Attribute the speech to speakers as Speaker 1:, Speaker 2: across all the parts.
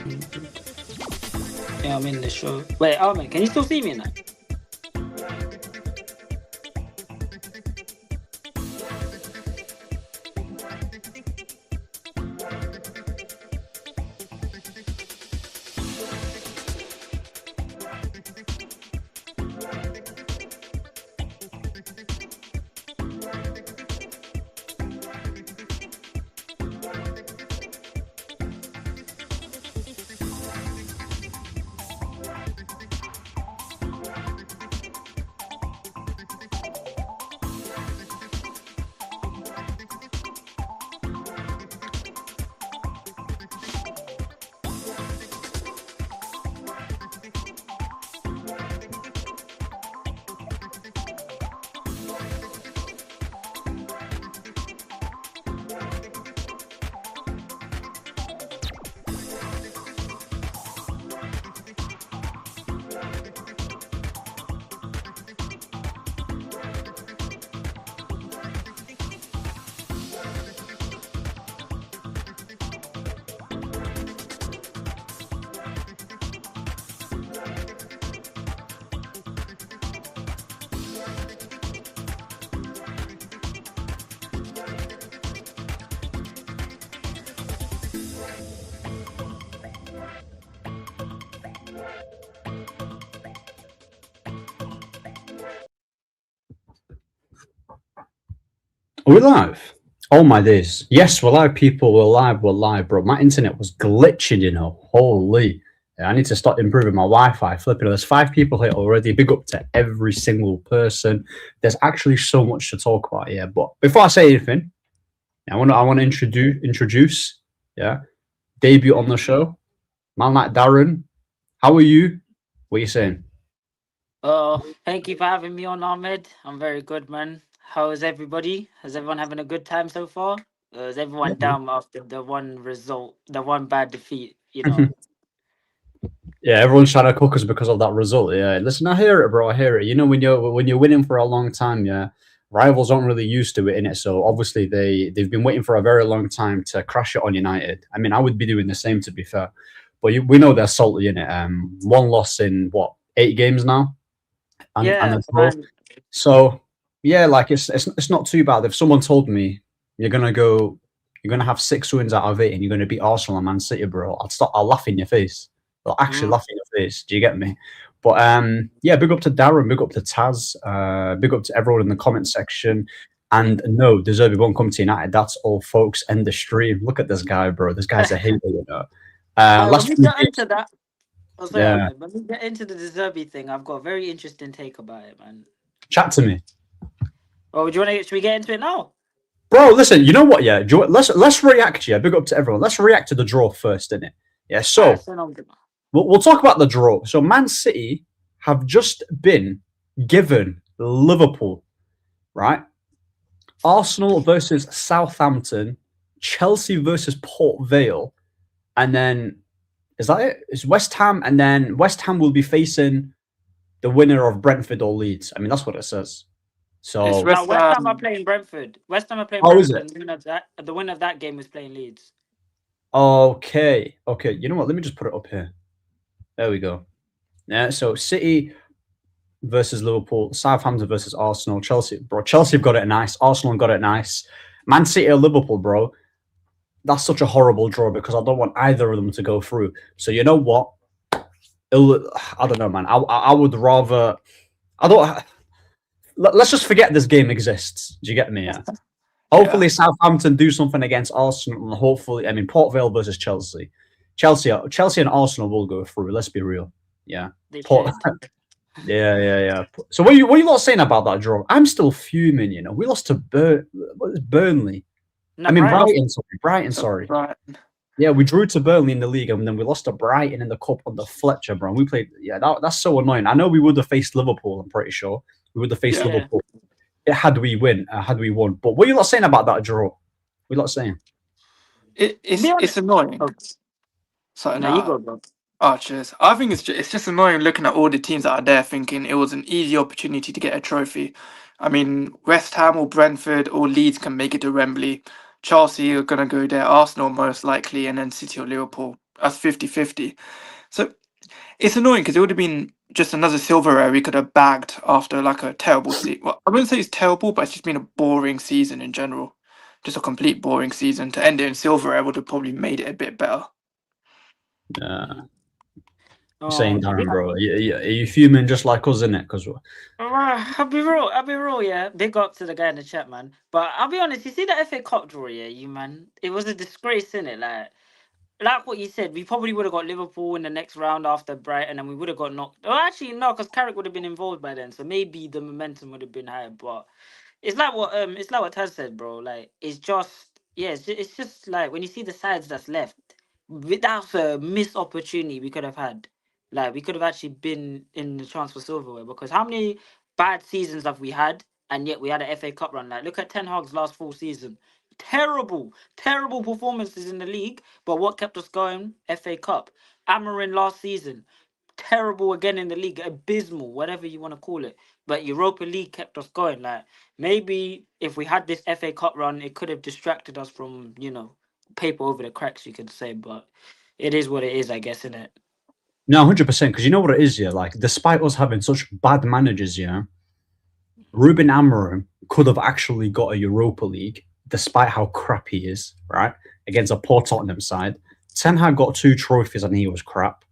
Speaker 1: Yeah, I'm in the show. Wait, oh man, can you still see me now?
Speaker 2: Are we live? Oh my days. Yes, we're live, people. We're live, bro. My internet was glitching, you know. Holy. I need to start improving my Wi-Fi. Flipping. There's 5 people here already. Big up to every single person. There's actually so much to talk about here. But before I say anything, I want to introduce, yeah, debut on the show. Man like Darren. How are you? What are you saying?
Speaker 1: Thank you for having me on, Ahmed. I'm very good, man. How is everybody? Is everyone having a good time so far? Is everyone down after the one result, the one bad defeat? You know.
Speaker 2: Yeah, everyone's trying to cook us because of that result. Yeah, listen, I hear it, bro. I hear it. You know, when you're winning for a long time, yeah, rivals aren't really used to it in it. So obviously they've been waiting for a very long time to crash it on United. I mean, I would be doing the same to be fair, but we know they're salty in it. One loss in what 8 games now, and
Speaker 1: Yeah,
Speaker 2: a draw.
Speaker 1: man.
Speaker 2: So yeah, like it's not too bad. If someone told me you're gonna have 6 wins out of 8 and you're gonna beat Arsenal and Man City, bro, I'll laugh in your face. I'll actually
Speaker 1: Mm.
Speaker 2: laugh in your face. Do you get me? But yeah, big up to Darren, big up to Taz, big up to everyone in the comment section. And no, the Zerbi won't come to United. That's all, folks. End the stream. Look at this guy, bro. This guy's a hater, you know.
Speaker 1: When
Speaker 2: Last
Speaker 1: we
Speaker 2: few
Speaker 1: get
Speaker 2: games,
Speaker 1: into that, oh sorry,
Speaker 2: yeah.
Speaker 1: Ahmed. When we get into the Zerbi thing, I've got a very interesting take about it, man.
Speaker 2: Chat to me.
Speaker 1: Oh, do you want to? Should we get into it now?
Speaker 2: Bro, listen, you know what? Yeah, let's react. Yeah, big up to everyone. Let's react to the draw first, innit? Yeah.
Speaker 1: Alright,
Speaker 2: So
Speaker 1: send on.
Speaker 2: we'll talk about the draw. So Man City have just been given Liverpool, right? Arsenal versus Southampton, Chelsea versus Port Vale, and then is that it? It's West Ham, and then West Ham will be facing the winner of Brentford or Leeds. I mean, that's what it says.
Speaker 3: It's
Speaker 2: So,
Speaker 1: No,
Speaker 3: West
Speaker 1: West Ham are
Speaker 3: Ham.
Speaker 1: playing Brentford. West Ham are playing
Speaker 2: how is
Speaker 1: Brentford,
Speaker 2: it?
Speaker 1: and the winner of that game is playing Leeds.
Speaker 2: Okay, okay. You know what? Let me just put it up here. There we go. Yeah. So City versus Liverpool, Southampton versus Arsenal, Chelsea, bro. Chelsea have got it nice. Arsenal have got it nice. Man City or Liverpool, bro. That's such a horrible draw because I don't want either of them to go through. So you know what? I don't know, man. I would rather. I don't. Let's just forget this game exists. Do you get me? Yeah. Hopefully Southampton do something against Arsenal, and hopefully, I mean, Port Vale versus Chelsea. Chelsea and Arsenal will go through. Let's be real. Yeah.
Speaker 1: They
Speaker 2: Port,
Speaker 1: should.
Speaker 2: yeah. So what are you lot saying about that draw? I'm still fuming. You know, we lost to Burnley.
Speaker 1: No,
Speaker 2: I mean
Speaker 1: Brighton.
Speaker 2: Brighton. Sorry.
Speaker 3: Right.
Speaker 2: Yeah, we drew to Burnley in the league, and then we lost to Brighton in the cup on the Fletcher, bro. We played. Yeah, that's so annoying. I know we would have faced Liverpool. I'm pretty sure we would have faced
Speaker 1: Yeah.
Speaker 2: Liverpool. Had we won. But what are you lot saying about that draw? What are you lot saying?
Speaker 3: It's annoying.
Speaker 1: Oh,
Speaker 3: So
Speaker 1: no, you go, bro.
Speaker 3: Oh, cheers. I think it's just annoying looking at all the teams that are there thinking it was an easy opportunity to get a trophy. I mean, West Ham or Brentford or Leeds can make it to Wembley. Chelsea are going to go there, Arsenal most likely, and then City or Liverpool. us 50-50. So it's annoying because it would have been just another silverware we could have bagged after like a terrible season. Well, I wouldn't say it's terrible, but it's just been a boring season in general. Just a complete boring season. To end it in silverware would have probably made it a bit better.
Speaker 2: You're saying,
Speaker 1: Yeah.
Speaker 2: Darren, bro, are you fuming just like us, innit? Because
Speaker 1: I'll be real. I'll be real. Yeah, big up to the guy in the chat, man. But I'll be honest. You see that FA Cup draw, yeah, you man. It was a disgrace, innit? Like what you said, we probably would have got Liverpool in the next round after Brighton, and we would have got knocked. Oh, actually, no, because Carrick would have been involved by then, so maybe the momentum would have been higher. But it's like what Taz said, bro. Like it's just it's just like when you see the sides that's left, that's a missed opportunity we could have had. Like we could have actually been in the chance for silverware because how many bad seasons have we had, and yet we had an FA Cup run. Like look at Ten Hag's last full season. Terrible performances in the league. But what kept us going? FA Cup. Amarin last season, terrible again in the league, abysmal, whatever you want to call it. But Europa League kept us going. Like maybe if we had this FA Cup run, it could have distracted us from paper over the cracks, you could say. But it is what it is, I guess, isn't it?
Speaker 2: no, 100%. Because you know what it is, yeah. Like despite us having such bad managers, yeah, Ruben Amorim could have actually got a Europa League, despite how crap he is, right? Against a poor Tottenham side. Ten Hag got 2 trophies and he was crap.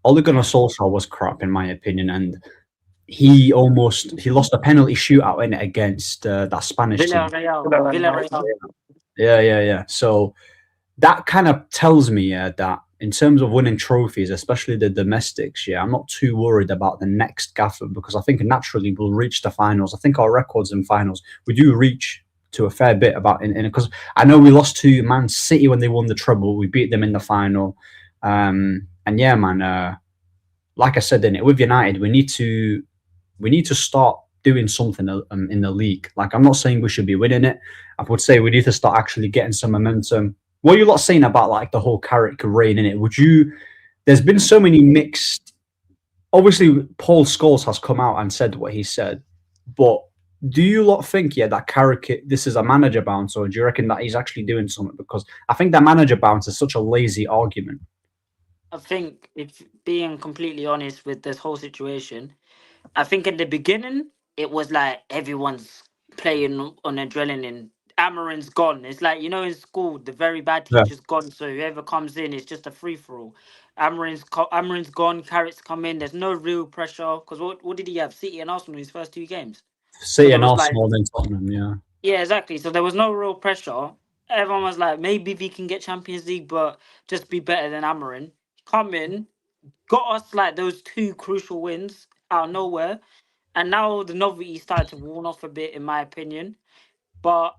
Speaker 2: Ole Gunnar Solskjaer was crap, in my opinion, and he lost a penalty shootout in it against that Spanish team.
Speaker 1: Villarreal.
Speaker 2: Yeah. So that kind of tells me, that in terms of winning trophies, especially the domestics, I'm not too worried about the next gaffer because I think naturally we'll reach the finals. I think our records in finals, we do reach to a fair bit about in because I know we lost to Man City when they won the treble. We beat them in the final. And yeah, man, like I said, in it with United, we need to start doing something in the league. Like I'm not saying we should be winning it. I would say we need to start actually getting some momentum. What are you lot saying about like the whole Carrick reign in it? There's been so many mixed. Obviously, Paul Scholes has come out and said what he said, but do you lot think that Carrick, this is a manager bounce, or do you reckon that he's actually doing something? Because I think that manager bounce is such a lazy argument.
Speaker 1: I think, if being completely honest with this whole situation, I think in the beginning it was like everyone's playing on adrenaline. Amarin's gone. It's like in school, the very bad
Speaker 2: Yeah.
Speaker 1: teacher's gone, so whoever comes in, it's just a free for all. Amarin's gone. Carrick's come in. There's no real pressure because what did he have? City and Arsenal in his first 2 games.
Speaker 2: City and Arsenal, then Tottenham, yeah.
Speaker 1: Yeah, exactly. So there was no real pressure. Everyone was like, maybe we can get Champions League, but just be better than Amarin. Come in, got us like those 2 crucial wins out of nowhere, and now the novelty started to worn off a bit, in my opinion. But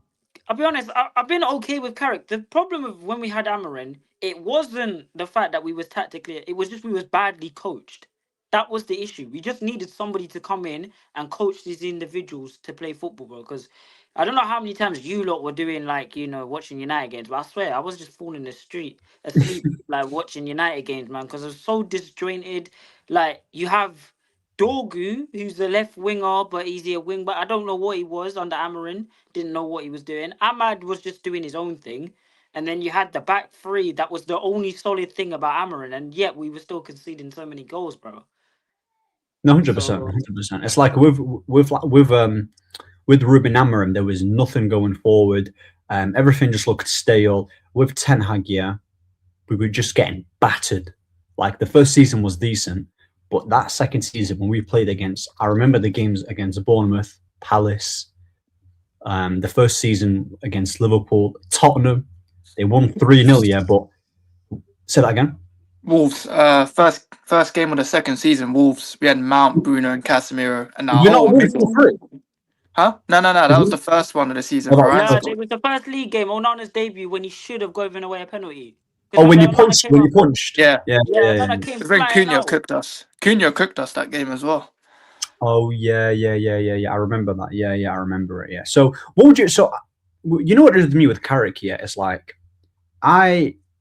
Speaker 1: I'll be honest, I've been okay with Carrick. The problem with when we had Amarin, it wasn't the fact that we was tactically, it was just we was badly coached. That was the issue. We just needed somebody to come in and coach these individuals to play football, bro. Because I don't know how many times you lot were doing like watching United games, but I swear I was just falling asleep like watching United games, man, because it was so disjointed. Like you have Dorgu, who's the left winger, but he's a wing. But I don't know what he was under Amarin. Didn't know what he was doing. Ahmad was just doing his own thing, and then you had the back 3. That was the only solid thing about Amarin, and yet we were still conceding so many goals, bro.
Speaker 2: No, 100%, 100%. It's like with Ruben Amorim, there was nothing going forward. Everything just looked stale. With Ten Hag, we were just getting battered. Like the first season was decent, but that second season when we played I remember the games against Bournemouth, Palace, the first season against Liverpool, Tottenham, they won 3-0, but say that again.
Speaker 3: Wolves, first game of the second season, Wolves, we had Mount, Bruno and Casemiro. And now, huh? No, that was the first one of the season.
Speaker 1: No, it was the first league game, Onana's debut, when he should have given away a penalty.
Speaker 2: Oh, when you punched.
Speaker 3: Yeah.
Speaker 1: When
Speaker 3: Cunha cooked us. Cunha cooked us that game as well.
Speaker 2: Oh, yeah. I remember that. Yeah, I remember it, yeah. So, what would you... So, you know what it is with me with Carrick, It's like,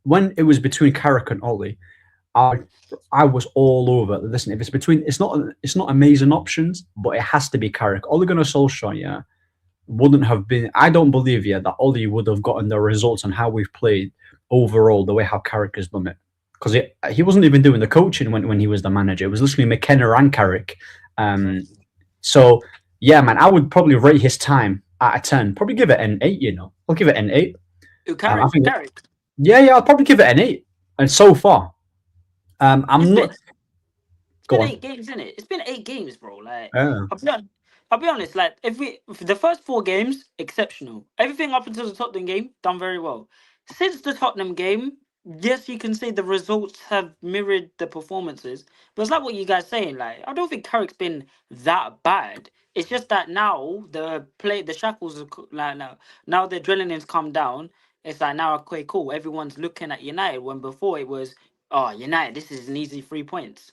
Speaker 2: when it was between Carrick and Ollie, I was all over. Listen, if it's between... It's not amazing options, but it has to be Carrick. Ole Gunnar Solskjaer, wouldn't have been... I don't believe, that Ollie would have gotten the results on how we've played overall, the way how Carrick has done it. because he wasn't even doing the coaching when he was the manager. It was literally McKenna and Carrick. So yeah, man, I would probably rate his time at a 10. Probably give it an 8. I'll give it an 8. I think,
Speaker 1: Carrick.
Speaker 2: yeah, I'll probably give it an 8. And so far, I'm not.
Speaker 1: It's been 8 games, isn't it? It's been 8 games, bro. Like,
Speaker 2: Yeah.
Speaker 1: I'll be honest. Like, if the first 4 games, exceptional. Everything up until the Tottenham game, done very well. Since the Tottenham game, yes, you can say the results have mirrored the performances, but it's like what you guys saying. Like, I don't think Carrick's been that bad. It's just that now the shackles are like now the adrenaline's come down. It's like now, okay, cool. Everyone's looking at United when before it was, oh, United, this is an easy 3 points.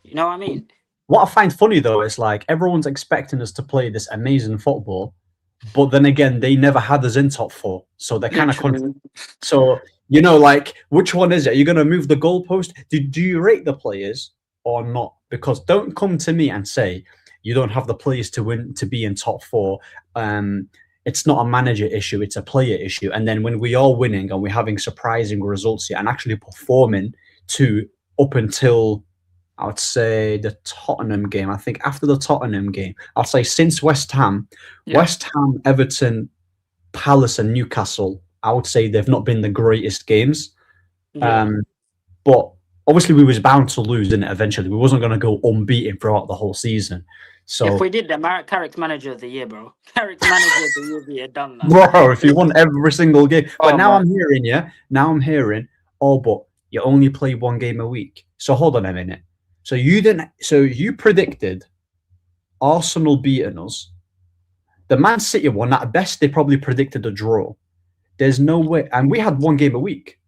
Speaker 1: You know what I mean?
Speaker 2: What I find funny though is like everyone's expecting us to play this amazing football, but then again, they never had us in top 4, so they're kind of so like which one is it? Are you going to move the goalpost? Do you rate the players or not? Because don't come to me and say you don't have the players to win to be in top 4. It's not a manager issue; it's a player issue. And then when we are winning and we're having surprising results here and actually performing to up until I would say the Tottenham game. I think after the Tottenham game, I'll say since West Ham, Everton, Palace, and Newcastle, I would say they've not been the greatest games.
Speaker 1: Yeah.
Speaker 2: But obviously, we was bound to lose, didn't it? Eventually, we wasn't going to go unbeaten throughout the whole season. So
Speaker 1: if we did, Carrick's manager of the year, bro. Carrick's manager of the year, we had done that.
Speaker 2: Bro, if you won every single game, but now I'm hearing, oh, but you only play 1 game a week. So hold on a minute. So you predicted Arsenal beating us. The Man City one, at best, they probably predicted a draw. There's no way. And we had 1 game a week.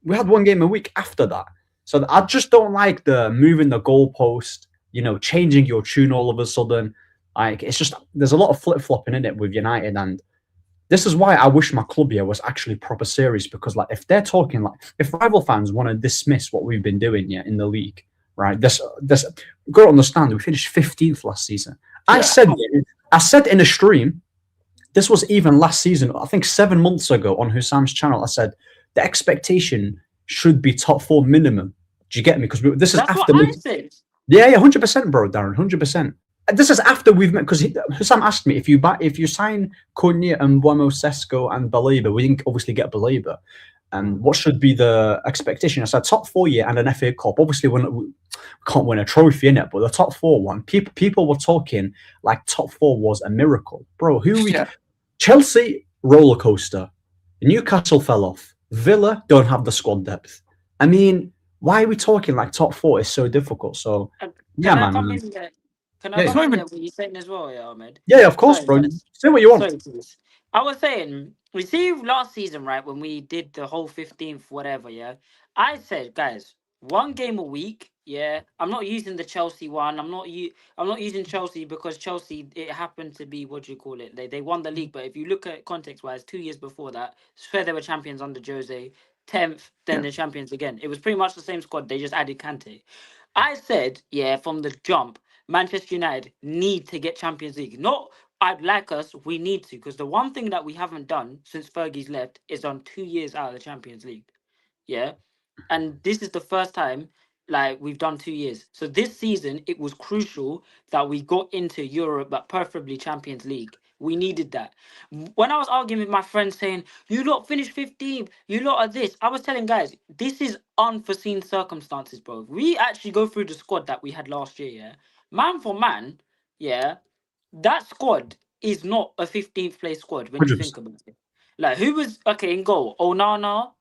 Speaker 2: We had 1 game a week after that. So I just don't like the moving the goalpost, changing your tune all of a sudden. Like, it's just, there's a lot of flip-flopping in it with United. And this is why I wish my club here was actually proper serious, because like if they're talking like, if rival fans want to dismiss what we've been doing here in the league, right? This got to understand, we finished 15th last season. Yeah. I said in a stream, this was even last season, I think 7 months ago on Husam's channel, I said the expectation should be top 4 minimum. Do you get me? Because this is after.
Speaker 1: What I said.
Speaker 2: Yeah, 100%, bro, Darren, 100%. This is after we've met, because Hussam asked me if you sign Cunha and Buemo Sesko and Baleba, we didn't obviously get Baleba. What should be the expectation? I said top 4 year and an FA Cup. Obviously, we can't win a trophy in it, but the top 4 one, people were talking like top 4 was a miracle, bro. Chelsea roller coaster, Newcastle fell off, Villa don't have the squad depth. I mean, why are we talking like top 4 is so difficult? So yeah, man.
Speaker 1: Can I come in there what you're saying as well, Ahmed?
Speaker 2: Yeah, of course, bro. Say what you want.
Speaker 1: I was saying, we see last season, right, when we did the whole 15th, whatever, yeah? I said, guys, 1 game a week, yeah? I'm not using the Chelsea one. I'm not using Chelsea because Chelsea, it happened to be, what do you call it? They won the league, but if you look at it context-wise, 2 years before that, it's fair they were champions under Jose, 10th, then the champions again. It was pretty much the same squad. They just added Kante. I said, yeah, from the jump, Manchester United need to get Champions League. Not I'd like us, we need to, because the one thing that we haven't done since Fergie's left is on 2 years out of the Champions League. Yeah. And this is the first time like we've done 2 years. So this season it was crucial that we got into Europe, but preferably Champions League. We needed that. When I was arguing with my friends saying, you lot finished 15th, you lot are this, I was telling guys, this is unforeseen circumstances, bro. We actually go through the squad that we had last year, yeah. Man for man, yeah, that squad is not a 15th place squad when you think about it. Like, who was okay in goal? Onana,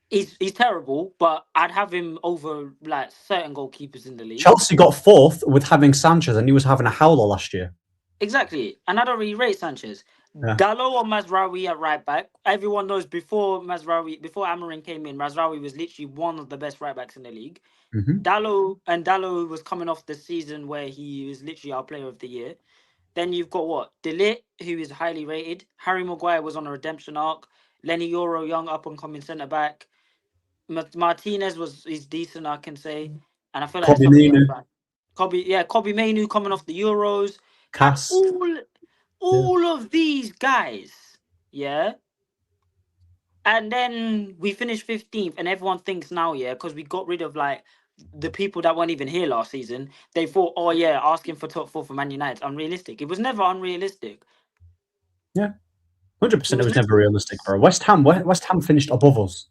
Speaker 1: he's terrible, but I'd have him over like certain goalkeepers in the league.
Speaker 2: Chelsea got 4th with having Sanchez, and he was having a howler last year.
Speaker 1: Exactly, and I don't really rate Sanchez. Yeah. Dalot or Mazraoui at right back. Everyone knows before Amorim came in, Mazraoui was literally one of the best right backs in the league.
Speaker 2: Mm-hmm.
Speaker 1: Dalot was coming off the season where he was literally our player of the year. Then you've got what? De Ligt, who is highly rated. Harry Maguire was on a redemption arc. Lenny Yoro, young up-and-coming centre-back. Martinez is decent, I can say. And I feel like Kobbie Mainoo coming off the Euros. All of these guys, yeah, And then we finished 15th, and everyone thinks now, yeah, because we got rid of like the people that weren't even here last season. They thought, oh yeah, asking for top 4 for Man United is unrealistic. It was never unrealistic.
Speaker 2: Yeah,
Speaker 1: It
Speaker 2: 100%. It
Speaker 1: was
Speaker 2: was never
Speaker 1: never
Speaker 2: realistic, bro. West Ham finished above us.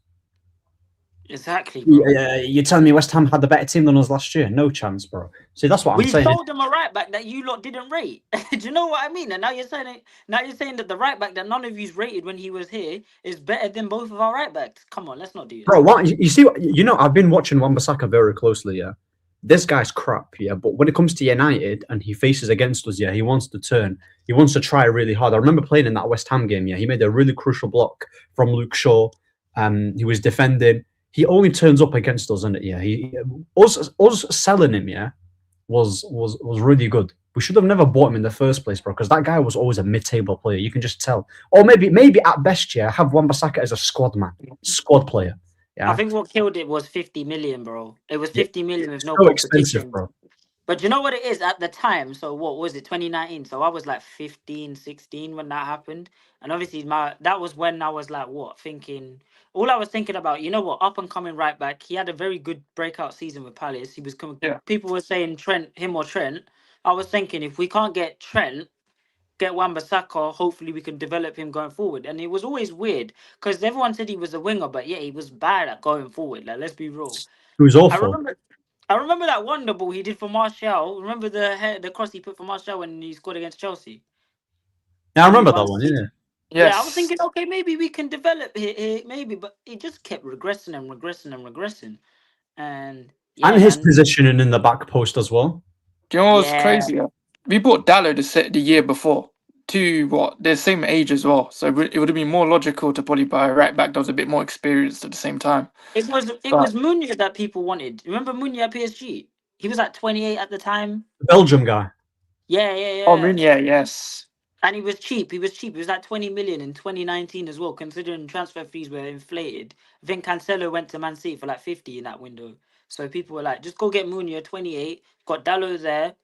Speaker 1: exactly, bro.
Speaker 2: You're telling me West Ham had the better team than us last year? No chance, bro. See, that's what I'm
Speaker 1: We
Speaker 2: saying.
Speaker 1: sold them a right back that you lot didn't rate. Do you know what I mean? And now you're saying now you're saying that the right back that none of you's rated when he was here is better than both of our right backs. Come on, let's not do
Speaker 2: Bro,
Speaker 1: this.
Speaker 2: what you see? I've been watching Wan-Bissaka very closely. Yeah, this guy's crap. Yeah, but when it comes to United and he faces against us, yeah, he wants to turn. He wants to try really hard. I remember playing in that West Ham game. Yeah, he made a really crucial block from Luke Shaw. He was defending. He only turns up against us, and yeah, us selling him. Yeah, was really good. We should have never bought him in the first place, bro, because that guy was always a mid-table player. You can just tell. Or maybe at best, yeah, have Wan-Bissaka as a squad man, squad player.
Speaker 1: I
Speaker 2: Yeah,
Speaker 1: think what killed it was 50 million, bro. It was
Speaker 2: yeah.
Speaker 1: 50 million with no
Speaker 2: So expensive,
Speaker 1: competition.
Speaker 2: bro.
Speaker 1: But you know what it is at the time? So what was it, 2019? So I was like 15, 16 when that happened. And obviously that was when I was like what? Thinking all I was thinking about, you know what, up and coming right back. He had a very good breakout season with Palace. He was coming
Speaker 3: Yeah.
Speaker 1: people were saying him or Trent. I was thinking if we can't get Trent, get Wan-Bissaka, hopefully we can develop him going forward. And it was always weird because everyone said he was a winger, but yeah, he was bad at going forward. Like, let's be real.
Speaker 2: It was
Speaker 1: I
Speaker 2: awful.
Speaker 1: remember I remember that wonder ball he did for Martial. Remember the cross he put for Martial when he scored against Chelsea?
Speaker 2: Yeah, I
Speaker 1: And we
Speaker 2: remember that
Speaker 1: won.
Speaker 2: one. Yeah,
Speaker 1: Yeah, I was
Speaker 3: Yes.
Speaker 1: thinking, okay, maybe we can develop here, maybe, but it just kept regressing and regressing and regressing. And yeah,
Speaker 2: and his
Speaker 1: man.
Speaker 2: positioning in the back post as well.
Speaker 3: Do you know what's
Speaker 1: Yeah.
Speaker 3: crazy? We bought Dallo the year before. To what? They're same age as well, so it would have been more logical to probably buy a right back that was a bit more experienced at the same time.
Speaker 1: It was
Speaker 3: But
Speaker 1: Munya that people wanted. Remember Munya at PSG? He was at 28 at the time.
Speaker 2: The Belgium guy.
Speaker 1: Yeah, yeah,
Speaker 3: oh,
Speaker 1: yeah.
Speaker 3: Meunier, yes.
Speaker 1: And he was cheap. He was cheap. He was like 20 million in 2019 as well, considering transfer fees were inflated. I think Cancelo went to Man City for like 50 in that window. So people were like, just go get Munya, 28. Got Dallo there,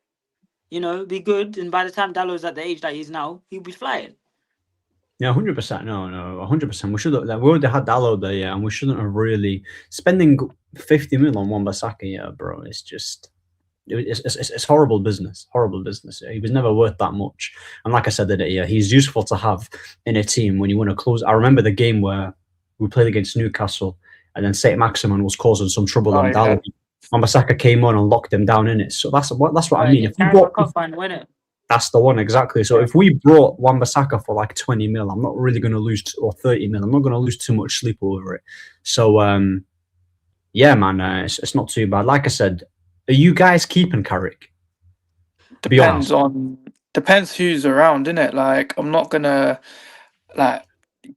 Speaker 1: be good. And by the time Dallo's at the age that he's now, he'll be flying.
Speaker 2: Yeah, 100%. No, 100%. We should have. Like, we already had Dallo there, yeah, and we shouldn't have really spending 50 mil on Wan-Bissaka, yeah, bro. It's just. It's horrible business. Horrible business. He was never worth that much. And like I said, yeah, he's useful to have in a team when you want to close. I remember the game where we played against Newcastle, and then Saint Maximin was causing some trouble
Speaker 3: Oh
Speaker 2: on
Speaker 3: yeah.
Speaker 2: Dallo. And Masaka came on and locked him down in it. So that's what I mean. If we brought, that's the one exactly. So if we brought Wan-Bissaka for like 20 mil, I'm not really going to lose or 30 mil. I'm not going to lose too much sleep over it. So yeah, man, it's not too bad. Like I said, are you guys keeping Carrick?
Speaker 3: Depends who's around, innit? Like I'm not gonna like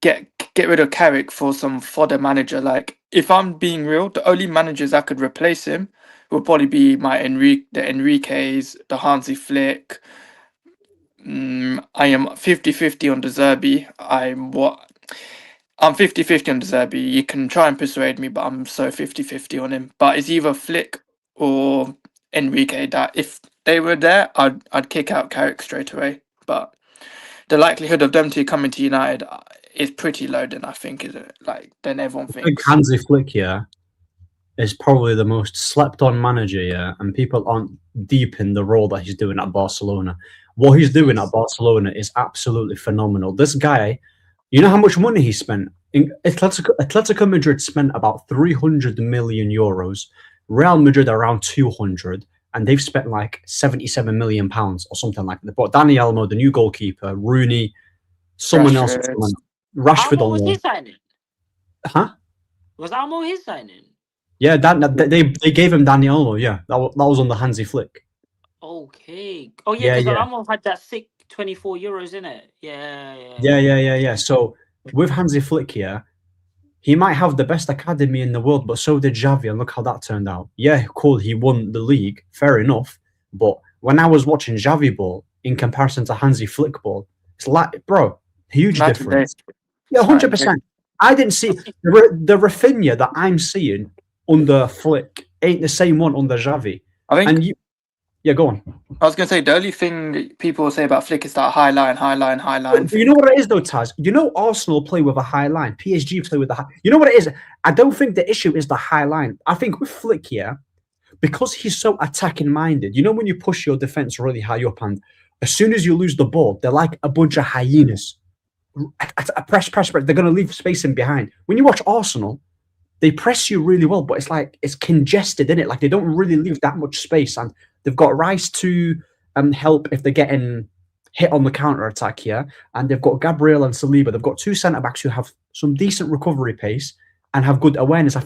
Speaker 3: get rid of Carrick for some fodder manager. Like if I'm being real, the only managers that could replace him would probably be the Enriques, the Hansi Flick. I am 50-50 on the Zerbi. I'm 50-50 on the Zerbi. You can try and persuade me, but I'm so 50-50 on him. But it's either Flick or Enrique that if they were there, I'd kick out Carrick straight away. But the likelihood of them two coming to United is pretty low, then I think, is it? Like then everyone
Speaker 2: I think
Speaker 3: thinks.
Speaker 2: Hansi Flick, yeah, is probably the most slept-on manager, yeah, and people aren't deep in the role that he's doing at Barcelona. What he's doing at Barcelona is absolutely phenomenal. This guy, you know how much money he spent? Atletico Madrid spent about 300 million euros, Real Madrid around 200, and they've spent like 77 million pounds or something like that. But Dani Olmo, the new goalkeeper, Rooney, someone else, Rashford
Speaker 1: Almo
Speaker 2: on
Speaker 1: was
Speaker 2: loan.
Speaker 1: his signing.
Speaker 2: Huh?
Speaker 1: Was Almo his signing?
Speaker 2: Yeah, they gave him Dani Olmo. Yeah, that was on the Hansi Flick.
Speaker 1: Okay. Oh yeah, because Almo had that sick 24 euros in it.
Speaker 2: Yeah. So with Hansi Flick here, he might have the best academy in the world, but so did Xavi, and look how that turned out. Yeah, cool, he won the league, fair enough. But when I was watching Xavi ball in comparison to Hansi Flick ball, it's like, bro, huge difference. Yeah, 100%. I didn't see the Rafinha that I'm seeing under Flick ain't the same one under Xavi.
Speaker 3: I think
Speaker 2: Yeah, go on.
Speaker 3: I was going to say, the only thing people say about Flick is that high line
Speaker 2: You
Speaker 3: thing.
Speaker 2: know what it is though, Taz? You know Arsenal play with a high line. PSG play with a high... You know what it is? I don't think the issue is the high line. I think with Flick here, because he's so attacking minded, you know when you push your defence really high up and as soon as you lose the ball, they're like a bunch of hyenas. Press. They're going to leave space in behind. When you watch Arsenal, they press you really well, but it's like it's congested, isn't it? Like they don't really leave that much space, and they've got Rice to help if they're getting hit on the counter attack here, and they've got Gabriel and Saliba. They've got two centre backs who have some decent recovery pace and have good awareness. I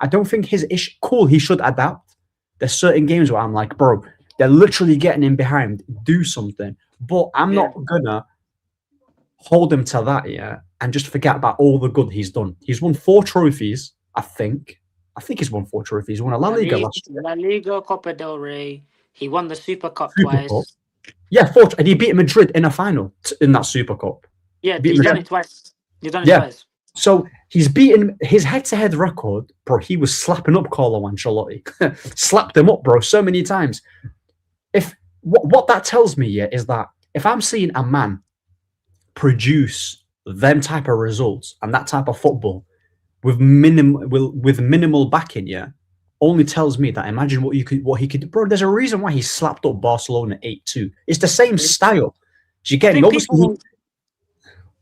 Speaker 2: don't think his issue. Cool, he should adapt. There's certain games where I'm like, bro, they're literally getting in behind. Do something, but I'm not gonna hold him to that, and just forget about all the good he's done. He's won 4 trophies, I think. He's won 4 trophies. He won a La Liga last year.
Speaker 1: La Liga, Copa del Rey. He won the Super Cup
Speaker 2: Super
Speaker 1: twice.
Speaker 2: Cup. Yeah, 4, and he beat Madrid in a final in that Super Cup.
Speaker 1: Yeah, he's done it twice. Twice.
Speaker 2: So he's beaten his head-to-head record, bro. He was slapping up Carlo Ancelotti, slapped him up, bro, so many times. If what that tells me, is that if I'm seeing a man produce them type of results and that type of football with minimal backing, only tells me that imagine what he could do. Bro, there's a reason why he slapped up Barcelona 8-2. It's the same style. You get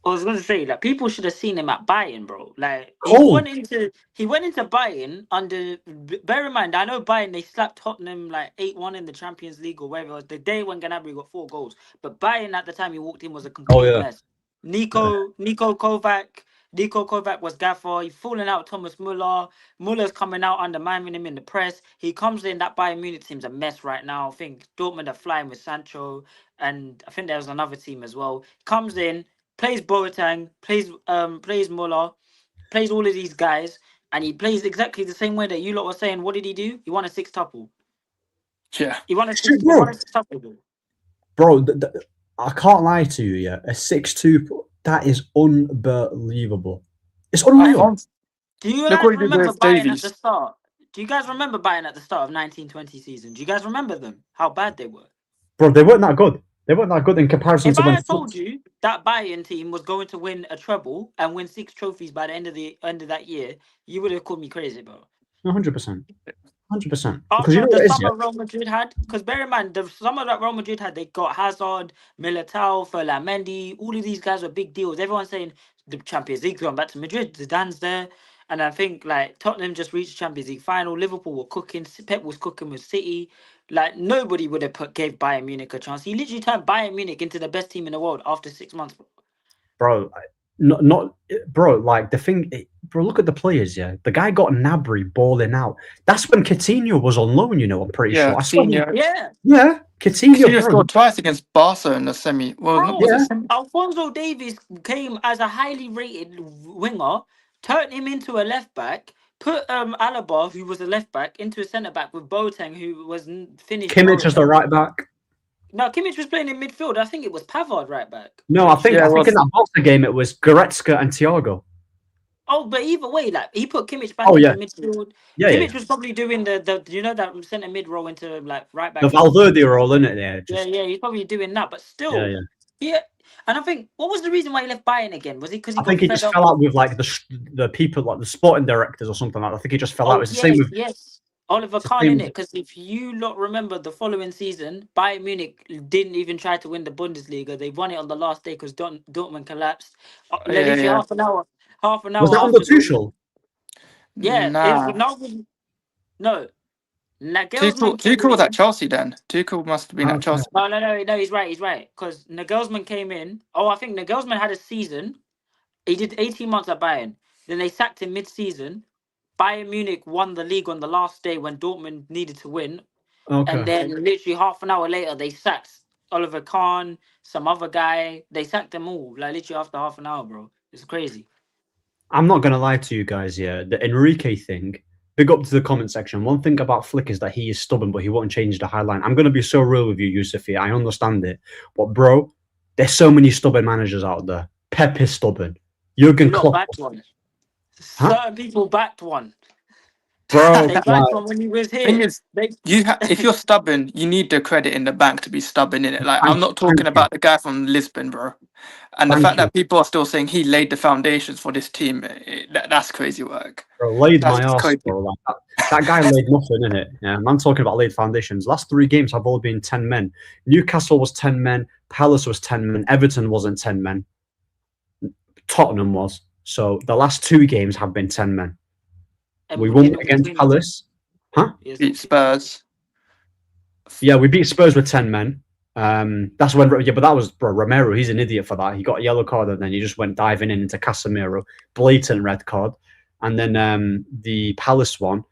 Speaker 1: I was gonna say, like, people should have seen him at Bayern, bro. Like he went into Bayern under. Bear in mind, I know Bayern, they slapped Tottenham like 8-1 in the Champions League or whatever it was, the day when Gnabry got 4 goals. But Bayern at the time he walked in was a complete mess. Nico Kovac was gaffer. He's falling out Thomas Muller. Muller's coming out undermining him in the press. He comes in, that Bayern Munich team's a mess right now. I think Dortmund are flying with Sancho, and I think there was another team as well. Comes in, plays Boateng, plays Muller, plays all of these guys, and he plays exactly the same way that you lot were saying. What did he do? He won a 6-tuple.
Speaker 3: Yeah.
Speaker 1: He won a 6-tuple.
Speaker 2: Bro, I can't lie to you, a 6-2, that is unbelievable. It's unreal.
Speaker 1: Do you guys remember Bayern at the start? Do you guys remember Bayern at the start of 1920 season? Do you guys remember them? How bad they were?
Speaker 2: Bro, they weren't that good. They weren't that good in comparison to when
Speaker 1: I told you that Bayern team was going to win a treble and win 6 trophies by the end of that year, you would have called me crazy, bro.
Speaker 2: 100%. 100%.
Speaker 1: After the summer Real Madrid had, because bear in mind, the summer that Real Madrid had, they got Hazard, Militao, Ferland Mendy, all of these guys were big deals. Everyone's saying the Champions League going back to Madrid, Zidane's there. And I think like Tottenham just reached the Champions League final. Liverpool were cooking. Pep was cooking with City. Like nobody would have gave Bayern Munich a chance. He literally turned Bayern Munich into the best team in the world after 6 months, bro.
Speaker 2: Bro, like the thing, bro, look at the players, The guy got Gnabry balling out. That's when Coutinho was on loan, I'm pretty sure.
Speaker 3: Coutinho scored twice against Barca in the semi. Well,
Speaker 1: Alphonso Davies came as a highly rated winger, turned him into a left back, put Alaba, who was a left back, into a centre back with Boateng, who was finished.
Speaker 2: Kimmich as the right back.
Speaker 1: No, Kimmich was playing in midfield. I think it was Pavard right back.
Speaker 2: No, I think in that Barca game it was Goretzka and Thiago.
Speaker 1: Oh, but either way, like he put Kimmich back into midfield. Kimmich was probably doing the that centre mid role into like right back.
Speaker 2: The Valverde role, isn't it? There.
Speaker 1: Yeah, he's probably doing that, but still, yeah. And I think what was the reason why he left Bayern again? Was it because
Speaker 2: I think he just fell out with like the people, like the sporting directors or something like that. I think he just fell out. It's the same with
Speaker 1: Oliver Kahn, in it, because if you lot remember the following season, Bayern Munich didn't even try to win the Bundesliga. They won it on the last day because Dortmund collapsed. Half an hour.
Speaker 2: Was that under Tuchel?
Speaker 1: Yeah, no.
Speaker 3: Tuchel was at Chelsea then. Tuchel must have been at Chelsea.
Speaker 1: No, he's right. Because Nagelsmann came in. I think Nagelsmann had a season. He did 18 months at Bayern. Then they sacked him mid-season. Bayern Munich won the league on the last day when Dortmund needed to win. Okay. And then literally half an hour later, they sacked Oliver Kahn, some other guy. They sacked them all, like literally after half an hour, bro. It's crazy.
Speaker 2: I'm not going to lie to you guys, the Enrique thing, big up to the comment section. One thing about Flick is that he is stubborn, but he won't change the high line. I'm going to be so real with you, Yusufi. I understand it. But, bro, there's so many stubborn managers out there. Pep is stubborn. Jurgen Klopp.
Speaker 1: Certain people backed one.
Speaker 2: bro.
Speaker 1: They
Speaker 2: Like,
Speaker 1: backed him when he was
Speaker 3: Thing
Speaker 1: here.
Speaker 3: is, if you're stubborn, you need the credit in the bank to be stubborn in it. Like I'm not
Speaker 2: thank
Speaker 3: talking
Speaker 2: you,
Speaker 3: about the guy from Lisbon, bro. And the
Speaker 2: thank
Speaker 3: fact
Speaker 2: you,
Speaker 3: that people are still saying he laid the foundations for this team, that's crazy work.
Speaker 2: bro. Laid
Speaker 3: That's
Speaker 2: my
Speaker 3: just
Speaker 2: ass,
Speaker 3: crazy.
Speaker 2: bro. Like that guy laid nothing in it. Yeah, man, talking about laid foundations. Last 3 games have all been 10 men. Newcastle was 10 men. Palace was 10 men. Everton wasn't 10 men. Tottenham was. So the last 2 games have been 10 men.
Speaker 1: And
Speaker 2: We
Speaker 1: we
Speaker 2: won
Speaker 1: didn't we
Speaker 2: against
Speaker 1: win?
Speaker 2: Palace. Huh?
Speaker 1: Yes,
Speaker 3: Beat Spurs.
Speaker 2: Yeah, we beat Spurs with 10 men. That's when, yeah, but that was, bro, Romero. He's an idiot for that. He got a yellow card and then he just went diving into Casemiro, blatant red card. And then the Palace one,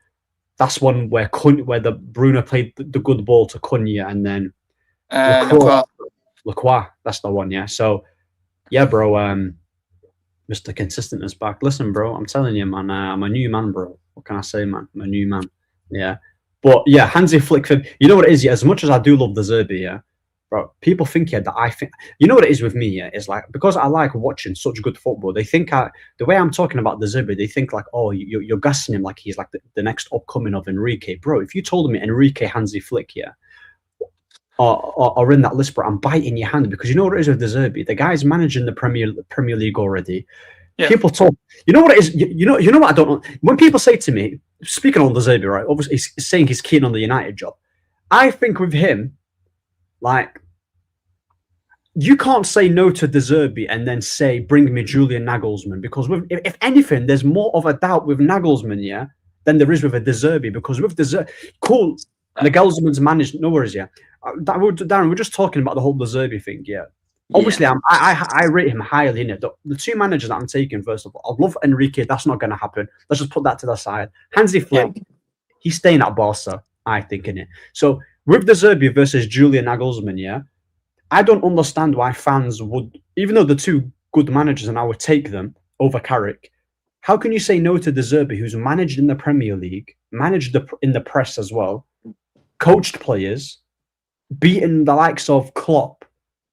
Speaker 2: that's one where the Bruno played the good ball to Cunha and then Lacroix. That's the one, yeah. So, yeah, bro. Mr. Consistent is back. Listen, bro, I'm telling you, man, I'm a new man, bro. What can I say, man? I'm a new man. Yeah. But yeah, Hansi Flick, you know what it is, yeah? As much as I do love the Zerbi, yeah, bro, people think, yeah, that I think, you know what it is with me, yeah? It's like, because I like watching such good football, they think the way I'm talking about the Zerbi, they think like, oh, you're gassing him like he's like the next upcoming of Enrique. Bro, if you told me Enrique Hansi Flick, yeah, or in that list, bro, I'm biting your hand because you know what it is with the Zerbi? The guy's managing the Premier League already.
Speaker 3: Yeah.
Speaker 2: People talk. You know what it is. You know what I don't know. When people say to me, speaking on the Zerbi, right? Obviously, he's saying he's keen on the United job. I think with him, like, you can't say no to De Zerbi and then say bring me Julian Nagelsmann because if anything, there's more of a doubt with Nagelsmann, yeah, than there is with a De Zerbi because with De Zerbi, cool, Nagelsmann's managed. No worries, yeah. Darren, we're just talking about the whole De Zerbi thing, yeah. Obviously, I rate him highly in it. The 2 managers that I'm taking, first of all, I love Enrique. That's not going to happen. Let's just put that to the side. Hansi Flick, he's staying at Barca, I think, in it. So with De Zerbi versus Julian Nagelsmann, yeah, I don't understand why fans would, even though the 2 good managers and I would take them over Carrick, how can you say no to De Zerbi, who's managed in the Premier League, managed in the press as well, coached players, beaten the likes of Klopp,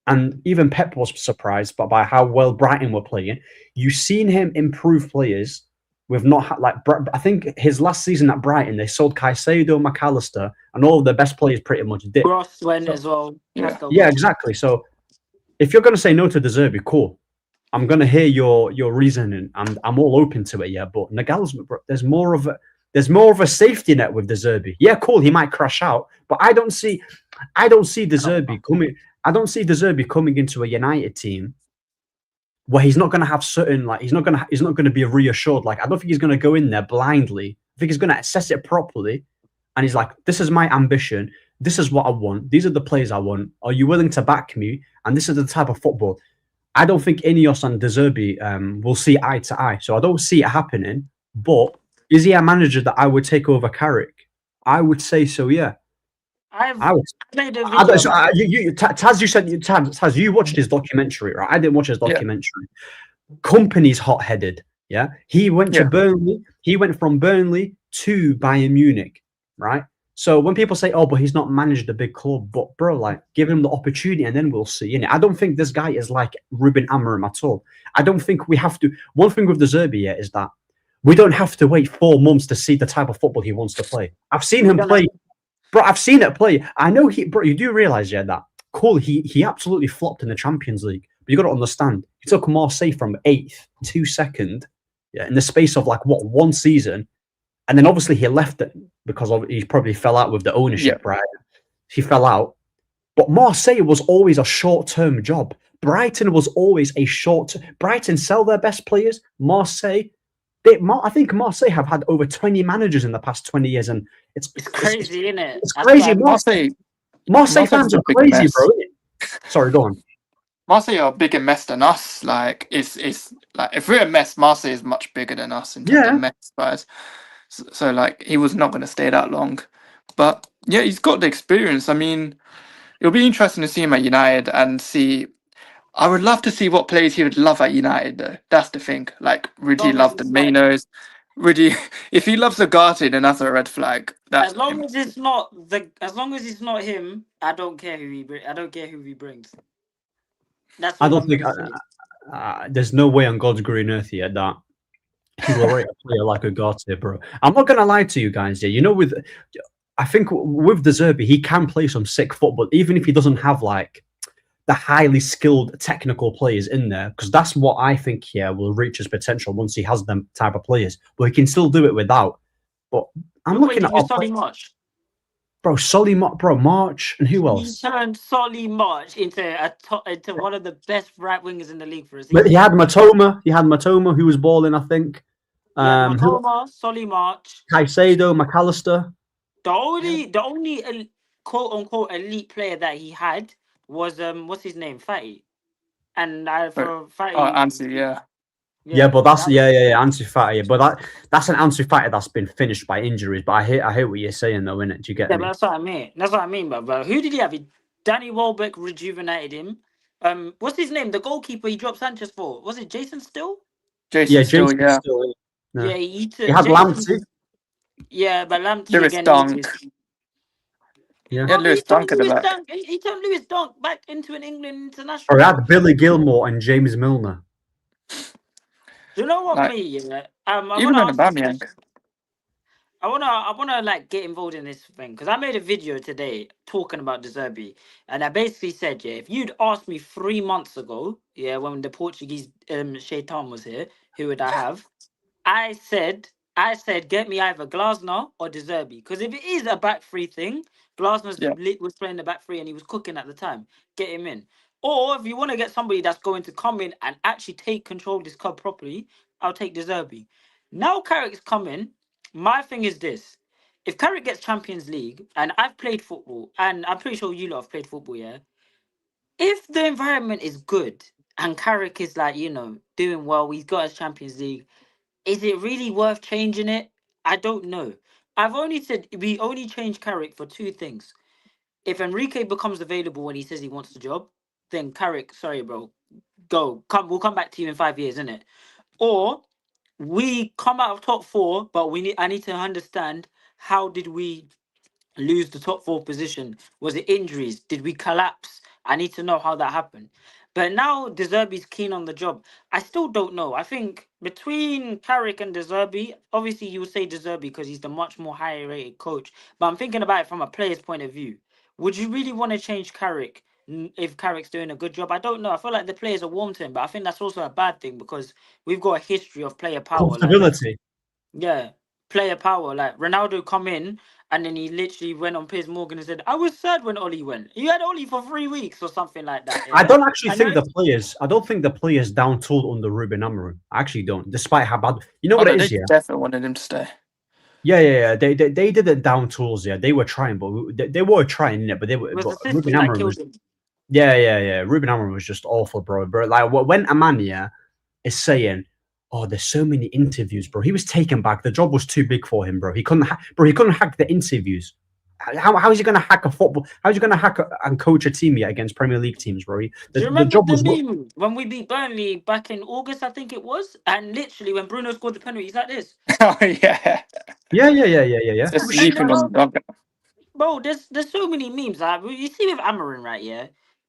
Speaker 2: and even Pep was surprised by how well Brighton were playing. You've seen him improve players with not like I think his last season at Brighton they sold Caicedo, McAllister, and all of the best players pretty much did.
Speaker 1: Gross went as well.
Speaker 2: Yeah, exactly. So if you're going to say no to De Zerbi, cool. I'm going to hear your reasoning. I'm all open to it. Yeah, but Nagelsmann, bro, there's more of a safety net with De Zerbi. Yeah, cool. He might crash out, but I don't see De Zerbi coming. I don't see De Zerbi coming into a United team where he's not going to have certain he's not going to be reassured. Like I don't think he's going to go in there blindly. I think he's going to assess it properly, and he's like, "This is my ambition. This is what I want. These are the players I want. Are you willing to back me? And this is the type of football." I don't think Ineos and De Zerbi will see eye to eye, so I don't see it happening. But is he a manager that I would take over Carrick? I would say so. Yeah. I
Speaker 1: made a video.
Speaker 2: Taz, you said Taz, you watched his documentary, right? I didn't watch his documentary. Company's hot-headed. Yeah, he went to Burnley. He went from Burnley to Bayern Munich, right? So when people say, "Oh, but he's not managed a big club," but bro, like, give him the opportunity and then we'll see. I don't think this guy is like Ruben Amorim at all. I don't think we have to. One thing with the Zerbi is that we don't have to wait 4 months to see the type of football he wants to play. I've seen him play. Bro, I've seen it play. I know bro, you do realize, yeah, that cool, he absolutely flopped in the Champions League. But you got to understand, he took Marseille from 8th to 2nd, yeah, in the space of like, 1 season. And then obviously he left it because he probably fell out with the ownership, right? He fell out. But Marseille was always a short-term job. Brighton was always a Brighton sell their best players. Marseille, I think Marseille have had over 20 managers in the past 20 years, and it's
Speaker 1: crazy, isn't it?
Speaker 2: It's crazy. Marseille fans are crazy, bro. Sorry, go on.
Speaker 3: Marseille are a bigger mess than us. Like it's like if we're a mess, Marseille is much bigger than us in terms of mess wise. So like he was not going to stay that long, but yeah, he's got the experience. I mean, it'll be interesting to see him at United and see. I would love to see what players he would love at United, though. That's the thing. Like, would he love the Mainos? Would he? If he loves Zagati, then that's a red flag.
Speaker 1: As long as it's not him, I don't care who he brings. That's.
Speaker 2: I don't think there's no way on God's green earth yet that he will rate a player like Ugarte, bro. I'm not gonna lie to you guys. Yeah, you know, I think with the Zerbi, he can play some sick football, even if he doesn't have like the highly skilled technical players in there, because that's what I think here will reach his potential once he has them type of players. But he can still do it without. But I'm
Speaker 1: Look what he
Speaker 2: looking at
Speaker 1: did with Solly March.
Speaker 2: bro, bro, March, and who
Speaker 1: He
Speaker 2: else?
Speaker 1: turned Solly March into one of the best right wingers in the league for a
Speaker 2: But he
Speaker 1: season.
Speaker 2: had Matoma. He had Matoma, who was balling, I think.
Speaker 1: He had
Speaker 2: Who?
Speaker 1: Matoma, Solly March.
Speaker 2: Caicedo, McAllister.
Speaker 1: The only quote unquote elite player that he had was what's his name, Fatty, and
Speaker 3: But
Speaker 1: for
Speaker 3: oh,
Speaker 1: Fatty,
Speaker 3: Anthony, yeah.
Speaker 2: Yeah, but that's
Speaker 1: that
Speaker 2: Ansu Fati. But that's an Ansu Fati that's been finished by injuries. But I hear what you're saying though, innit? Do you get
Speaker 1: yeah, but
Speaker 2: me?
Speaker 1: that's what I mean. That's what I mean, but who did he have? Danny Welbeck rejuvenated him. What's his name? The goalkeeper he dropped Sanchez for. Was it Jason Still?
Speaker 3: Jason
Speaker 2: Yeah,
Speaker 3: still,
Speaker 2: Jason
Speaker 3: yeah.
Speaker 2: still. Yeah,
Speaker 1: Yeah, he
Speaker 2: he
Speaker 1: took
Speaker 2: had
Speaker 1: Jason.
Speaker 2: Lamptey.
Speaker 1: Yeah, but Lamptey
Speaker 3: Lewis
Speaker 1: again.
Speaker 3: Dunk.
Speaker 1: Yeah,
Speaker 3: He had
Speaker 1: oh,
Speaker 3: Lewis Dunk at the back.
Speaker 1: He turned Lewis Dunk back into an England
Speaker 2: Or he
Speaker 1: international.
Speaker 2: had Billy Gilmore and James Milner.
Speaker 1: Do you know what
Speaker 3: Like
Speaker 1: me? Yeah, I want
Speaker 3: even
Speaker 1: to
Speaker 3: an
Speaker 1: ask this
Speaker 3: Aubameyang.
Speaker 1: question. I wanna like get involved in this thing because I made a video today talking about the Zerbi, and I basically said, yeah, if you'd asked me 3 months ago, yeah, when the Portuguese Shaitan was here, who would I have? I said, get me either Glasner or De Zerbi. Because if it is a back three thing,
Speaker 3: Yeah.
Speaker 1: Was playing the back three and he was cooking at the time. Get him in. Or if you want to get somebody that's going to come in and actually take control of this club properly, I'll take De Zerbi. Now Carrick's coming. My thing is this. If Carrick gets Champions League, and I've played football, and I'm pretty sure you lot have played football, yeah. If the environment is good and Carrick is like, doing well, he's got his Champions League, is it really worth changing it? I don't know. I've only said we only change Carrick for two things. If Enrique becomes available when he says he wants the job, then Carrick, sorry, bro, go. We'll come back to you in 5 years, innit? Or we come out of top four, but I need to understand how did we lose the top four position? Was it injuries? Did we collapse? I need to know how that happened. But now De Zerbi's keen on the job. I still don't know. I think between Carrick and De Zerbi, obviously you would say De Zerbi because he's the much more higher rated coach. But I'm thinking about it from a player's point of view. Would you really want to change Carrick if Carrick's doing a good job? I don't know. I feel like the players are warm to him, but I think that's also a bad thing because we've got a history of player power.
Speaker 2: Comfortability.
Speaker 1: Yeah, player power. Like Ronaldo come in and then he literally went on Piers Morgan and said, "I was sad when Ollie went. You had Ollie for 3 weeks or something like that."
Speaker 2: I
Speaker 1: Yeah,
Speaker 2: don't actually
Speaker 1: and
Speaker 2: think the players. I don't think the players down tooled under Ruben Amorim. I actually don't, despite how bad. You know
Speaker 3: Oh
Speaker 2: what
Speaker 3: no,
Speaker 2: it
Speaker 3: they
Speaker 2: is, yeah.
Speaker 3: definitely wanted him to stay.
Speaker 2: Yeah. They did it down tools. Yeah, they were trying, but they were trying it. But they were.
Speaker 1: it was
Speaker 2: But
Speaker 1: the system
Speaker 2: Ruben
Speaker 1: that
Speaker 2: Amorim
Speaker 1: killed
Speaker 2: was.
Speaker 1: him.
Speaker 2: Yeah. Ruben Amorim was just awful, bro. Bro, like when Amania is saying, "Oh, there's so many interviews, bro." He was taken back. The job was too big for him, bro. He couldn't. He couldn't hack the interviews. How is he going to hack a football? How is he going to hack and coach a team yet against Premier League teams, bro?
Speaker 1: Do you
Speaker 2: The
Speaker 1: remember
Speaker 2: job
Speaker 1: the
Speaker 2: was.
Speaker 1: meme when we beat Burnley back in August? I think it was, and literally when Bruno scored the penalty, he's like this.
Speaker 3: Oh yeah.
Speaker 2: Yeah.
Speaker 3: Just
Speaker 2: For sure.
Speaker 1: And
Speaker 3: sleeping on the
Speaker 1: bro, there's so many memes. Like you see with Amarin, right? Yeah.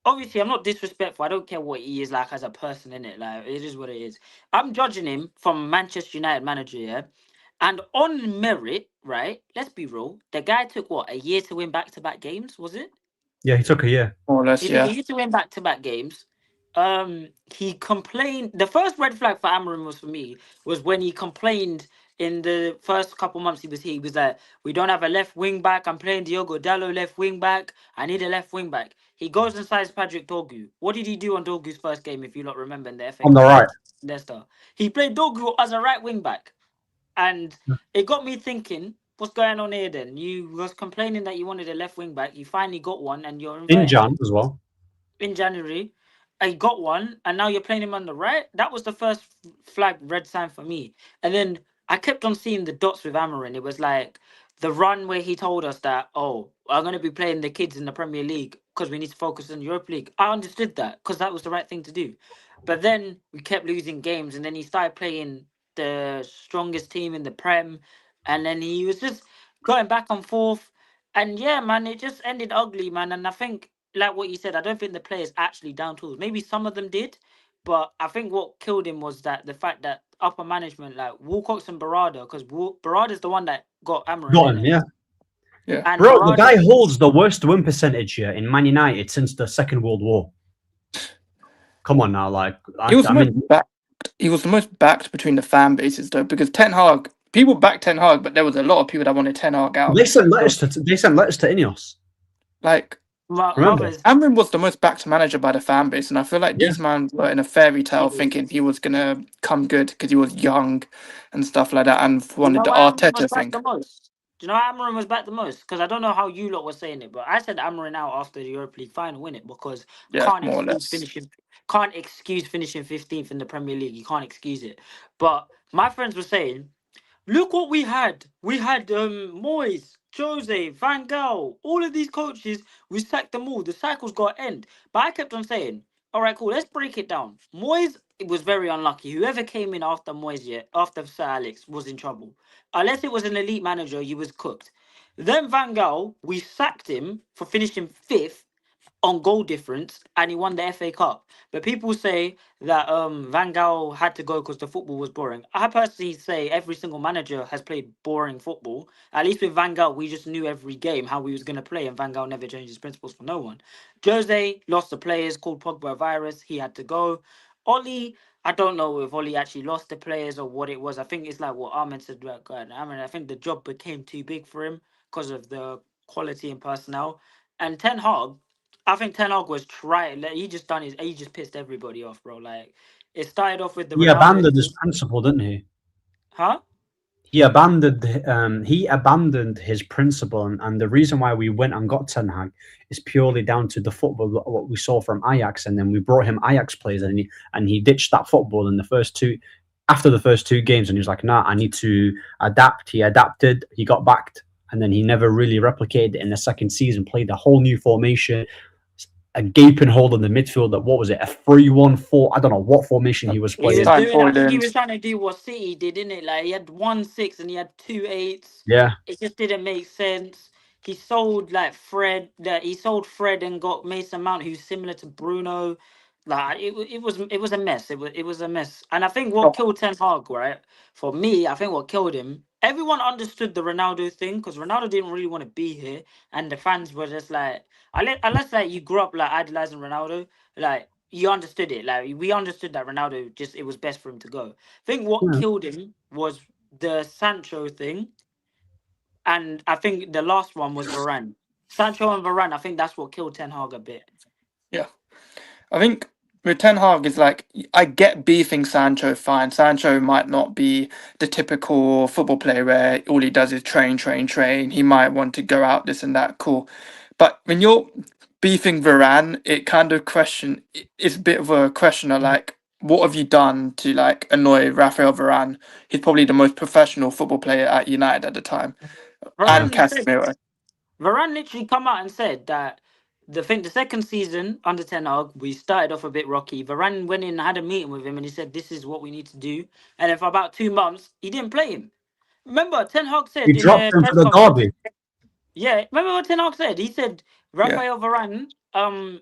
Speaker 1: Obviously, I'm not disrespectful. I don't care what he is like as a person, in it. Like it is what it is. I'm judging him from Manchester United manager, yeah. And on merit, right? Let's be real. The guy took what, a year to win back-to-back games? Was it?
Speaker 2: Yeah, he took a year.
Speaker 3: more or less,
Speaker 1: He took a
Speaker 3: yeah.
Speaker 1: year to win back-to-back games. He complained. The first red flag for Amarin was for me was when he complained in the first couple months he was here. He was like, "We don't have a left wing back. I'm playing Diogo Dallo left wing back. I need a left wing back." He goes and signs Patrick Dorgu. What did he do on Dorgu's first game? If you not remember in the FA
Speaker 2: On the
Speaker 1: Cup
Speaker 2: right.
Speaker 1: against Leicester, he played Dorgu as a right wing back, and it got me thinking. What's going on here then? You was complaining that you wanted a left wing back. You finally got one, and you're
Speaker 2: In
Speaker 1: invited
Speaker 2: Jan as well.
Speaker 1: in January. I got one, and now you're playing him on the right. That was the first flag red sign for me. And then I kept on seeing the dots with Amarin. It was like the run where he told us that, "Oh, I'm going to be playing the kids in the Premier League because we need to focus on Europa League." I understood that because that was the right thing to do. But then we kept losing games, and then he started playing the strongest team in the Prem, and then he was just going back and forth. And yeah, man, it just ended ugly, man. And I think like what you said, I don't think the players actually down tools. Maybe some of them did, but I think what killed him was that the fact that upper management like Wilcox and Barada, because Barada's the one that got Amarin
Speaker 2: Got
Speaker 1: in
Speaker 2: him,
Speaker 1: it,
Speaker 2: yeah.
Speaker 3: Yeah.
Speaker 1: and
Speaker 2: Bro, the
Speaker 1: Barada.
Speaker 2: guy holds the worst win percentage here in Man United since the Second World War. Come on now, like
Speaker 3: He was
Speaker 2: I
Speaker 3: the most
Speaker 2: mean,
Speaker 3: backed. He was the most backed between the fan bases though, because Ten Hag, people backed Ten Hag, but there was a lot of people that wanted Ten Hag out.
Speaker 2: they sent
Speaker 3: So,
Speaker 2: letters to Ineos.
Speaker 3: like
Speaker 2: Remember?
Speaker 1: Brothers,
Speaker 3: Amrin was the most backed manager by the fan base, and I feel like
Speaker 2: Yeah.
Speaker 3: these men were in a fairy tale
Speaker 1: you
Speaker 3: thinking he was gonna come good because he was young and stuff like that, and wanted
Speaker 1: know
Speaker 3: the
Speaker 1: why Amarin was
Speaker 3: Arteta
Speaker 1: back
Speaker 3: thing.
Speaker 1: the most? Do you know why Amarin was back the most? Because I don't know how you lot were saying it, but I said Amarin out after the Europa League final win it because
Speaker 3: Yeah,
Speaker 1: can't
Speaker 3: more or
Speaker 1: excuse
Speaker 3: less.
Speaker 1: finishing can't excuse finishing 15th in the Premier League. You can't excuse it. But my friends were saying, look what we had. We had Moyes, Jose, Van Gaal, all of these coaches. We sacked them all. The cycle's got to end. But I kept on saying, all right, cool. Let's break it down. Moyes, it was very unlucky. Whoever came in after Moyes, after Sir Alex, was in trouble. Unless it was an elite manager, you was cooked. Then Van Gaal, we sacked him for finishing fifth on goal difference, and he won the FA Cup. But people say that Van Gaal had to go because the football was boring. I personally say every single manager has played boring football. At least with Van Gaal, we just knew every game how we was gonna play, and Van Gaal never changed his principles for no one. Jose lost the players, called Pogba a virus. He had to go. Oli, I don't know if Oli actually lost the players or what it was. I think it's like what Ahmed said. I think the job became too big for him because of the quality and personnel. And Ten Hag, I think Ten Hag was trying. Like, he just pissed everybody off, bro. Like it started off with the
Speaker 2: He
Speaker 1: Ronaldo
Speaker 2: abandoned his
Speaker 1: thing,
Speaker 2: principle, didn't he?
Speaker 1: huh?
Speaker 2: He abandoned his principle, and the reason why we went and got Ten Hag is purely down to the football what we saw from Ajax, and then we brought him Ajax players, and he ditched that football in the first two after the first two games, and he was like, "Nah, I need to adapt." He adapted, he got backed, and then he never really replicated it in the second season. Played a whole new formation, a gaping hole in the midfield. That what was it? A 3-1-4. I don't know what formation he was
Speaker 1: He
Speaker 3: He
Speaker 1: was
Speaker 2: playing.
Speaker 3: signed
Speaker 1: doing. I think he
Speaker 3: Hoyland.
Speaker 1: was trying to do what City did, didn't it? Like he had 1-6 and he had 2-8s.
Speaker 2: Yeah,
Speaker 1: It just didn't make sense. He sold like Fred. That he sold Fred and got Mason Mount, who's similar to Bruno. Like it was a mess. It was a mess. And I think what
Speaker 3: Oh,
Speaker 1: killed Ten Hag, right? For me, I think what killed him. Everyone understood the Ronaldo thing because Ronaldo didn't really want to be here, and the fans were just like, unless like you grew up like idolizing Ronaldo, like you understood it. Like we understood that Ronaldo just it was best for him to go. I think what
Speaker 2: yeah.
Speaker 1: killed him was the Sancho thing, and I think the last one was Varane. Sancho and Varane. I think that's what killed Ten Hag a bit.
Speaker 3: yeah. I think with Ten Hag is like I get beefing Sancho fine. Sancho might not be the typical football player where all he does is train, train, train. He might want to go out this and that. Cool, but when you're beefing Varane, it kind of it's a bit of a question of like, what have you done to like annoy Rafael Varane? He's probably the most professional football player at United at the time, and
Speaker 1: Varane said
Speaker 3: Casemiro.
Speaker 1: Varane literally come out and said that the second season under Ten Hag, we started off a bit rocky. Varane went in, had a meeting with him, and he said, "This is what we need to do." And then for about 2 months, he didn't play him. Remember, Ten Hag
Speaker 2: He
Speaker 1: said in
Speaker 2: dropped
Speaker 1: a
Speaker 2: him for
Speaker 1: press
Speaker 2: the
Speaker 1: conference.
Speaker 2: derby.
Speaker 1: Yeah, remember what Ten Hag said? He said
Speaker 3: Yeah,
Speaker 1: Rafael Varane,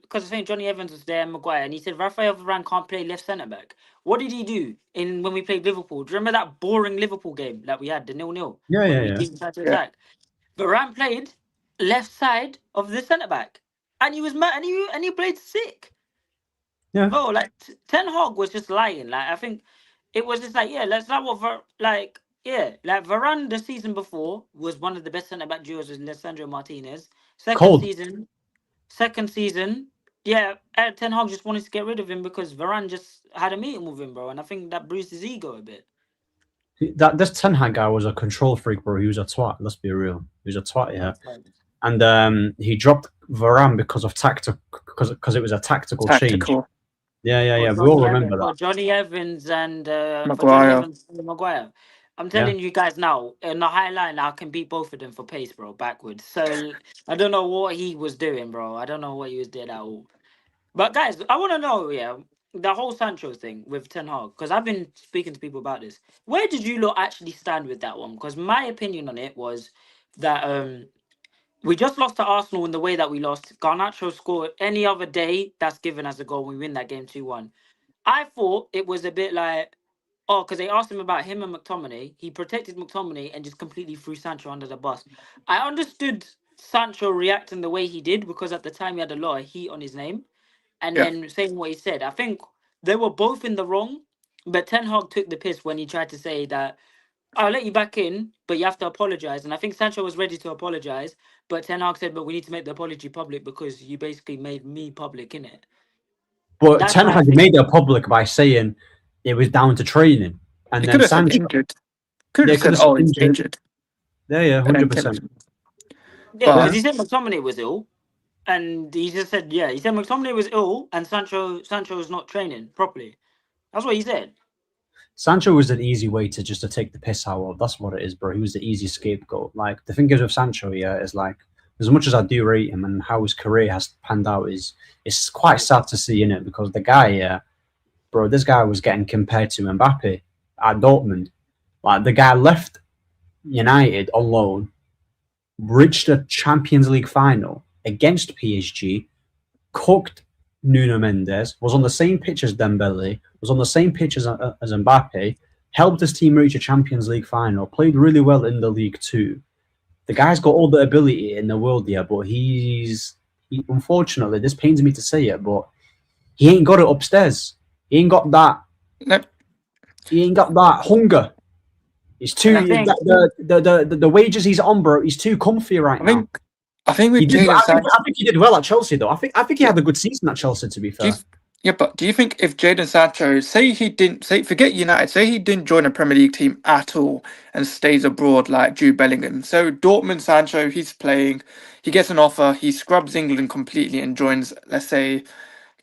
Speaker 1: because I think Johnny Evans was there, and Maguire, and he said Rafael Varane can't play left centre back. What did he do in when we played Liverpool? Do you remember that boring Liverpool game that we had, the 0-0,
Speaker 2: Yeah,
Speaker 1: when
Speaker 2: yeah,
Speaker 1: we
Speaker 2: yeah.
Speaker 1: didn't try to
Speaker 3: yeah.
Speaker 1: attack? Varane played left side of the centre back, and he was mad, and he played sick.
Speaker 2: Yeah.
Speaker 1: Oh, like Ten Hag was just lying. Like I think it was just like yeah, that's not what like yeah, like Varane the season before was one of the best centre back duos with Alessandro Martinez. Second
Speaker 2: Cold.
Speaker 1: season, second season, yeah, Ten Hag just wanted to get rid of him because Varane just had a meeting with him, bro, and I think that bruised his ego a bit.
Speaker 2: That this Ten Hag guy was a control freak, bro. He was a twat. Let's be real. He was a twat, yeah.
Speaker 1: Like,
Speaker 2: And he dropped Varane because of tactical, because it was a tactical change.
Speaker 3: Tactical.
Speaker 2: Yeah, yeah,
Speaker 1: For
Speaker 2: yeah. We all
Speaker 1: Johnny
Speaker 2: remember
Speaker 1: Evans,
Speaker 2: that.
Speaker 1: for Johnny Evans and
Speaker 3: Maguire.
Speaker 1: Maguire. I'm
Speaker 2: Yeah.
Speaker 1: telling you guys now, in the high line, I can beat both of them for pace, bro, backwards. So I don't know what he was doing, bro. I don't know what he was doing at all. But guys, I want to know, yeah, the whole Sancho thing with Ten Hag, because I've been speaking to people about this. Where did you lot actually stand with that one? Because my opinion on it was that we just lost to Arsenal in the way that we lost. Garnacho scored any other day, that's given as a goal. We win that game 2-1. I thought it was a bit like Oh, because they asked him about him and McTominay. He protected McTominay and just completely threw Sancho under the bus. I understood Sancho reacting the way he did because at the time he had a lot of heat on his name, and
Speaker 3: Yeah.
Speaker 1: then saying what he said. I think they were both in the wrong, but Ten Hag took the piss when he tried to say that I'll let you back in, but you have to apologize. And I think Sancho was ready to apologize, but Ten Hag said, "But we need to make the apology public because you basically made me public in it."
Speaker 2: But
Speaker 1: That's
Speaker 2: Ten
Speaker 1: my
Speaker 2: Hag
Speaker 1: thing.
Speaker 2: made it public by saying it was down to training, and
Speaker 3: He
Speaker 2: then
Speaker 3: could have said
Speaker 2: Sancho,
Speaker 3: injured. Could
Speaker 2: they
Speaker 3: have
Speaker 2: could
Speaker 3: said,
Speaker 2: have
Speaker 3: "Oh, he's
Speaker 2: injured.
Speaker 3: injured,"
Speaker 2: Yeah,
Speaker 3: and then
Speaker 2: 100%.
Speaker 1: Yeah, because
Speaker 3: but
Speaker 1: he said McTominay was ill, and he just said, yeah, he said McTominay was ill, and Sancho was not training properly. That's what he said.
Speaker 2: Sancho was an easy way to take the piss out of. That's what it is, bro. He was the easy scapegoat. Like the thing is with Sancho, yeah, is like as much as I do rate him and how his career has panned out, is it's quite sad to see in it because the guy, yeah, bro, this guy was getting compared to Mbappe at Dortmund. Like the guy left United on loan, reached a Champions League final against PSG, cooked Nuno Mendes, was on the same pitch as Dembele, was on the same pitch as Mbappe, helped his team reach a Champions League final, played really well in the league too. The guy's got all the ability in the world, yeah, but unfortunately, this pains me to say it, but he ain't got it upstairs. He ain't got that.
Speaker 3: no,
Speaker 2: He ain't got that hunger. It's
Speaker 1: And I
Speaker 2: too
Speaker 1: think
Speaker 2: the wages he's on, bro. He's too comfy right
Speaker 3: I
Speaker 2: now.
Speaker 3: think I think
Speaker 2: He
Speaker 3: with
Speaker 2: did.
Speaker 3: Jadon Sancho,
Speaker 2: I think he did well at Chelsea, though. I think he had a good season at Chelsea. To be
Speaker 3: do you,
Speaker 2: fair,
Speaker 3: yeah, but do you think if Jadon Sancho, say he didn't, say forget United, say he didn't join a Premier League team at all and stays abroad like Jude Bellingham, so Dortmund Sancho, he's playing, he gets an offer, he scrubs England completely and joins, let's say,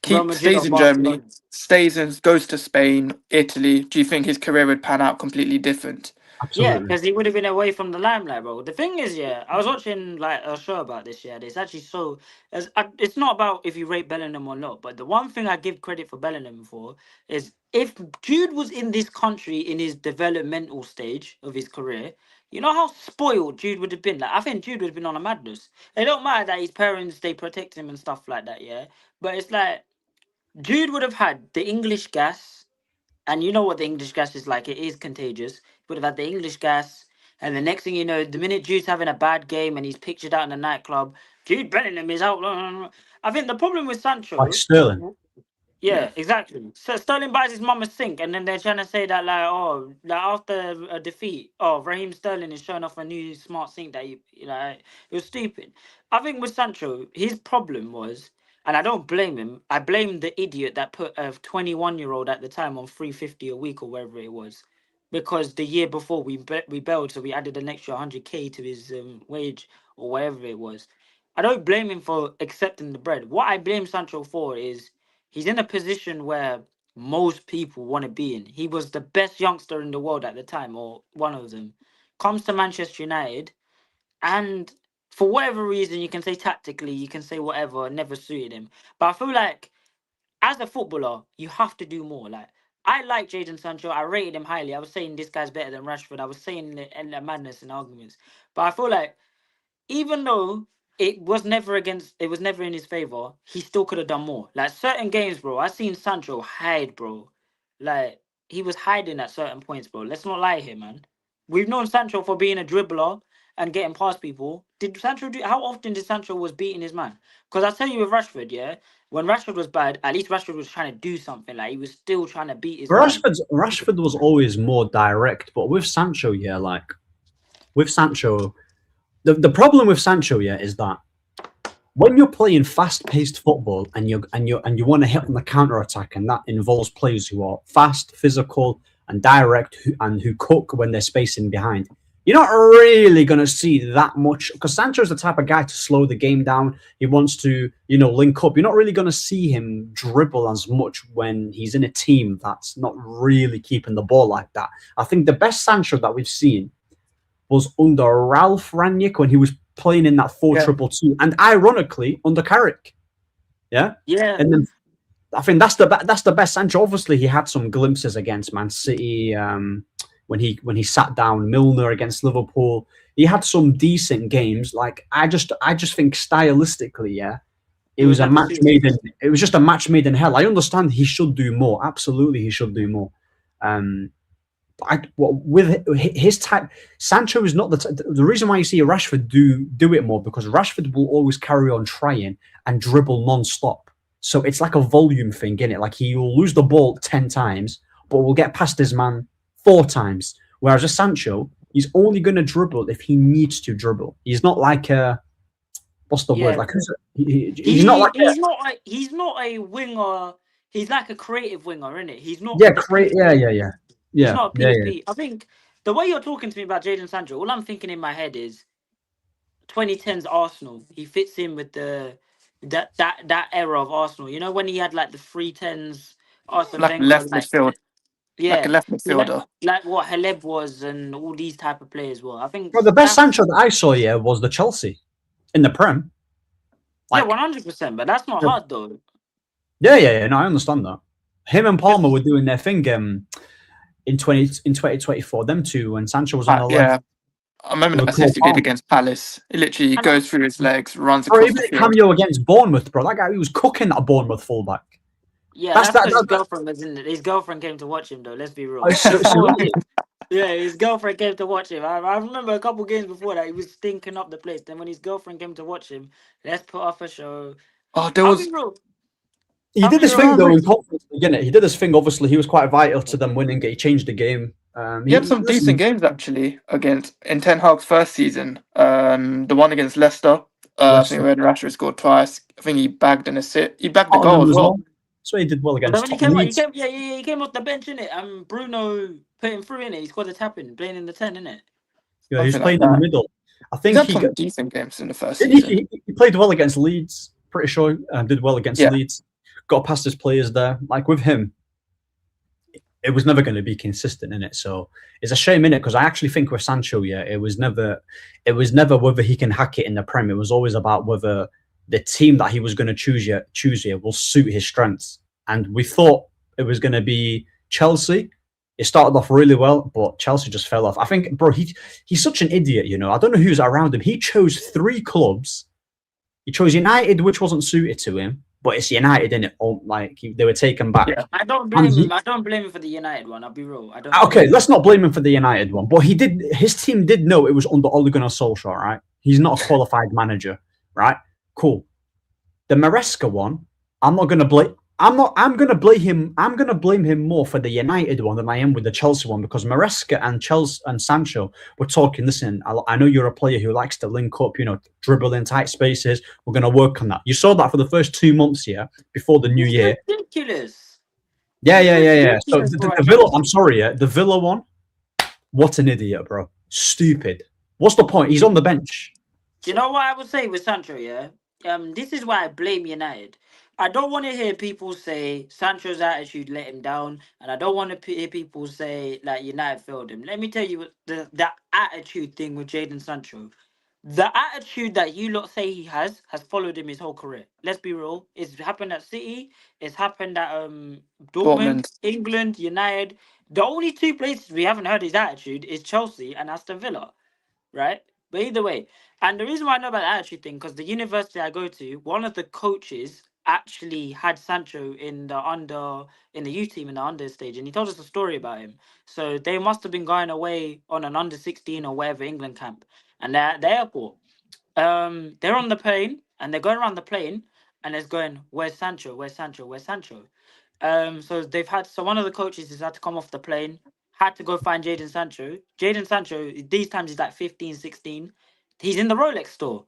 Speaker 1: Real Madrid
Speaker 3: stays
Speaker 1: or
Speaker 3: in Germany,
Speaker 1: Barcelona.
Speaker 3: stays and goes to Spain, Italy. Do you think his career would pan out completely different?
Speaker 1: Yeah,
Speaker 2: absolutely.
Speaker 1: because he would have been away from the limelight, bro. The thing is, yeah, I was watching like a show about this. Yeah, it's actually so. It's not about if you rate Bellingham or not, but the one thing I give credit for Bellingham for is if Jude was in this country in his developmental stage of his career, you know how spoiled Jude would have been. Like I think Jude would have been on a madness. It don't matter that his parents they protect him and stuff like that. Yeah, but it's like Jude would have had the English gas. And you know what the English gas is like. It is contagious. He would have had the English gas. And the next thing you know, the minute Jude's having a bad game and he's pictured out in a nightclub, Jude Bellingham is out. I think the problem with
Speaker 2: Like
Speaker 1: Sancho,
Speaker 2: Sterling.
Speaker 3: Yeah.
Speaker 1: yeah, exactly. So Sterling buys his mum a sink, and then they're trying to say that like, oh, like after a defeat, oh, Raheem Sterling is showing off a new smart sink that you know, it was stupid. I think with Sancho, his problem was, and I don't blame him. I blame the idiot that put a 21-year-old at the time on 350 a week or wherever it was, because the year before we bailed, so we added an extra 100k to his wage or whatever it was. I don't blame him for accepting the bread. What I blame Sancho for is he's in a position where most people want to be in. He was the best youngster in the world at the time, or one of them. Comes to Manchester United, and for whatever reason, you can say tactically, you can say whatever, never suited him. But I feel like as a footballer, you have to do more. Like I like Jadon Sancho, I rated him highly. I was saying this guy's better than Rashford. I was saying the madness and arguments, but I feel like even though it was never in his favor, he still could have done more. Like certain games, bro, I seen Sancho hide, bro. Like he was hiding at certain points, bro. Let's not lie here, man. We've known Sancho for being a dribbler and getting past people. Did Sancho do? How often did Sancho was beating his man? Because I tell you with Rashford, yeah, when Rashford was bad, at least Rashford was trying to do something. Like he was still trying to beat his man.
Speaker 2: Rashford was always more direct, but with Sancho, yeah, like with Sancho, the problem with Sancho, yeah, is that when you're playing fast-paced football and you want to hit on the counter attack, and that involves players who are fast, physical, and direct, who cook when they're spacing behind, you're not really going to see that much because Sancho's the type of guy to slow the game down. He wants to, link up. You're not really going to see him dribble as much when he's in a team that's not really keeping the ball like that. I think the best Sancho that we've seen was under Ralph Rangnick when he was playing in that
Speaker 3: Yeah.
Speaker 2: 4-2-2, and ironically under Carrick. Yeah,
Speaker 1: Yeah,
Speaker 2: and then I think that's the best Sancho. Obviously, he had some glimpses against Man City when he sat down Milner against Liverpool. He had some decent games. Like I just think stylistically, yeah, it was a
Speaker 1: never
Speaker 2: match
Speaker 1: suited.
Speaker 2: made in. It was just a match made in hell. I understand he should do more. Absolutely, he should do more. With his type, Sancho is not the reason why you see Rashford do it more, because Rashford will always carry on trying and dribble non-stop. So it's like a volume thing, isn't it? Like he will lose the ball 10 times, but will get past his man 4 times. Whereas a Sancho, he's only going to dribble if he needs to dribble. He's not like a what's the word?
Speaker 1: Yeah,
Speaker 2: Like he's not like
Speaker 1: he's not a winger. He's like a creative winger, isn't it? He's not
Speaker 2: yeah,
Speaker 1: the
Speaker 2: great, yeah,
Speaker 1: PSP.
Speaker 2: yeah, yeah,
Speaker 1: He's
Speaker 2: yeah,
Speaker 1: not a
Speaker 2: yeah, yeah.
Speaker 1: PSP. I think the way you're talking to me about Jadon Sancho, all I'm thinking in my head is 2010s Arsenal. He fits in with that era of Arsenal. You know when he had like the 310s Arsene
Speaker 3: Like
Speaker 1: Wenger,
Speaker 3: left
Speaker 1: like
Speaker 3: midfield, like a
Speaker 1: yeah,
Speaker 3: left
Speaker 1: like,
Speaker 3: midfielder.
Speaker 1: like what Haleb was and all these type of players were. I think
Speaker 2: Well, the best
Speaker 1: that's
Speaker 2: Sancho that I saw, yeah, was the Chelsea in the Prem.
Speaker 1: yeah,
Speaker 2: Like,
Speaker 1: 100%. But that's not
Speaker 2: yeah,
Speaker 1: hard though.
Speaker 2: yeah. No, I understand that. Him and Palmer were doing their thing in 2024. Them two, when Sancho was on the left,
Speaker 3: Yeah, I remember
Speaker 2: they were
Speaker 3: that assist
Speaker 2: called
Speaker 3: he did
Speaker 2: Palmer.
Speaker 3: against Palace. He literally
Speaker 1: And
Speaker 3: goes through his legs, runs
Speaker 2: Or
Speaker 3: across
Speaker 2: even
Speaker 3: the
Speaker 2: a
Speaker 3: field.
Speaker 2: cameo against Bournemouth, bro. That guy, he was cooking that Bournemouth fullback.
Speaker 1: yeah,
Speaker 2: That's
Speaker 1: that's
Speaker 2: that.
Speaker 1: because his
Speaker 2: that,
Speaker 1: girlfriend was in it. His girlfriend came to watch him though. Let's be real.
Speaker 2: that Zerbi.
Speaker 1: Yeah, his girlfriend came to watch him. I remember a couple games before that he was stinking up the place. Then when his girlfriend came to watch him, let's put off a show.
Speaker 3: Oh, there
Speaker 1: I'll be
Speaker 3: was.
Speaker 1: real.
Speaker 2: He
Speaker 1: I'll
Speaker 2: did
Speaker 1: be
Speaker 2: this
Speaker 3: Do you
Speaker 1: real.
Speaker 2: thing though
Speaker 3: remember?
Speaker 2: in conference, didn't it? He did this thing. Obviously, he was quite vital to them winning. He changed the game.
Speaker 3: He had some decent
Speaker 2: Listen,
Speaker 3: games actually against in Ten Hag's first season. The one against Leicester. I think
Speaker 2: Leicester,
Speaker 3: where Rashford scored twice. I think he bagged an assist. He bagged the goal
Speaker 2: Tottenham
Speaker 3: as
Speaker 2: as
Speaker 3: well.
Speaker 2: well. So he did well
Speaker 1: But then
Speaker 2: against
Speaker 1: when he
Speaker 2: Tottenham.
Speaker 1: came out,
Speaker 2: Leeds.
Speaker 1: he came off the bench in it. Bruno put him through in it. He scored a tap in, playing in the 10 in it.
Speaker 2: Yeah, he was
Speaker 3: Something like
Speaker 2: playing in the
Speaker 3: that.
Speaker 2: middle. I
Speaker 3: He's
Speaker 2: think
Speaker 3: had some decent games in the first season.
Speaker 2: he played well against Leeds. Pretty sure did well against
Speaker 3: Yeah,
Speaker 2: Leeds. Got past his players there. Like with him, it was never going to be consistent in it. So it's a shame in it, because I actually think with Sancho, yeah, it was never whether he can hack it in the Prem. It was always about whether the team that he was going to choose here will suit his strengths. And we thought it was going to be Chelsea. It started off really well, but Chelsea just fell off. I think, bro, he's such an idiot. You know, I don't know who's around him. He chose 3 clubs. He chose United, which wasn't suited to him, but it's United in it. Like they were taken back.
Speaker 3: yeah.
Speaker 1: I don't
Speaker 2: And
Speaker 1: blame him. I don't blame him for the United one. I'll be real. I don't blame
Speaker 2: okay,
Speaker 1: him.
Speaker 2: let's not blame him for the United one, but his team did know it was under Ole Gunnar Solskjaer, right? He's not a qualified manager, right? Cool. The Maresca one, I'm not gonna blame. I'm gonna blame him. I'm gonna blame him more for the United one than I am with the Chelsea one, because Maresca and Chelsea and Sancho were talking. Listen, I know you're a player who likes to link up, dribble in tight spaces. We're gonna work on that. You saw that for the first 2 months here before the new
Speaker 1: He's
Speaker 2: year.
Speaker 1: ridiculous.
Speaker 2: Yeah.
Speaker 1: He's
Speaker 2: So
Speaker 1: ridiculous for
Speaker 2: the
Speaker 1: a
Speaker 2: Villa, I'm
Speaker 1: Chelsea.
Speaker 2: sorry, yeah, the Villa one. What an idiot, bro. Stupid. What's the point? He's on the bench.
Speaker 1: Do you know what I would say with Sancho? Yeah, this is why I blame United. I don't want to hear people say Sancho's attitude let him down, and I don't want to hear people say like United failed him. Let me tell you what the attitude thing with Jadon Sancho. The attitude that you lot say he has followed him his whole career. Let's be real. It's happened at City. It's happened at Dortmund,
Speaker 3: Dortmund.
Speaker 1: England, United. The only 2 places we haven't heard his attitude is Chelsea and Aston Villa, right? But either way, and the reason why I know about the attitude thing, because the university I go to, one of the coaches actually had Sancho in the youth team in the under stage, and he told us a story about him. So they must have been going away on an under 16 or whatever England camp, and they're at the airport. They're on the plane and they're going around the plane, and it's going, "Where's Sancho? Where's Sancho? Where's Sancho?" So one of the coaches has had to come off the plane, had to go find Jadon Sancho. Jadon Sancho, these times he's like 15, 16. He's in the Rolex store.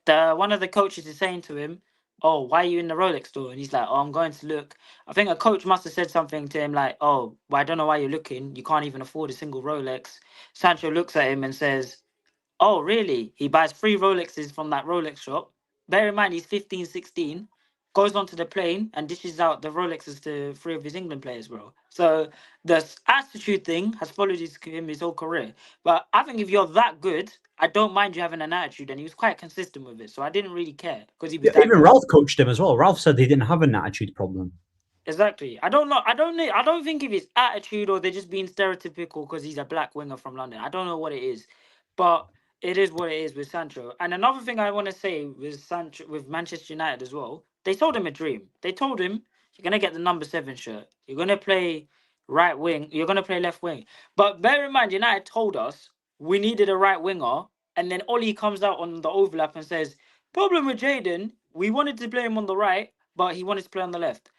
Speaker 1: The one of the coaches is saying to him, "Oh, why are you in the Rolex store?" And he's like, "Oh, I'm going to look." I think a coach must have said something to him like, "Oh, well, I don't know why you're looking. You can't even afford a single Rolex." Sancho looks at him and says, "Oh, really?" He buys 3 Rolexes from that Rolex shop. Bear in mind, he's 15, 16. Goes onto the plane and dishes out the Rolexes to 3 of his England players, bro. So the attitude thing has followed him his whole career. But I think if you're that good, I don't mind you having an attitude. And he was quite consistent with it. So I didn't really care because he was
Speaker 2: Yeah,
Speaker 1: that
Speaker 2: even
Speaker 1: good.
Speaker 2: Ralph coached him as well. Ralph said he didn't have an attitude problem.
Speaker 1: Exactly. I don't know. I don't know. I don't think if it's attitude or they're just being stereotypical because he's a black winger from London. I don't know what it is, but it is what it is with Sancho. And another thing I want to say with Sancho with Manchester United as well, they told him a dream. They told him you're gonna get the number 7 shirt. You're gonna play right wing. You're gonna play left wing. But bear in mind, United told us we needed a right winger, and then Ollie comes out on the overlap and says, "Problem with Jaden, we wanted to play him on the right, but he wanted to play on the left."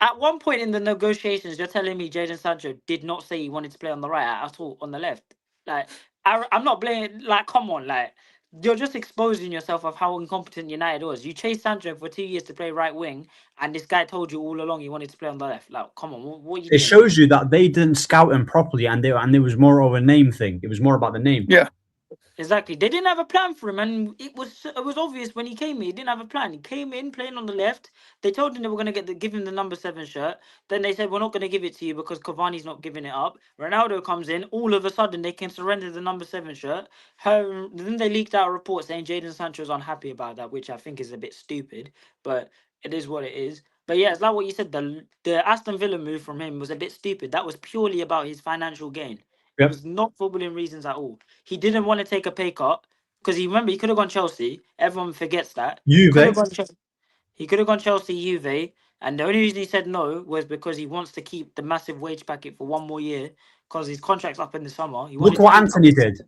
Speaker 1: At one point in the negotiations, you're telling me Jaden Sancho did not say he wanted to play on the right at all on the left. Like, I'm not blaming. Like, come on, like you're just exposing yourself of how incompetent United was. You chased Sancho for 2 years to play right wing, and this guy told you all along he wanted to play on the left. Like, come on, what are you
Speaker 2: It
Speaker 1: doing, bro?
Speaker 2: shows you that they didn't scout him properly, and it was more of a name thing. It was more about the name.
Speaker 3: Yeah.
Speaker 1: Exactly. They didn't have a plan for him, and it was obvious when he came here. He didn't have a plan. He came in playing on the left. They told him they were going to give him the number 7 shirt. Then they said we're not going to give it to you because Cavani's not giving it up. Ronaldo comes in. All of a sudden, they can surrender the number 7 shirt. Then they leaked out a report saying Jadon Sancho's unhappy about that, which I think is a bit stupid, but it is what it is. But yeah, it's like what you said. The Aston Villa move from him was a bit stupid. That was purely about his financial gain. It
Speaker 2: Yep.
Speaker 1: was not footballing reasons at all. He didn't want to take a pay cut because he could have gone Chelsea. Everyone forgets that. He could have
Speaker 2: Juve.
Speaker 1: gone he could have gone Chelsea, Juve, and the only reason he said no was because he wants to keep the massive wage packet for 1 more year because his contract's up in the summer. He
Speaker 2: Look
Speaker 1: wanted
Speaker 2: what
Speaker 1: to keep
Speaker 2: Anthony did.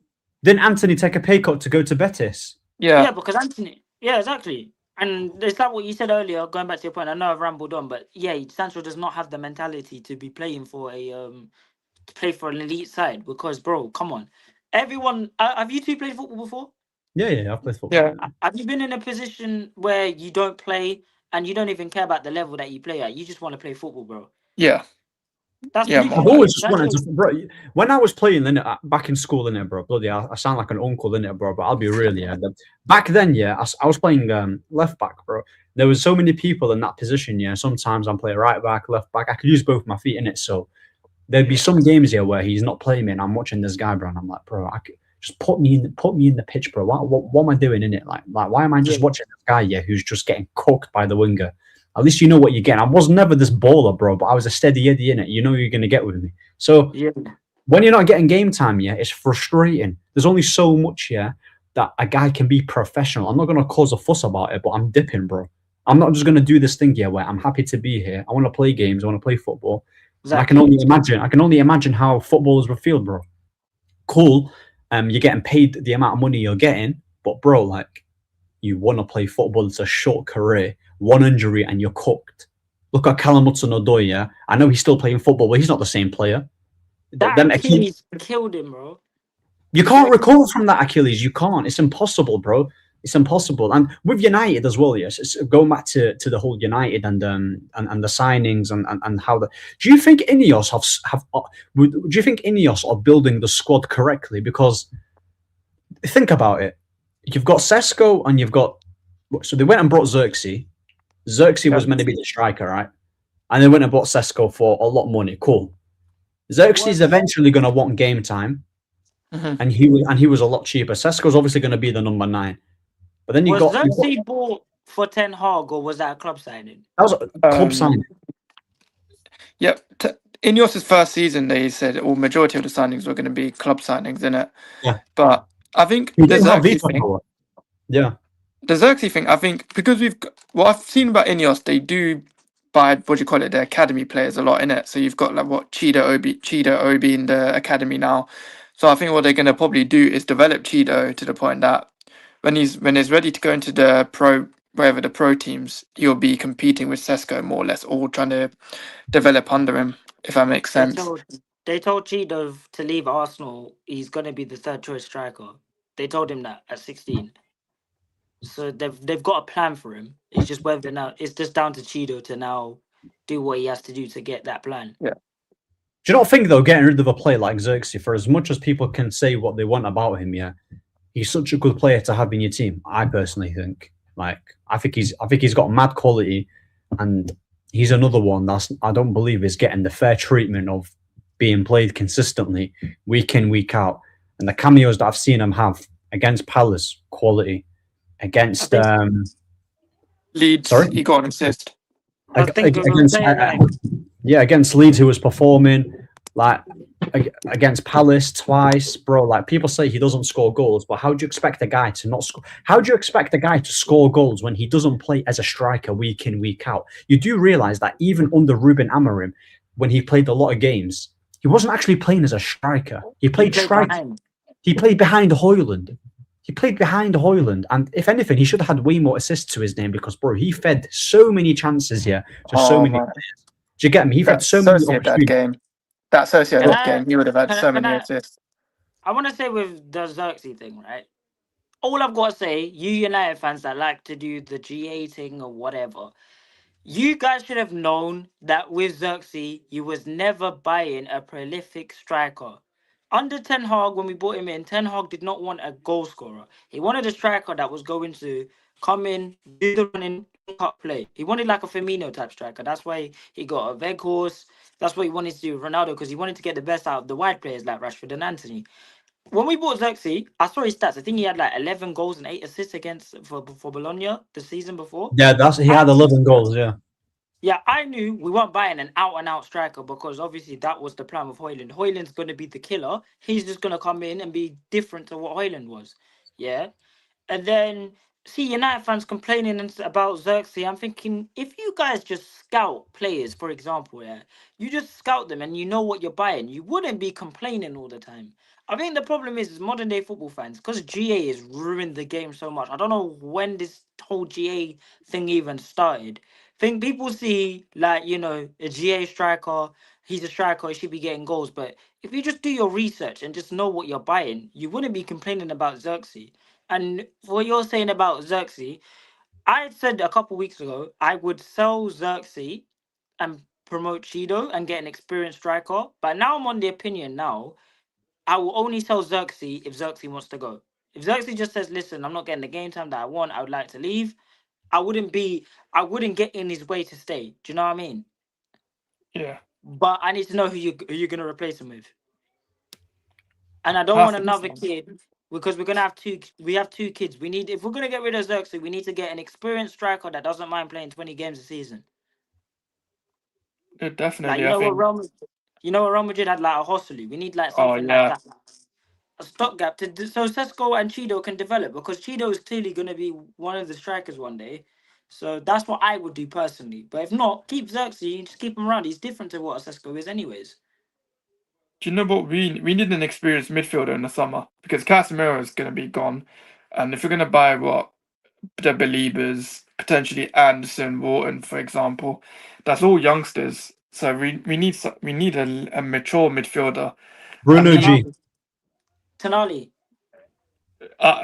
Speaker 2: Didn't Anthony take a pay cut to go to Betis?
Speaker 1: Yeah, because Anthony. Yeah, exactly. And it's like what you said earlier. Going back to your point, I know I've rambled on, but yeah, Sancho does not have the mentality to be playing for to play for an elite side because, bro, come on. Everyone, have you two played football before?
Speaker 2: Yeah, I've played football.
Speaker 3: Yeah.
Speaker 1: Have you been in a position where you don't play and you don't even care about the level that you play at? You just want to play football, bro.
Speaker 3: Yeah.
Speaker 1: That's
Speaker 3: Yeah,
Speaker 1: literally
Speaker 2: I've
Speaker 1: what
Speaker 2: always
Speaker 1: it is.
Speaker 2: just wanted to, bro. When I was playing back in school, innit, bro. Bloody, I sound like an uncle, innit, bro. But I'll be real, yeah. Back then, yeah, I was playing left back, bro. There was so many people in that position, yeah. Sometimes I'm playing right back, left back. I could use both my feet in it, so there'd be some games here where he's not playing me, and I'm watching this guy, bro, and I'm like, bro, just put me in the pitch, bro. What am I doing in it? Like, why am I just watching this guy, yeah, who's just getting cooked by the winger? At least you know what you're getting. I was never this baller, bro, but I was a steady Eddie in it. You know you're going to get with me. So when you're not getting game time, yeah, it's frustrating. There's only so much, yeah, that a guy can be professional. I'm not going to cause a fuss about it, but I'm dipping, bro. I'm not just going to do this thing here where I'm happy to be here. I want to play games. I want to play football. Exactly. I can only imagine how footballers would feel, bro. Cool. You're getting paid the amount of money you're getting, but bro, like, you want to play football. It's a short career. One injury and you're cooked. Look at Callum Hudson-Odoi, yeah? I know he's still playing football, but he's not the same player.
Speaker 1: That Achilles killed him, bro.
Speaker 2: You can't recover from that Achilles. You can't. It's impossible, bro. It's impossible. And with United as well, yes. It's going back to the whole United and the signings and how the. Do you think Ineos do you think Ineos are building the squad correctly? Because think about it. You've got Sesko and you've got. So they went and brought Zerbi. Zerbi was meant to be the striker, right? And they went and bought Sesko for a lot of money. Cool. Zerbi is eventually going to want game time, and he was a lot cheaper. Sesko's obviously going to be the number 9. But then
Speaker 1: was Zerbi bought for Ten Hag, or was that a club signing?
Speaker 2: That was a club signing.
Speaker 3: Yep. Ineos' first season, they said all majority of the signings were going to be club signings, innit?
Speaker 2: Yeah.
Speaker 3: But I think the Zerbi thing, I think, because what I've seen about Ineos, they do buy, their academy players a lot, innit? So you've got like Chido Obi in the academy now. So I think what they're going to probably do is develop Chido to the point that when he's ready to go into the pro teams, he'll be competing with Sesko more or less, all trying to develop under him, if that makes sense.
Speaker 1: They told Chido to leave Arsenal. He's going to be the 3rd choice striker. They told him that at 16. So they've got a plan for him. It's just whether now it's just down to Chido to now do what he has to do to get that plan.
Speaker 3: Yeah.
Speaker 2: Do you not think though, getting rid of a player like Zerbi, for as much as people can say what they want about him, yeah, he's such a good player to have in your team. I personally think, like, I think he's got mad quality, and he's another one I don't believe is getting the fair treatment of being played consistently week in, week out. And the cameos that I've seen him have against Palace, quality. Against
Speaker 3: Leeds,
Speaker 2: sorry?
Speaker 3: he got an assist.
Speaker 2: Against Leeds, who was performing, like against Palace twice, bro. Like, people say he doesn't score goals, but how do you expect a guy to not score? How do you expect a guy to score goals when he doesn't play as a striker week in, week out? You do realize that even under Ruben Amorim, when he played a lot of games, he wasn't actually playing as a striker. He
Speaker 1: He
Speaker 2: played
Speaker 1: played
Speaker 2: strike.
Speaker 1: behind.
Speaker 2: He played behind Hoyland. He played behind Hoyland, and if anything, he should have had way more assists to his name because, bro, he fed so many chances here to so
Speaker 3: Oh
Speaker 2: many
Speaker 3: my,
Speaker 2: players. Do you get me? He fed
Speaker 3: that
Speaker 2: so many
Speaker 3: Sociedad
Speaker 2: opportunities.
Speaker 3: game, that
Speaker 1: Can
Speaker 3: Sociedad
Speaker 1: I
Speaker 3: game, he would have had
Speaker 1: can I
Speaker 3: so
Speaker 1: can
Speaker 3: many
Speaker 1: I
Speaker 3: assists.
Speaker 1: I want to say with the Xerxes thing, right? All I've got to say, you United fans that like to do the GA thing or whatever, you guys should have known that with Xerxes, you was never buying a prolific striker. Under Ten Hag, when we bought him in, Ten Hag did not want a goal scorer. He wanted a striker that was going to come in, do the running, link up play. He wanted like a Firmino type striker. That's why he got a Veghorst. That's what he wanted to do with Ronaldo because he wanted to get the best out of the wide players like Rashford and Anthony. When we bought Xerxes, I saw his stats. I think he had like 11 goals and 8 assists against for Bologna the season before.
Speaker 2: Yeah, he
Speaker 1: I
Speaker 2: had 11 goals. Yeah,
Speaker 1: yeah, I knew we weren't buying an out and out striker because obviously that was the plan with Hoyland. Hoyland's going to be the killer. He's just going to come in and be different to what Hoyland was. Yeah. And then see United fans complaining about Xerxes. I'm thinking if you guys just scout players, for example, yeah, you just scout them and you know what you're buying, you wouldn't be complaining all the time. I think the problem is modern day football fans because GA has ruined the game so much. I don't know when this whole GA thing even started. Think people see like a GA striker, he's a striker, he should be getting goals. But if you just do your research and just know what you're buying, you wouldn't be complaining about Xerxes. And what you're saying about Xerxes, I had said a couple weeks ago I would sell Xerxes and promote Cheeto and get an experienced striker. But now I'm on the opinion now I will only sell Xerxes if Xerxes wants to go. If Xerxes just says, "Listen, I'm not getting the game time that I want. I would like to leave." I wouldn't get in his way to stay. Do you know what I mean?
Speaker 3: Yeah,
Speaker 1: But I need to know who you're gonna replace him with. And I don't
Speaker 3: half
Speaker 1: want
Speaker 3: of this
Speaker 1: another
Speaker 3: one.
Speaker 1: kid because we're gonna have two. We have two kids. We need if we're gonna get rid of Xerxes, we need to get an experienced striker that doesn't mind playing 20 games a season.
Speaker 3: Yeah,
Speaker 1: Like
Speaker 3: definitely. I think.
Speaker 1: You know what Real Madrid had like a Hosselu. We need like
Speaker 3: Oh
Speaker 1: something like
Speaker 3: yeah.
Speaker 1: that, a stopgap so Sesko and Cheeto can develop because Cheeto is clearly gonna be one of the strikers one day. So that's what I would do personally. But if not, keep Xerxes and just keep him around. He's different to what a Sesko is, anyways.
Speaker 3: Do you know what we need an experienced midfielder in the summer because Casemiro is going to be gone, and if you're going to buy what the Beliebers, potentially Anderson, Wharton, for example, that's all youngsters. So we need a mature midfielder. And
Speaker 2: Bruno
Speaker 3: we
Speaker 2: G.
Speaker 1: Tonali.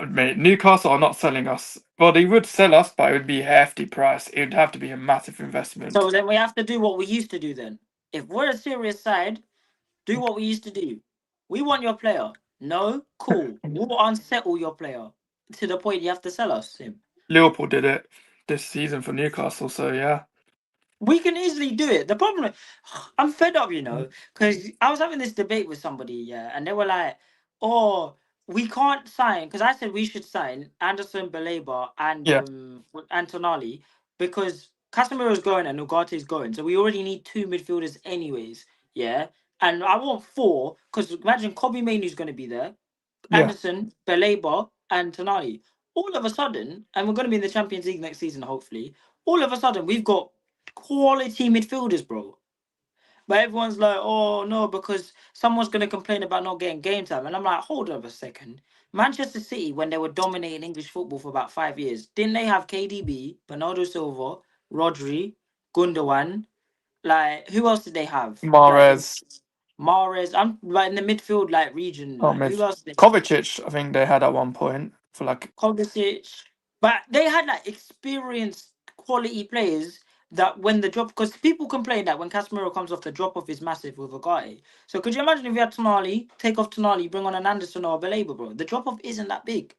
Speaker 3: mate, Newcastle are not selling us. Well, they would sell us, but it would be a hefty price. It would have to be a massive
Speaker 1: So
Speaker 3: investment.
Speaker 1: then we have to do what we used to do then. If we're a serious side, do what we used to do. We want your player. No, cool. We'll unsettle your player to the point you have to sell us him.
Speaker 3: Liverpool did it this season for Newcastle, so yeah.
Speaker 1: We can easily do it. The problem, I'm fed up, because I was having this debate with somebody, yeah, and they were like, "Oh, we can't sign," because I said we should sign Anderson, Baleba, and
Speaker 3: Yeah,
Speaker 1: Antonali because Casemiro's going and Ugarte's going, so we already need two midfielders anyways, yeah. And I want four because imagine Kobe Mainoo's going to be there,
Speaker 3: yeah.
Speaker 1: Anderson, Baleba, and Tonali. All of a sudden, and we're going to be in the Champions League next season, hopefully. All of a sudden, we've got quality midfielders, bro. But everyone's like, oh no, because someone's gonna complain about not getting game time. And I'm like, hold up a second. Manchester City, when they were dominating English football for about 5 years, didn't they have KDB, Bernardo Silva, Rodri, Gundogan? Like, who else did they have? Like
Speaker 3: Mahrez,
Speaker 1: Mahrez. I'm like in the midfield like region.
Speaker 3: oh,
Speaker 1: Like,
Speaker 3: mid
Speaker 1: who else did they have?
Speaker 3: Kovacic, I think they had at one point for like,
Speaker 1: Kovacic. But they had like experienced quality players that when the drop, because people complain that when Casemiro comes off, the drop off is massive with Agate. So could you imagine if you had Tonali, take off Tonali, bring on an Anderson or a Baleba, bro? The drop off isn't that big,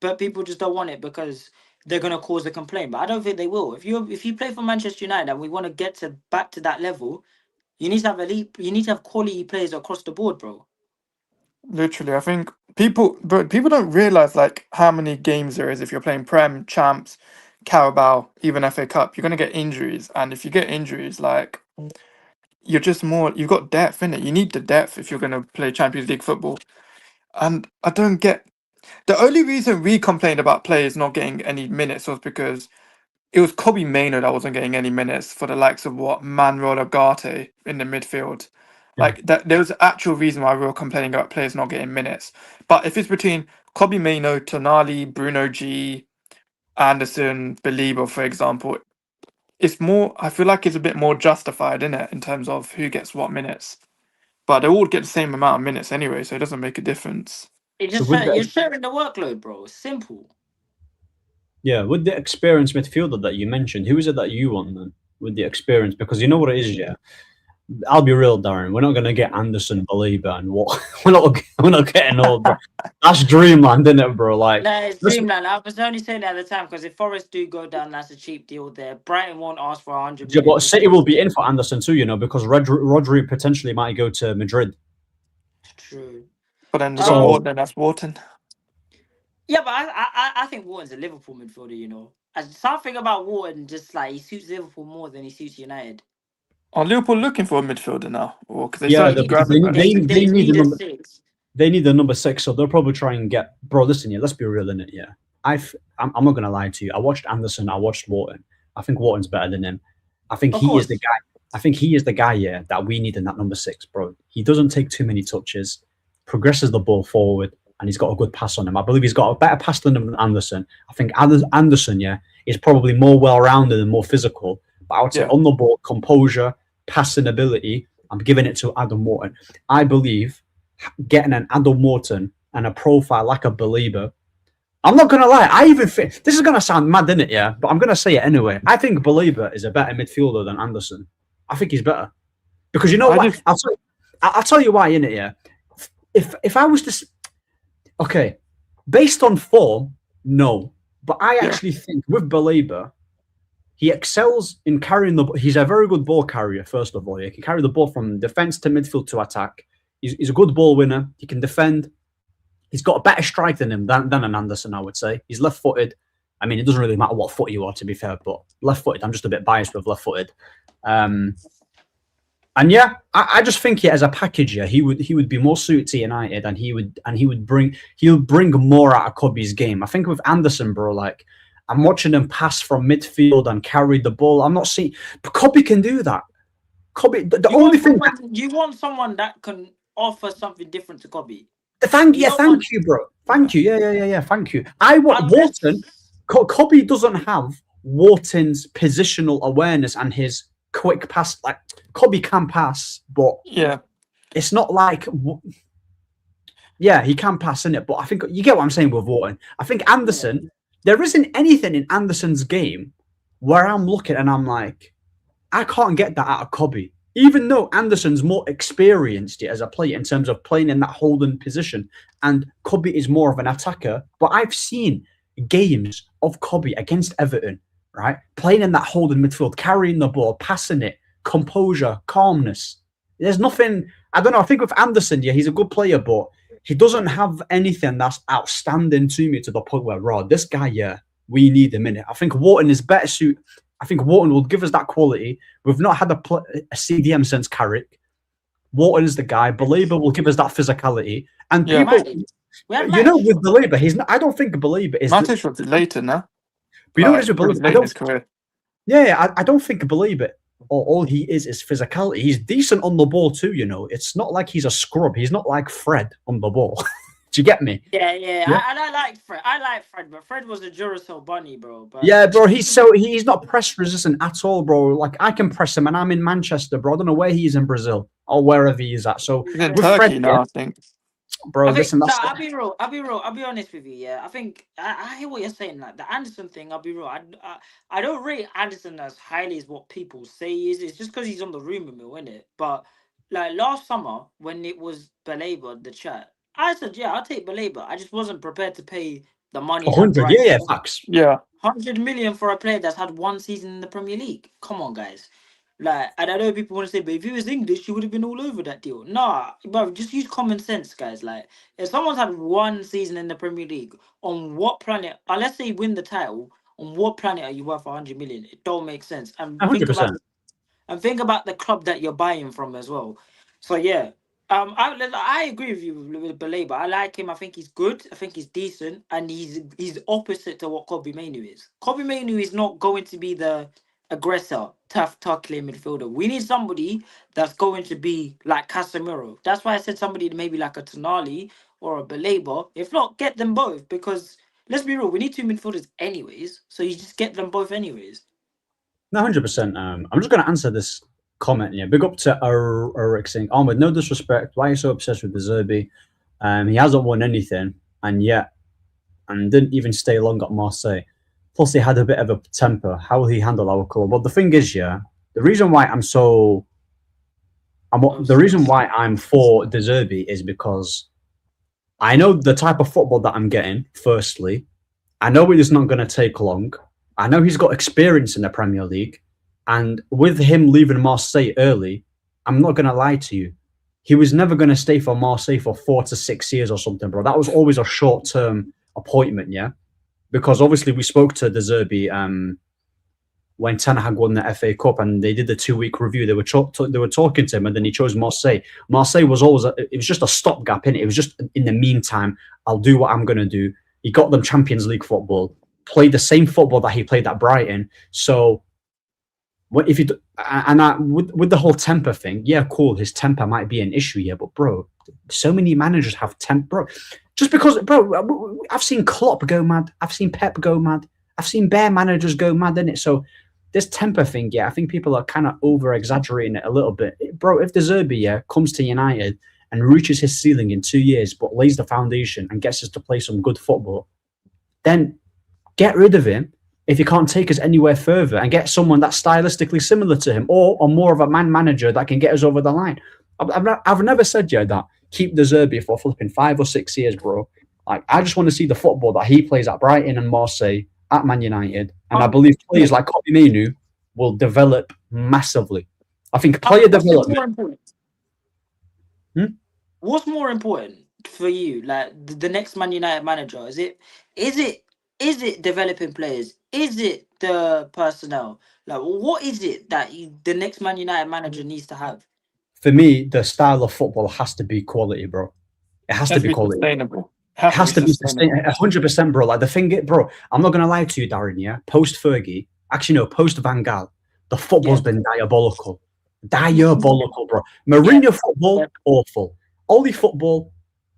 Speaker 1: but people just don't want it because they're gonna cause a complaint. But I don't think they will. If you play for Manchester United and we want to get to back to that level, you need to have elite. You need to have quality players across the board, bro.
Speaker 3: literally, I think people don't realize like how many games there is if you're playing Prem, Champs, Carabao, even FA Cup. You're gonna get injuries, and if you get injuries, like you're just more. You've got depth in it. You need the depth if you're gonna play Champions League football. And I don't get the only reason we complained about players not getting any minutes was because it was Kobe Mainoo that wasn't getting any minutes for the likes of what Manuel Ugarte in the midfield.
Speaker 2: Yeah.
Speaker 3: Like that, there was an actual reason why we were complaining about players not getting minutes. But if it's between Kobe Mainoo, Tonali, Bruno G, Anderson, Baliba, for example, it's more. I feel like it's a bit more justified in it in terms of who gets what minutes. But they all get the same amount of minutes anyway, so it doesn't make a difference.
Speaker 1: It
Speaker 2: So
Speaker 1: just
Speaker 2: with
Speaker 1: you're
Speaker 2: the,
Speaker 1: sharing the workload, bro. It's simple.
Speaker 2: yeah, with the experienced midfielder that you mentioned, who is it that you want then? With the experience, because you know what it is, yeah. I'll be real, Darren. We're not going to get Anderson, Belieber, and what we're not getting old, bro. That's dreamland, isn't it, bro? Like,
Speaker 1: No, it's
Speaker 2: listen,
Speaker 1: dreamland. I was only saying that at the time because if Forest do go down, that's a cheap deal there. Brighton won't ask for 100
Speaker 2: yeah,
Speaker 1: million
Speaker 2: but
Speaker 1: just
Speaker 2: City
Speaker 1: because
Speaker 2: will be in for Anderson too, you know, because Rodri potentially might go to Madrid.
Speaker 1: it's true.
Speaker 3: But then they got
Speaker 2: So
Speaker 3: Wharton, and that's Wharton.
Speaker 1: Yeah, but I think Wharton's a Liverpool midfielder. You know, and something about Wharton just like he suits Liverpool more than he suits United.
Speaker 3: Are Liverpool looking for a midfielder now, or because they
Speaker 2: yeah,
Speaker 3: started
Speaker 1: They
Speaker 3: to
Speaker 1: need
Speaker 3: grab it?
Speaker 1: they
Speaker 2: need
Speaker 1: need
Speaker 2: the
Speaker 1: a
Speaker 2: number.
Speaker 1: 6.
Speaker 2: They need the number 6, so they'll probably try and get. Bro, listen, yeah, let's be real in it. Yeah, I'm not gonna lie to you. I watched Anderson. I watched Wharton. I think Wharton's better than him. I think
Speaker 1: Of
Speaker 2: he is the
Speaker 1: course.
Speaker 2: guy. I think he is the guy, yeah, that we need in that number 6, bro. He doesn't take too many touches, progresses the ball forward, and he's got a good pass on him. I believe he's got a better pass than Anderson. I think Anderson, yeah, is probably more well-rounded and more physical. But I would say
Speaker 3: Yeah.
Speaker 2: on the ball, composure, passing ability, I'm giving it to Adam Wharton. I believe getting an Adam Wharton and a profile like a Belieber. I'm not gonna lie. I even think this is gonna sound mad, isn't it? Yeah, but I'm gonna say it anyway. I think Belieber is a better midfielder than Anderson. I think he's better because you know
Speaker 3: I
Speaker 2: what?
Speaker 3: just
Speaker 2: I'll tell you why. In it, yeah. If I was to, okay, based on form, no, but I
Speaker 3: yeah
Speaker 2: actually think with Belieber, he excels in carrying the. He's a very good ball carrier. First of all, he can carry the ball from defense to midfield to attack. He's a good ball winner. He can defend. He's got a better strike than him than an Anderson, I would say. He's left-footed. I mean, it doesn't really matter what foot you are, to be fair, but left-footed. I'm just a bit biased with left-footed. And yeah, I just think as a package, yeah, he would be more suited to United, and he'll bring more out of Kobe's game. I think with Anderson, bro, like I'm watching him pass from midfield and carry the ball. I'm not seeing, but Kobe can do that. Kobe, the
Speaker 1: You
Speaker 2: only
Speaker 1: want
Speaker 2: thing.
Speaker 1: someone that can offer something different to Kobe.
Speaker 2: Thank
Speaker 1: You don't
Speaker 2: thank
Speaker 1: want
Speaker 2: you, bro. Thank you. Yeah. Thank you. I want Wharton.
Speaker 1: unless
Speaker 2: Kobe doesn't have Wharton's positional awareness and his quick pass. Like Kobe can pass, but
Speaker 3: yeah.
Speaker 2: it's not like. Yeah, he can pass in it, but I think you get what I'm saying with Wharton. I think Anderson. There isn't anything in Anderson's game where I'm looking and I'm like, I can't get that out of Kobe. Even though Anderson's more experienced as a player in terms of playing in that holding position, and Kobe is more of an attacker. But I've seen games of Kobe against Everton, right? Playing in that holding midfield, carrying the ball, passing it, composure, calmness. There's nothing, I don't know. I think with Anderson, yeah, he's a good player, but he doesn't have anything that's outstanding to me to the point where, Rod, this guy, yeah, we need him in it. I think Wharton is better suited. I think Wharton will give us that quality. We've not had a CDM since Carrick. Wharton is the guy. Belieber will give us that physicality. And
Speaker 3: Yeah.
Speaker 2: people, you know, with Belieber, he's not. I don't think Belieber is.
Speaker 3: Matic was later now.
Speaker 2: But you know what it is with
Speaker 3: Pretty
Speaker 2: Belieber?
Speaker 3: late in his career.
Speaker 2: Yeah, I don't think Belieber. Or all he is physicality. He's decent on the ball too. You know, it's not like he's a scrub. He's not like Fred on the ball. Do you get me?
Speaker 1: Yeah. I like Fred. I like Fred, but Fred was a Duracell bunny, bro. But
Speaker 2: yeah, bro, he's not press resistant at all, bro. Like I can press him, and I'm in Manchester, bro. I don't know where he is in Brazil or wherever he is at. So
Speaker 3: He's in
Speaker 2: with
Speaker 3: Turkey
Speaker 2: Fred,
Speaker 3: now,
Speaker 2: yeah,
Speaker 3: I think.
Speaker 2: bro,
Speaker 1: I think
Speaker 2: listen,
Speaker 1: no,
Speaker 2: that's
Speaker 1: I'll be real. I'll be honest with you. Yeah, I think I hear what you're saying. Like the Anderson thing, I'll be real. I don't rate Anderson as highly as what people say he is. It's just because he's on the rumor mill, isn't it? But like last summer when it was Belabor, the chat, I said yeah, I'll take Belabor. I just wasn't prepared to pay the money that
Speaker 2: 100.
Speaker 1: Brighton
Speaker 2: Yeah,
Speaker 1: wanted.
Speaker 2: facts.
Speaker 3: Yeah.
Speaker 1: 100 million for a player that's had one season in the Premier League. Come on, guys. Like, and I know people want to say, but if he was English, he would have been all over that deal. Nah, bro, just use common sense, guys. Like, if someone's had one season in the Premier League, on what planet, unless they win the title, on what planet are you worth 100 million? It don't make sense. And
Speaker 2: 100%.
Speaker 1: think about the club that you're buying from as well. So yeah, I agree with you with Baleba. I like him. I think he's good. I think he's decent, and he's opposite to what Kobe Mainu is. Kobe Mainu is not going to be the aggressor, tough tackling midfielder. We need somebody that's going to be like Casemiro. That's why I said somebody maybe like a Tonali or a Baleba. If not, get them both because let's be real, we need two midfielders anyways. So you just get them both anyways.
Speaker 2: No, 100%. I'm just going to answer this comment. Yeah, big up to Eric saying, Ahmed, no disrespect. Why are you so obsessed with the Zerbi? He hasn't won anything, and didn't even stay long at Marseille. Plus, he had a bit of a temper. How will he handle our club? But the thing is, yeah, the reason why the reason why I'm for De Zerbi is because I know the type of football that I'm getting. Firstly, I know it is not going to take long. I know he's got experience in the Premier League, and with him leaving Marseille early, I'm not going to lie to you. He was never going to stay for Marseille for 4 to 6 years or something, bro. That was always a short-term appointment, yeah. Because obviously we spoke to De Zerbi when Ten Hag won the FA Cup, and they did the 2-week review. They were talking to him, and then he chose Marseille. Marseille was always it was just a stopgap in it. It was just in the meantime. I'll do what I'm going to do. He got them Champions League football, played the same football that he played at Brighton. So, what if you with the whole temper thing? Yeah, cool. His temper might be an issue here, but bro, so many managers have temper. Bro, just because, bro, I've seen Klopp go mad. I've seen Pep go mad. I've seen Bear managers go mad in it. So this temper thing, yeah, I think people are kind of over exaggerating it a little bit, bro. If the Zerbi comes to United and reaches his ceiling in 2 years, but lays the foundation and gets us to play some good football, then get rid of him if he can't take us anywhere further and get someone that's stylistically similar to him or more of a man manager that can get us over the line. I've never said that keep De Zerbi for flipping 5 or 6 years, bro. Like, I just want to see the football that he plays at Brighton and Marseille, at Man United, and I believe players like Kobe Mainu will develop massively. I think player development.
Speaker 1: What's more important for you, like the next Man United manager? Is it developing players? Is it the personnel? Like, what is it that the next Man United manager needs to have?
Speaker 2: For me, the style of football has to be quality, bro. It has to be quality.
Speaker 3: Sustainable.
Speaker 2: It has to be sustainable. 100%, bro. Like the thing, bro. I'm not gonna lie to you, Darren. Yeah, post Fergie, actually no, post Van Gaal, the football's been diabolical, bro. Mourinho football, awful. Oli football,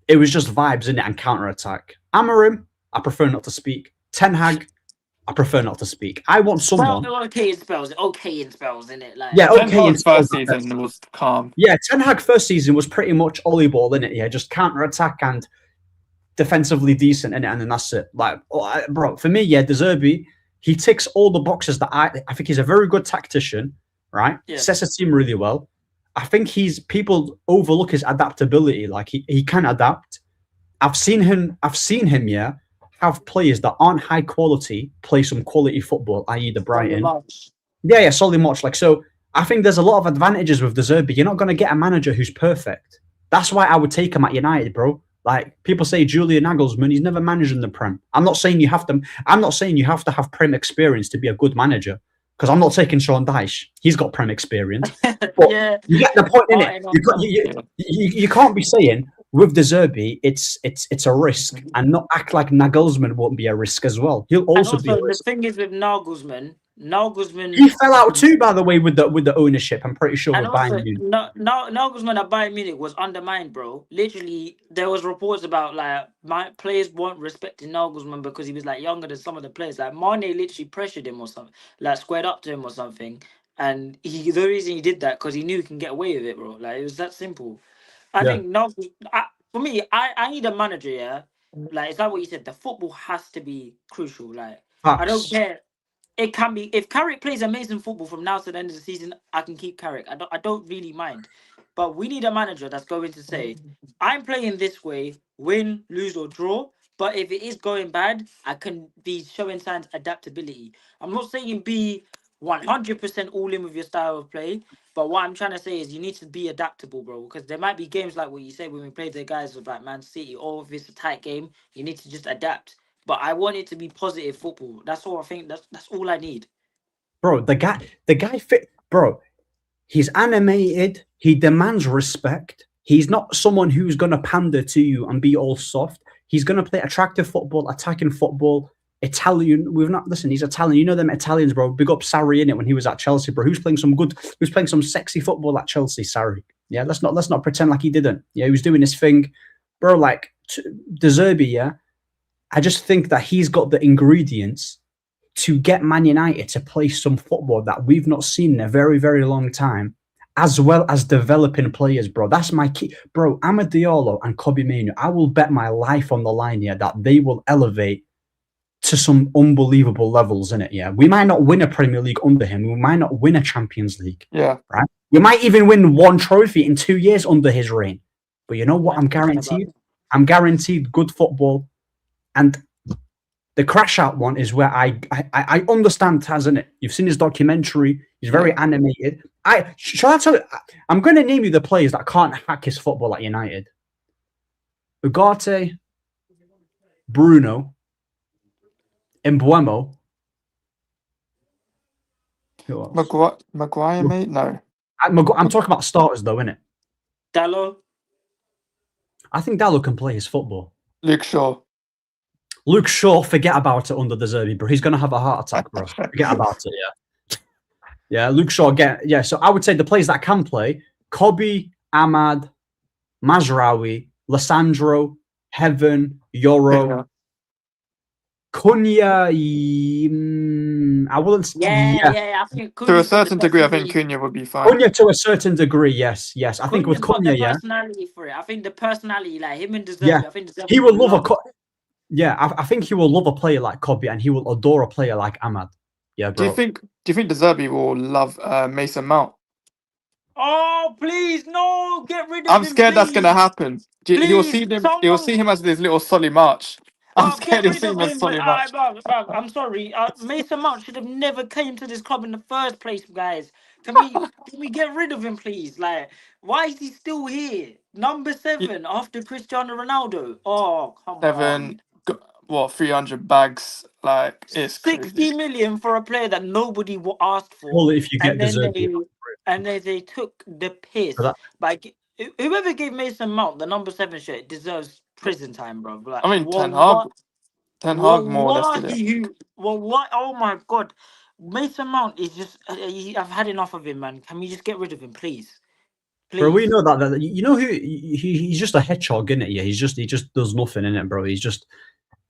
Speaker 2: it was just vibes in it and counter attack. Amorim, I prefer not to speak. Ten Hag, I prefer not to speak. I want someone.
Speaker 1: Okay in spells, innit? Like,
Speaker 2: yeah, okay.
Speaker 3: Ten Hag's first season was calm.
Speaker 2: Yeah, Ten Hag first season was pretty much Oli ball in it. Yeah, just counter attack and defensively decent in it, and then that's it. Like, bro, for me, yeah, De Zerbi, he ticks all the boxes that I think he's a very good tactician, right? Yeah. Sets a team really well. I think people overlook his adaptability. Like he can adapt. I've seen him, yeah, have players that aren't high quality play some quality football, i.e. the Brighton. Yeah, solid much. Like, so I think there's a lot of advantages with De Zerbi. You're not going to get a manager who's perfect. That's why I would take him at United, bro. Like, people say Julian Nagelsmann, he's never managed in the Prem. I'm not saying you have to have Prem experience to be a good manager, because I'm not taking Sean Dyche. He's got Prem experience. But
Speaker 1: yeah.
Speaker 2: You get the point, innit? You can't be saying with De Zerbi it's a risk and not act like Nagelsmann won't be a risk as well. He'll also be a risk.
Speaker 1: The thing is with Nagelsmann,
Speaker 2: he fell out too, by the way, with the ownership. I'm pretty sure.
Speaker 1: And also, Nagelsmann at Bayern Munich was undermined, bro. Literally, there was reports about like my players weren't respecting Nagelsmann because he was like younger than some of the players. Like Mane literally pressured him or something, like squared up to him or something. And the reason he did that because he knew he can get away with it, bro. Like, it was that simple. I think for me, I need a manager. Yeah, like, it's like what you said. The football has to be crucial. Like, I don't care. It can be, if Carrick plays amazing football from now to the end of the season, I can keep Carrick. I don't really mind. But we need a manager that's going to say, I'm playing this way, win, lose, or draw. But if it is going bad, I can be showing signs of adaptability. I'm not saying be 100% all in with your style of play. But what I'm trying to say is you need to be adaptable, bro. Because there might be games like what you say when we played the guys with like Man City, or if it's a tight game, you need to just adapt. But I want it to be positive football. That's all I think. That's all I need.
Speaker 2: Bro, the guy fit. Bro, he's animated. He demands respect. He's not someone who's going to pander to you and be all soft. He's going to play attractive football, attacking football. Italian. We've not listen. He's Italian. You know them Italians, bro. Big up Sarri in it when he was at Chelsea, bro. Who's playing some sexy football at Chelsea? Sarri. Yeah, let's not pretend like he didn't. Yeah, he was doing his thing, bro. Like De Zerbi. Yeah, I just think that he's got the ingredients to get Man United to play some football that we've not seen in a very, very long time, as well as developing players, bro. That's my key. Bro, Amad Diallo and Kobe Mainoo, I will bet my life on the line here that they will elevate to some unbelievable levels in it, yeah. We might not win a Premier League under him. We might not win a Champions League.
Speaker 3: Yeah.
Speaker 2: Right? We might even win one trophy in 2 years under his reign. But you know what? I'm guaranteed. I'm guaranteed good football. And the crash out one is where I understand Taz, isn't it? You've seen his documentary. He's very animated. Shall I tell you? I'm going to name you the players that can't hack his football at United. Ugarte, Bruno, Mbuemo.
Speaker 3: Maguire, mate? No.
Speaker 2: I'm talking about starters, though, innit?
Speaker 1: Dallo.
Speaker 2: I think Dallo can play his football.
Speaker 3: Luke Shaw.
Speaker 2: Luke Shaw, forget about it under the Zerbi, bro. He's going to have a heart attack, bro. Forget about it, yeah. Yeah, Luke Shaw, yeah. So I would say the players that can play, Kobe, Ahmad, Mazraoui, Lissandro, Heaven, Yoro, Cunha, I wouldn't.
Speaker 1: Yeah. I think
Speaker 3: to a certain degree, I think Cunha would be fine.
Speaker 2: Cunha to a certain degree, yes. I think with Cunha,
Speaker 1: the personality for it. I think the personality, like him and Zerbi,
Speaker 2: yeah.
Speaker 1: I think Zerbi
Speaker 2: he will love I think he will love a player like Kobe, and he will adore a player like Ahmad. Yeah, bro.
Speaker 3: Do you think De Zerbi will love Mason Mount?
Speaker 1: Oh, please, no! Get rid of him.
Speaker 3: I'm scared that's
Speaker 1: please.
Speaker 3: gonna happen. He'll see him as this little Solly March. I'm scared he'll see him as Solly March.
Speaker 1: I'm sorry. Mason Mount should have never came to this club in the first place, guys. Can we get rid of him, please? Like, why is he still here? Number 7 after Cristiano Ronaldo. Oh, come on.
Speaker 3: What, 300 bags? Like, it's
Speaker 1: 60
Speaker 3: crazy.
Speaker 1: million for a player that nobody asked for.
Speaker 2: Well, if you get
Speaker 1: and then they took the piss. By whoever gave Mason Mount the number 7 shirt deserves prison time, bro. Like,
Speaker 3: I mean, Ten Hag more or less did it.
Speaker 1: What? Oh my God, Mason Mount is just. I've had enough of him, man. Can we just get rid of him, please?
Speaker 2: Bro, we know that you know who he's just a hedgehog, isn't it? Yeah, he just does nothing in it, bro. He's just.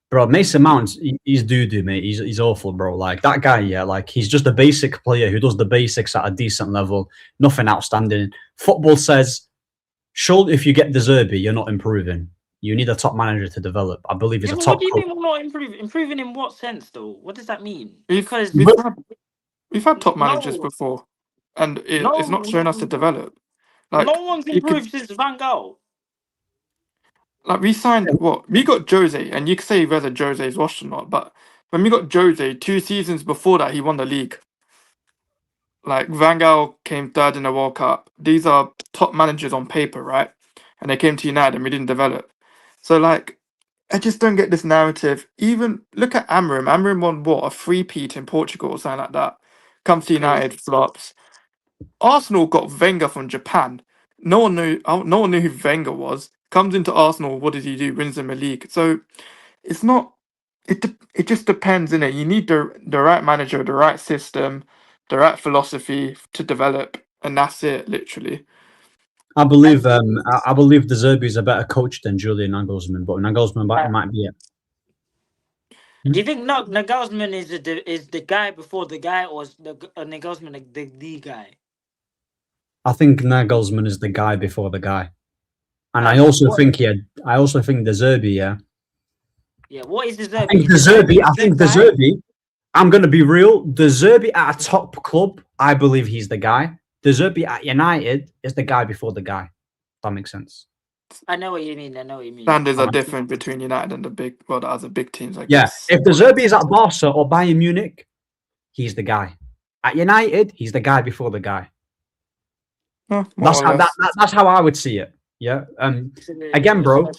Speaker 2: Bro, Mason Mount, he's doo-doo, mate. He's awful, bro. Like, that guy, yeah, like, he's just a basic player who does the basics at a decent level. Nothing outstanding. Football says, sure, if you get De Zerbi, you're not improving. You need a top manager to develop. I believe he's a top
Speaker 1: coach. What do you mean we're not improving? Improving in what sense, though? What does that mean?
Speaker 3: Because we've had top managers before, and it's not showing us to develop. Like,
Speaker 1: no one's improved since Van Gaal.
Speaker 3: Like, we signed we got Jose, and you could say whether Jose's washed or not, but when we got Jose 2 seasons before that, he won the league. Like, Van Gaal came 3rd in the World Cup. These are top managers on paper, right? And they came to United and we didn't develop. So, like, I just don't get this narrative. Even look at Amorim. Amorim won a 3-peat in Portugal or something like that. Comes to United, flops. Arsenal got Wenger from Japan. No one knew who Wenger was. Comes into Arsenal, what does he do? Wins them a league. So it's not. It just depends, innit? You need the right manager, the right system, the right philosophy to develop, and that's it, literally.
Speaker 2: I believe De Zerbi is a better coach than Julian Nagelsmann, but Nagelsmann might be it.
Speaker 1: Do you think Nagelsmann is the guy before the guy, or is Nagelsmann the guy?
Speaker 2: I think Nagelsmann is the guy before the guy. And I also think De Zerbi, yeah.
Speaker 1: Yeah, what is De Zerbi?
Speaker 2: I think De Zerbi, I'm going to be real, De Zerbi at a top club, I believe he's the guy. De Zerbi at United is the guy before the guy. That makes sense.
Speaker 1: I know what you mean.
Speaker 3: Standards are different between United and the other big teams, I
Speaker 2: guess. If De Zerbi is at Barca or Bayern Munich, he's the guy. At United, he's the guy before the guy. That's how I would see it. Yeah. Again, bro,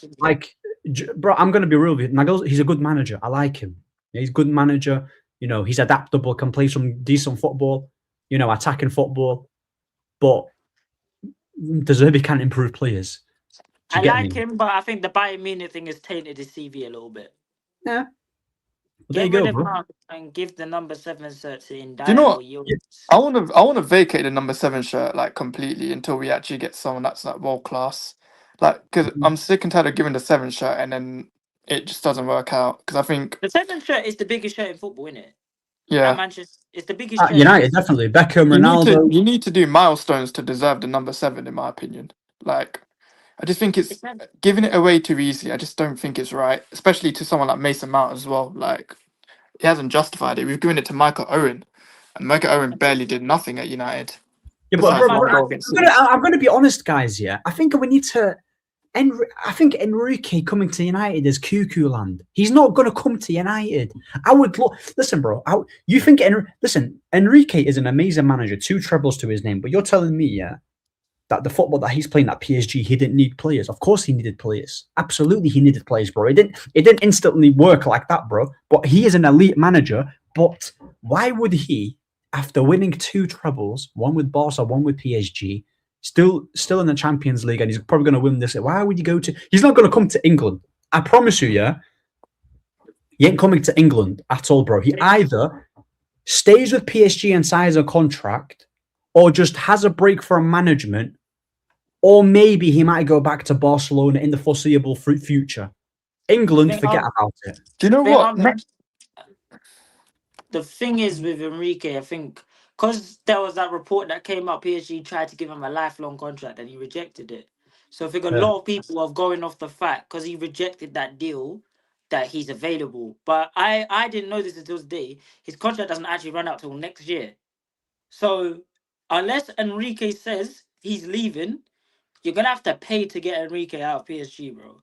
Speaker 2: I'm gonna be real with you. He's a good manager. I like him. He's a good manager. You know, he's adaptable, can play some decent football, attacking football. But De Zerbi can't improve players.
Speaker 1: I
Speaker 2: get
Speaker 1: like
Speaker 2: me?
Speaker 1: him, but I think the Bayern Munich thing has tainted his CV a little bit.
Speaker 2: Yeah. Well, there you
Speaker 1: Get
Speaker 2: go,
Speaker 1: rid of
Speaker 2: bro.
Speaker 1: Mount and give the number 7 shirt to
Speaker 3: Do you know
Speaker 1: India or
Speaker 3: what?
Speaker 1: you.
Speaker 2: Yeah.
Speaker 3: I want to vacate the number 7 shirt like completely until we actually get someone that's like world class. Like, because
Speaker 2: Mhm.
Speaker 3: I'm sick and tired of giving the 7 shirt and then it just doesn't work out. Because I think,
Speaker 1: The 7 shirt is the biggest shirt in football, isn't it? At
Speaker 3: yeah,
Speaker 1: Manchester, it's the biggest jersey.
Speaker 2: United, definitely. Beckham, Ronaldo.
Speaker 3: you need to do milestones to deserve the number 7, in my opinion. Like, I just think it's
Speaker 1: It's not-
Speaker 3: giving it away too easily. I just don't think it's right, especially to someone like Mason Mount as well. Like, he hasn't justified it. We've given it to Michael Owen, and Michael Owen barely did nothing at United
Speaker 2: Yeah, but
Speaker 1: But
Speaker 3: besides
Speaker 1: my
Speaker 3: one
Speaker 2: bro,
Speaker 3: goal
Speaker 1: point,
Speaker 3: against City.
Speaker 2: I'm gonna be honest, guys. Yeah, I think we need to. I think Enrique coming to United is cuckoo land. He's not going to come to United. I would listen, bro. You think listen? Enrique is an amazing manager, 2 trebles to his name. But you're telling me, yeah, that the football that he's playing at PSG, he didn't need players. Of course, he needed players. Absolutely, he needed players, bro. It didn't instantly work like that, bro. But he is an elite manager. But why would he, after winning 2 trebles, one with Barca, one with PSG, still in the Champions League, and he's probably going to win this? Why would he go to? He's not going to come to England. I promise you, yeah. He ain't coming to England at all, bro. He either stays with PSG and signs a contract, or just has a break from management, or maybe he might go back to Barcelona in the foreseeable future. England,
Speaker 1: thing,
Speaker 2: forget about it.
Speaker 3: Do you know
Speaker 1: thing
Speaker 3: what?
Speaker 1: I'm, the thing is with Enrique, I think, because there was that report that came out, PSG tried to give him a lifelong contract and he rejected it. So I think a
Speaker 2: Yeah.
Speaker 1: lot of people are going off the fact because he rejected that deal that he's available. But I didn't know this until today. His contract doesn't actually run out till next year. So unless Enrique says he's leaving, you're gonna have to pay to get Enrique out of PSG, bro.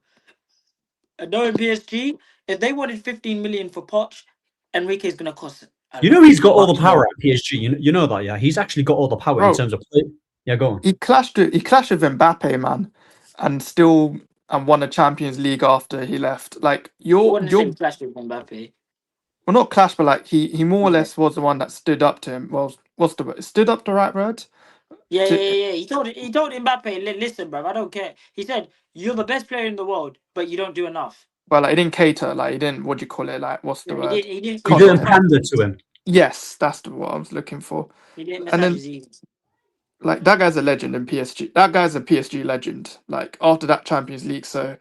Speaker 1: And knowing PSG, if they wanted 15 million for Poch, Enrique's gonna cost a
Speaker 2: You know
Speaker 1: lot,
Speaker 2: he's got all the
Speaker 1: much
Speaker 2: power
Speaker 1: more.
Speaker 2: at PSG. You know that, yeah. He's actually got all the power in
Speaker 3: Bro,
Speaker 2: terms of play. Yeah, go on.
Speaker 3: he clashed with Mbappe, man, and still and won a Champions League after he left. Like
Speaker 1: It wasn't the
Speaker 3: you're
Speaker 1: same clash with Mbappe.
Speaker 3: well, not clash, but like he more or less was the one that stood up to him. Well, what's the word? Stood up the right word?
Speaker 1: Yeah, yeah,
Speaker 3: To,
Speaker 1: yeah, yeah. He told Mbappe, Listen, bro, I don't care." He said, "You're the best player in the world, but you don't do enough."
Speaker 3: well, like he didn't cater. Like he didn't. What do you call it? Like what's the
Speaker 1: Yeah, he
Speaker 3: word?
Speaker 1: didn't. He didn't. He
Speaker 2: He
Speaker 1: didn't
Speaker 3: Condom
Speaker 2: didn't
Speaker 3: him.
Speaker 1: massage
Speaker 2: pander
Speaker 1: his
Speaker 2: to him.
Speaker 3: Yes, that's what I was looking for.
Speaker 1: He didn't
Speaker 3: And
Speaker 1: massage
Speaker 3: then
Speaker 1: his ego.
Speaker 3: like that guy's a legend in PSG. That guy's a PSG legend. Like after that Champions League, so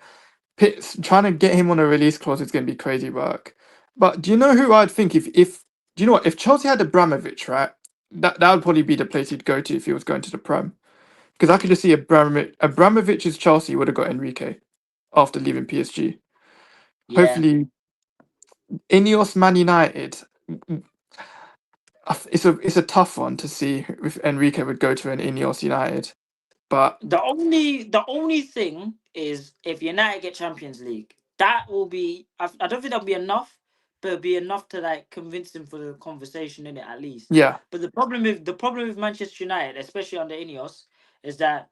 Speaker 3: trying to get him on a release clause is going to be crazy work. But do you know who I'd think if do you know what if Chelsea had Abramovich, right? That would probably be the place he'd go to if he was going to the Prem. Because I could just see Abramovich's Chelsea would have got Enrique after leaving PSG.
Speaker 1: Yeah.
Speaker 3: Hopefully, Ineos Man United. It's a tough one to see if Enrique would go to an Ineos United. But
Speaker 1: The only thing is if United get Champions League, that will be. I don't think that'll be enough, but it'll be enough to like convince him for the conversation in it at least.
Speaker 3: yeah,
Speaker 1: But the problem with Manchester United, especially under Ineos, is that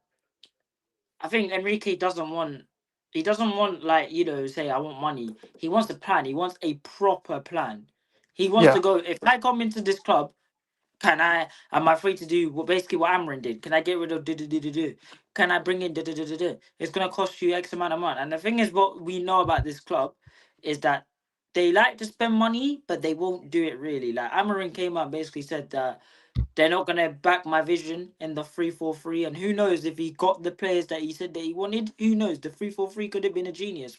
Speaker 1: I think Enrique doesn't want. He doesn't want like say I want money. He wants a plan. He wants a proper plan. He wants
Speaker 3: yeah,
Speaker 1: to go. If I come into this club, am I free to do basically what Amrin did? Can I get rid of do? Can I bring in do? It's gonna cost you X amount of money. And the thing is, what we know about this club is that they like to spend money, but they won't do it really. Like Amarin came out and basically said that they're not gonna back my vision in the 3-4-3. And who knows if he got the players that he said that he wanted? Who knows? The 3-4-3 could have been a genius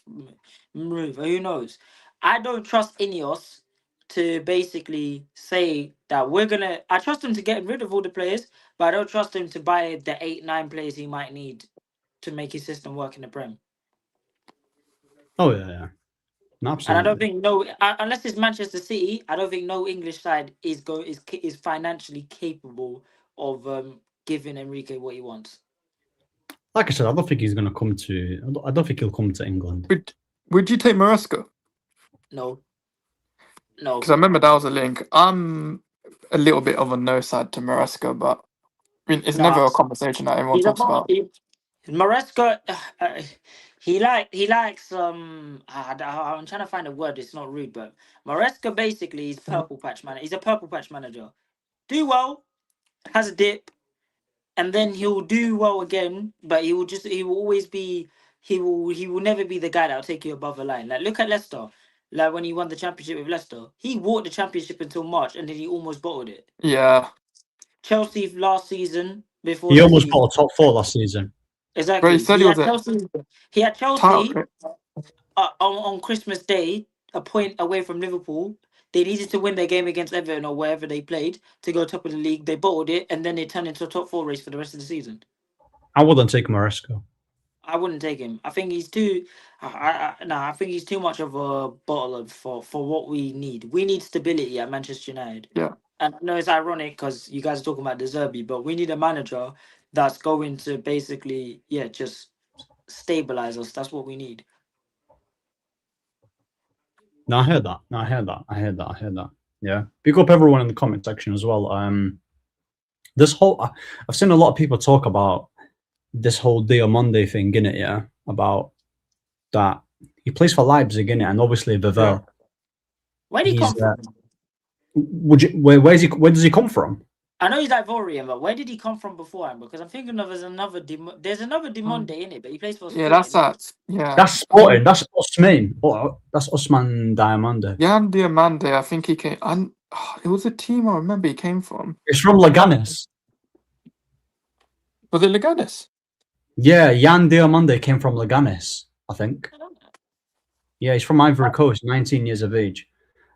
Speaker 1: move. Who knows? I don't trust Ineos to basically say that we're gonna. I trust him to get rid of all the players, but I don't trust him to buy the 8-9 players he might need to make his system work in the Prem.
Speaker 2: Oh yeah.
Speaker 1: And I don't
Speaker 2: Absolutely.
Speaker 1: think unless it's Manchester City, I don't think no English side is financially capable of giving Enrique what he wants.
Speaker 2: Like I said, I don't think he's going to come to. I don't think he'll come to England.
Speaker 3: would you take Maresca?
Speaker 1: No, no.
Speaker 3: Because I remember that was a link. I'm a little bit of a no side to Maresca, but I mean it's
Speaker 1: No,
Speaker 3: never a conversation that everyone
Speaker 1: he's a
Speaker 3: talks about.
Speaker 1: Maresca. He likes I'm trying to find a word. It's not rude, but Maresca basically is purple patch man. He's a purple patch manager. Do well, has a dip, and then he'll do well again, but he will always be he will never be the guy that'll take you above the line. Like look at Leicester. Like when he won the championship with Leicester, he walked the championship until March and then he almost bottled it.
Speaker 3: Yeah.
Speaker 1: Chelsea last season before
Speaker 2: He
Speaker 1: the
Speaker 2: almost
Speaker 1: season.
Speaker 2: got a top 4 last season.
Speaker 3: Bro,
Speaker 1: Exactly.
Speaker 3: he said he was a
Speaker 1: He had
Speaker 3: title.
Speaker 1: Chelsea on Christmas Day, a point away from Liverpool. They needed to win their game against Everton or wherever they played to go top of the league. They bottled it, and then they turned into a top 4 race for the rest of the season.
Speaker 2: I wouldn't take Maresco.
Speaker 1: I wouldn't take him. I think he's too. I think he's too much of a bottler for what we need. We need stability at Manchester United.
Speaker 3: Yeah.
Speaker 1: And I know it's ironic because you guys are talking about Zerbi, but we need a manager that's going to basically, just stabilize us. That's what we need.
Speaker 2: No, I heard that. Yeah. Pick up everyone in the comment section as well. This whole I've seen a lot of people talk about this whole Diomande thing, innit? Yeah, about that he plays for Leipzig, innit? And obviously Vivell.
Speaker 1: Yeah. Where did he come from?
Speaker 2: Where does he come from?
Speaker 1: I know he's Ivorian, but where did he come from beforehand? Because I'm thinking of there's another Diomande in it, but he plays for Sporting.
Speaker 3: Yeah, that's that. Yeah,
Speaker 2: that's Sporting. That's Osman. That's Osman Diomande.
Speaker 3: Jan Diomande. I think he came. It was a team I remember he came from.
Speaker 2: It's from Leganes.
Speaker 3: Was it Leganes?
Speaker 2: Yeah, Jan Diomande came from Leganes, I think. Yeah, he's from Ivory Coast, 19 years of age.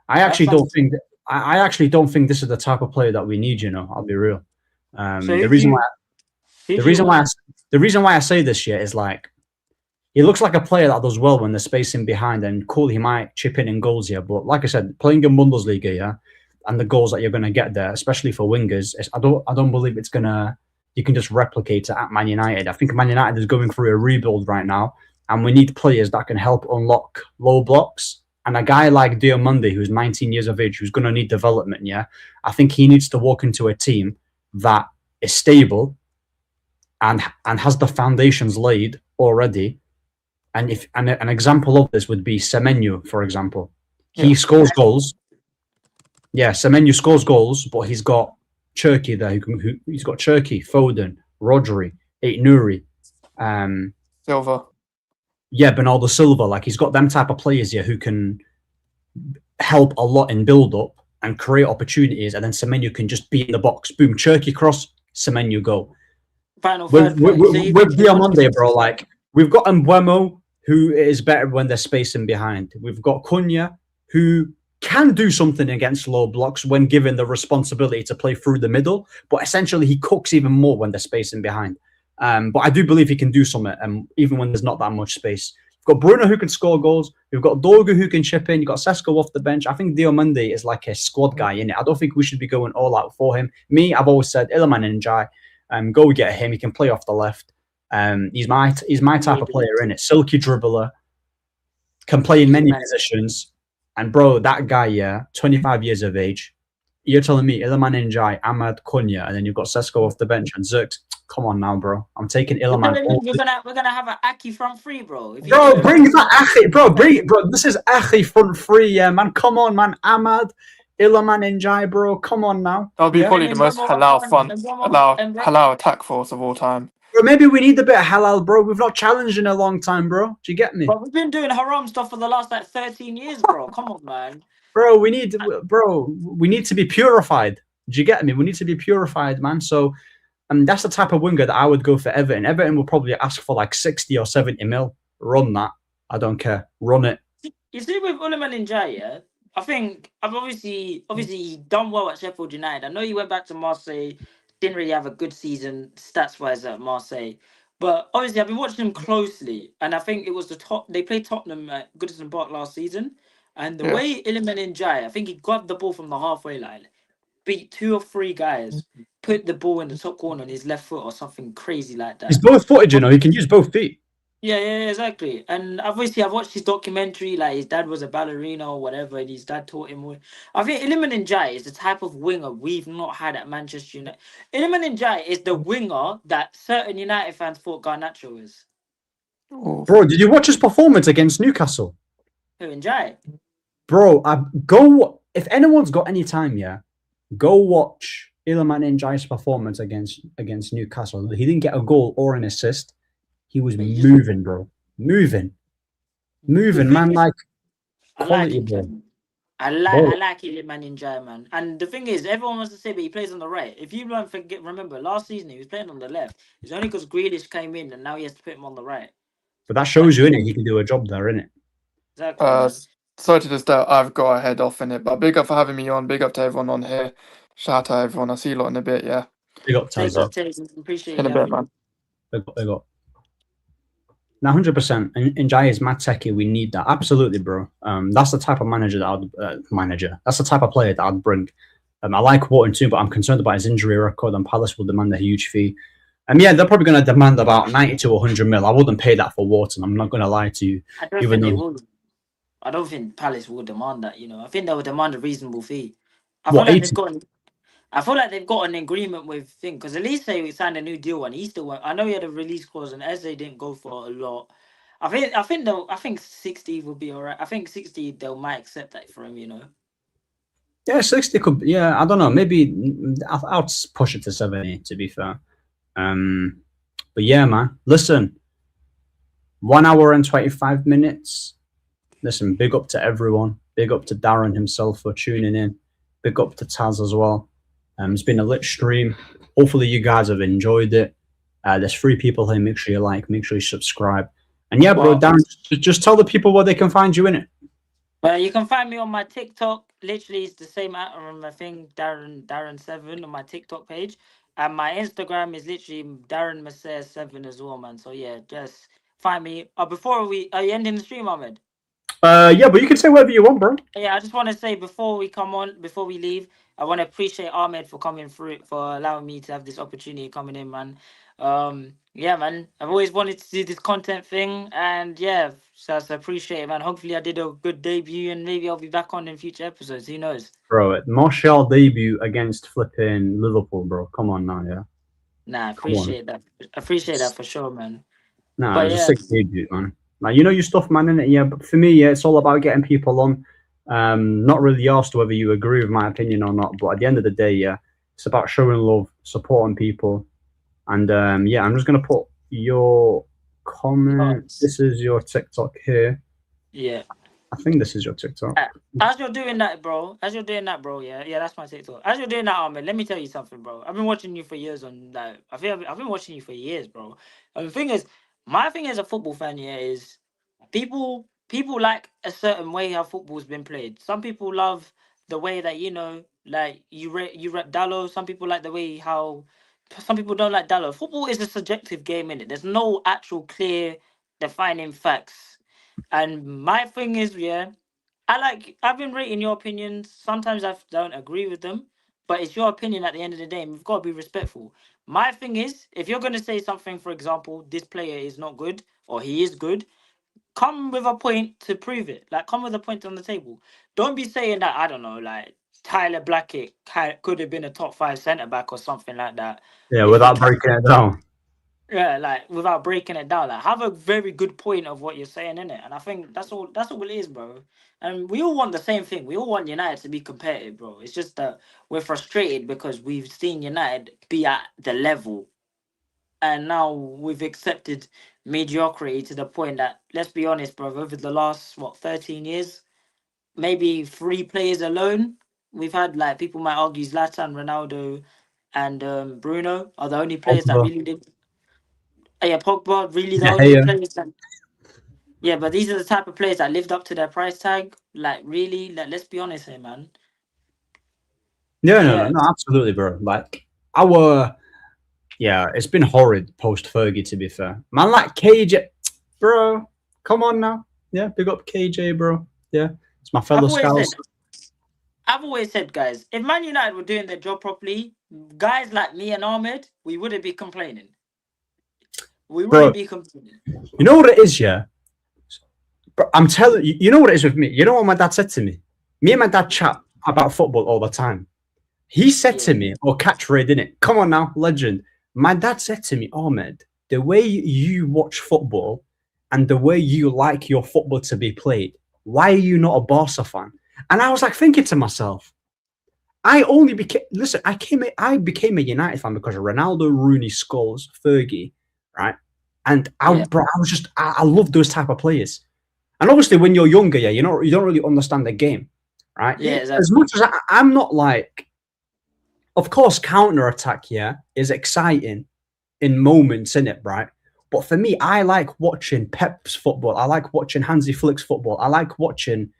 Speaker 2: I actually don't think this is the type of player that we need. You know, I'll be real. The reason why I say this shit is like he looks like a player that does well when they're spacing behind, and cool, he might chip in goals here. But like I said, playing in Bundesliga, yeah, and the goals that you're going to get there, especially for wingers, I don't believe it's gonna. You can just replicate it at Man United. I think Man United is going through a rebuild right now, and we need players that can help unlock low blocks. And a guy like Diomande, who's 19 years of age, who's going to need development, yeah, I think he needs to walk into a team that is stable and has the foundations laid already. And if an example of this would be Semenyo, for example, he scores goals. Yeah, Semenyo scores goals, but he's got Cherki there. He's got Cherki, Foden, Rodri, Aït-Nouri,
Speaker 3: Silva.
Speaker 2: Yeah, Bernardo Silva. Like he's got them type of players here who can help a lot in build up and create opportunities, and then Semenyo can just be in the box. Boom, Cherki cross, Semenyo go. With Diomande, bro, like we've got Mbeumo, who is better when they're spacing behind. We've got Cunha, who can do something against low blocks when given the responsibility to play through the middle, but essentially he cooks even more when they're spacing behind. But I do believe he can do something, even when there's not that much space. We've got Bruno who can score goals. We've got Dogu who can chip in. You've got Sesko off the bench. I think Diomande is like a squad guy in it. I don't think we should be going all out for him. I've always said Iliman Ndiaye, go get him. He can play off the left. He's my type of player in it. Silky dribbler, can play in many positions. And bro, that guy, 25 years of age. You're telling me Iliman Ndiaye, Ahmad, Cunha, and then you've got Sesko off the bench and Zirks. Come on now, bro. I'm taking Iliman.
Speaker 1: We're gonna have an Aki front three, bro.
Speaker 2: Bro, bring that Aki, bro. This is Aki front three, yeah, man. Come on, man. Ahmad, Iliman Ndiaye, bro. Come on now.
Speaker 3: That'll be probably the most halal attack force of all time.
Speaker 2: Bro, maybe we need a bit of halal, bro. We've not challenged in a long time, bro. Do you get me?
Speaker 1: But we've been doing haram stuff for the last 13 years, bro. Come on, man.
Speaker 2: Bro, we need to be purified. Do you get me? We need to be purified, man. So, that's the type of winger that I would go for Everton. Everton will probably ask for like 60 or 70 mil. Run that. I don't care. Run it.
Speaker 1: You see, with Iliman Ndiaye, yeah, I think I've obviously he done well at Sheffield United. I know he went back to Marseille, didn't really have a good season stats-wise at Marseille. But obviously, I've been watching him closely, and I think it was they played Tottenham at Goodison Park last season. And the way Iliman Ndiaye, I think he grabbed the ball from the halfway line, beat 2 or 3 guys, put the ball in the top corner on his left foot or something crazy like that.
Speaker 2: He's both-footed, you know. He can use both feet.
Speaker 1: Yeah, exactly. And obviously, I've watched his documentary. Like his dad was a ballerina or whatever, and his dad taught him. I think Iliman Ndiaye is the type of winger we've not had at Manchester United. Iliman Ndiaye is the winger that certain United fans thought Garnacho is.
Speaker 2: Oh. Bro, did you watch his performance against Newcastle?
Speaker 1: Who, Ndiaye?
Speaker 2: Bro, go. If anyone's got any time, go watch Iliman Ndiaye's performance against Newcastle. He didn't get a goal or an assist. He was moving, bro. moving, man. Like
Speaker 1: I like
Speaker 2: quality
Speaker 1: him,
Speaker 2: ball.
Speaker 1: Jam.
Speaker 2: Bro,
Speaker 1: I like Iliman in Jai, man. And the thing is, everyone wants to say, but he plays on the right. If you don't forget, remember last season he was playing on the left. It's only because Grealish came in, and now he has to put him on the right.
Speaker 2: but that
Speaker 1: But
Speaker 2: shows you in it.
Speaker 1: even
Speaker 2: He can do a job there, innit?
Speaker 1: exactly, man.
Speaker 3: Sorry to just I've got to head off in it, but big up for having me on. Big up to everyone on here. Shout out everyone. I'll see you lot in a bit. Yeah,
Speaker 2: Big up
Speaker 1: Big
Speaker 2: Tazza.
Speaker 1: up, Taze. Appreciate
Speaker 3: in a
Speaker 1: you
Speaker 3: bit,
Speaker 1: having me.
Speaker 3: man.
Speaker 2: Big up. Now, 100%. In Jai is Matt Techie. We need that. Absolutely, bro. That's the type of manager that I'd That's the type of player that I'd bring. I like Wharton too, but I'm concerned about his injury record, and Palace will demand a huge fee. Yeah, they're probably going to demand about 90 to 100 mil. I wouldn't pay that for Wharton. I'm not going to lie to you.
Speaker 1: I don't
Speaker 2: Even
Speaker 1: think they
Speaker 2: though
Speaker 1: will. I don't think Palace will demand that. I think they will demand a reasonable fee. I feel
Speaker 2: what
Speaker 1: like they've
Speaker 2: 80?
Speaker 1: got. I feel like they've got an agreement with thing because at least they signed a new deal and he still went. I know he had a release clause and Eze didn't go for a lot. I think 60 will be alright. I think 60 they might accept that for him.
Speaker 2: Yeah, 60 could. Yeah, I don't know. Maybe I'll push it to 70. To be fair. But yeah, man. Listen, 1 hour and 25 minutes. Listen, big up to everyone. Big up to Darren himself for tuning in. Big up to Taz as well. It's been a lit stream. Hopefully you guys have enjoyed it. There's 3 people here. Make sure you like. Make sure you subscribe. And yeah, bro,
Speaker 3: Wow.
Speaker 2: Darren, just tell the people where they can find you in it.
Speaker 1: But you can find me on my TikTok. Literally, it's the same on my thing, Darren7 on my TikTok page, and my Instagram is literally Darren Maser 7 as well, man. So yeah, just find me. Before are you ending the stream, Ahmed?
Speaker 2: Yeah, but you can say whatever you want, bro.
Speaker 1: Yeah, I just want to say before we leave, I want to appreciate Ahmed for coming through, for allowing me to have this opportunity coming in, man. Yeah, man, I've always wanted to do this content thing, and yeah, so I appreciate it, man. Hopefully, I did a good debut, and maybe I'll be back on in future episodes. Who knows?
Speaker 2: Bro, Martial debut against flipping Liverpool, bro. Come on now, yeah.
Speaker 1: Nah,
Speaker 2: Come on.
Speaker 1: appreciate that. Appreciate that for sure, man.
Speaker 2: Nah,
Speaker 1: But
Speaker 2: it was a
Speaker 1: yeah,
Speaker 2: sick debut, man. Like, you know your stuff, man, innit? Yeah, but for me, yeah, it's all about getting people on. Not really asked whether you agree with my opinion or not, but at the end of the day, yeah, it's about showing love, supporting people. And yeah, I'm just gonna put your comment. This is your TikTok here.
Speaker 1: yeah.
Speaker 2: I think this is your TikTok.
Speaker 1: As you're doing that, bro. Yeah, that's my TikTok. As you're doing that, Ahmed, let me tell you something, bro. I've been watching you for years on that. I feel I've been watching you for years, bro. And the thing is, my thing as a football fan, yeah, is people like a certain way how football's been played. Some people love the way that like you rep Dallo. Some people like the way how some people don't like Dallo. Football is a subjective game, in it. There's no actual clear defining facts. And my thing is, yeah, I've been rating your opinions. Sometimes I don't agree with them, but it's your opinion at the end of the day, and we've got to be respectful. My thing is, if you're gonna say something, for example, this player is not good or he is good, come with a point to prove it. Like, come with a point on the table. Don't be saying that, I don't know, like Tyler Blackett could have been a top 5 centre back or something like that.
Speaker 2: Yeah,
Speaker 1: If he
Speaker 2: without
Speaker 1: can,
Speaker 2: breaking it down.
Speaker 1: yeah, like without breaking it down, like have a very good point of what you're saying in it, and I think that's all. That's all it is, bro. And we all want the same thing. We all want United to be competitive, bro. It's just that we're frustrated because we've seen United be at the level, and now we've accepted mediocrity to the point that, let's be honest, bro. Over the last 13 years, maybe 3 players alone, we've had, like, people might argue Zlatan, Ronaldo, and Bruno are the only players that
Speaker 2: Pogba.
Speaker 1: really did. Yeah, Pogba, really the
Speaker 2: Yeah,
Speaker 1: only
Speaker 2: yeah.
Speaker 1: players that. Yeah, but these are the type of players that lived up to their price tag. Like, really, like, let's be honest here, man.
Speaker 2: Yeah,
Speaker 1: But
Speaker 2: no,
Speaker 1: yeah,
Speaker 2: absolutely, bro. Like yeah, it's been horrid post Fergie. To be fair, man, like KJ, bro. Come on now, yeah, big up KJ, bro. Yeah, it's my fellow
Speaker 1: I've always said,
Speaker 2: scouts.
Speaker 1: guys, if Man United were doing their job properly, guys like me and Ahmed, we wouldn't be complaining. We wouldn't
Speaker 2: Bro,
Speaker 1: be complaining.
Speaker 2: you know what it is, yeah? But I'm telling you, you know what it is with me? You know what my dad said to me? Me and my dad chat about football all the time. He said to me, or catch Ray, didn't it? Come on now, legend. My dad said to me, Ahmed, the way you watch football and the way you like your football to be played, why are you not a Barca fan? And I was like thinking to myself, I became a United fan because of Ronaldo, Rooney, Scholes, Fergie, right? And
Speaker 1: Yeah.
Speaker 2: I was just, I love those type of players. And obviously, when you're younger, yeah, you don't really understand the game, right?
Speaker 1: Yeah,
Speaker 2: As
Speaker 1: exactly.
Speaker 2: much as I'm not like, of course, counter attack, yeah, is exciting in moments, in it, right? But for me, I like watching Pep's football. I like watching Hansi Flick's football. I like watching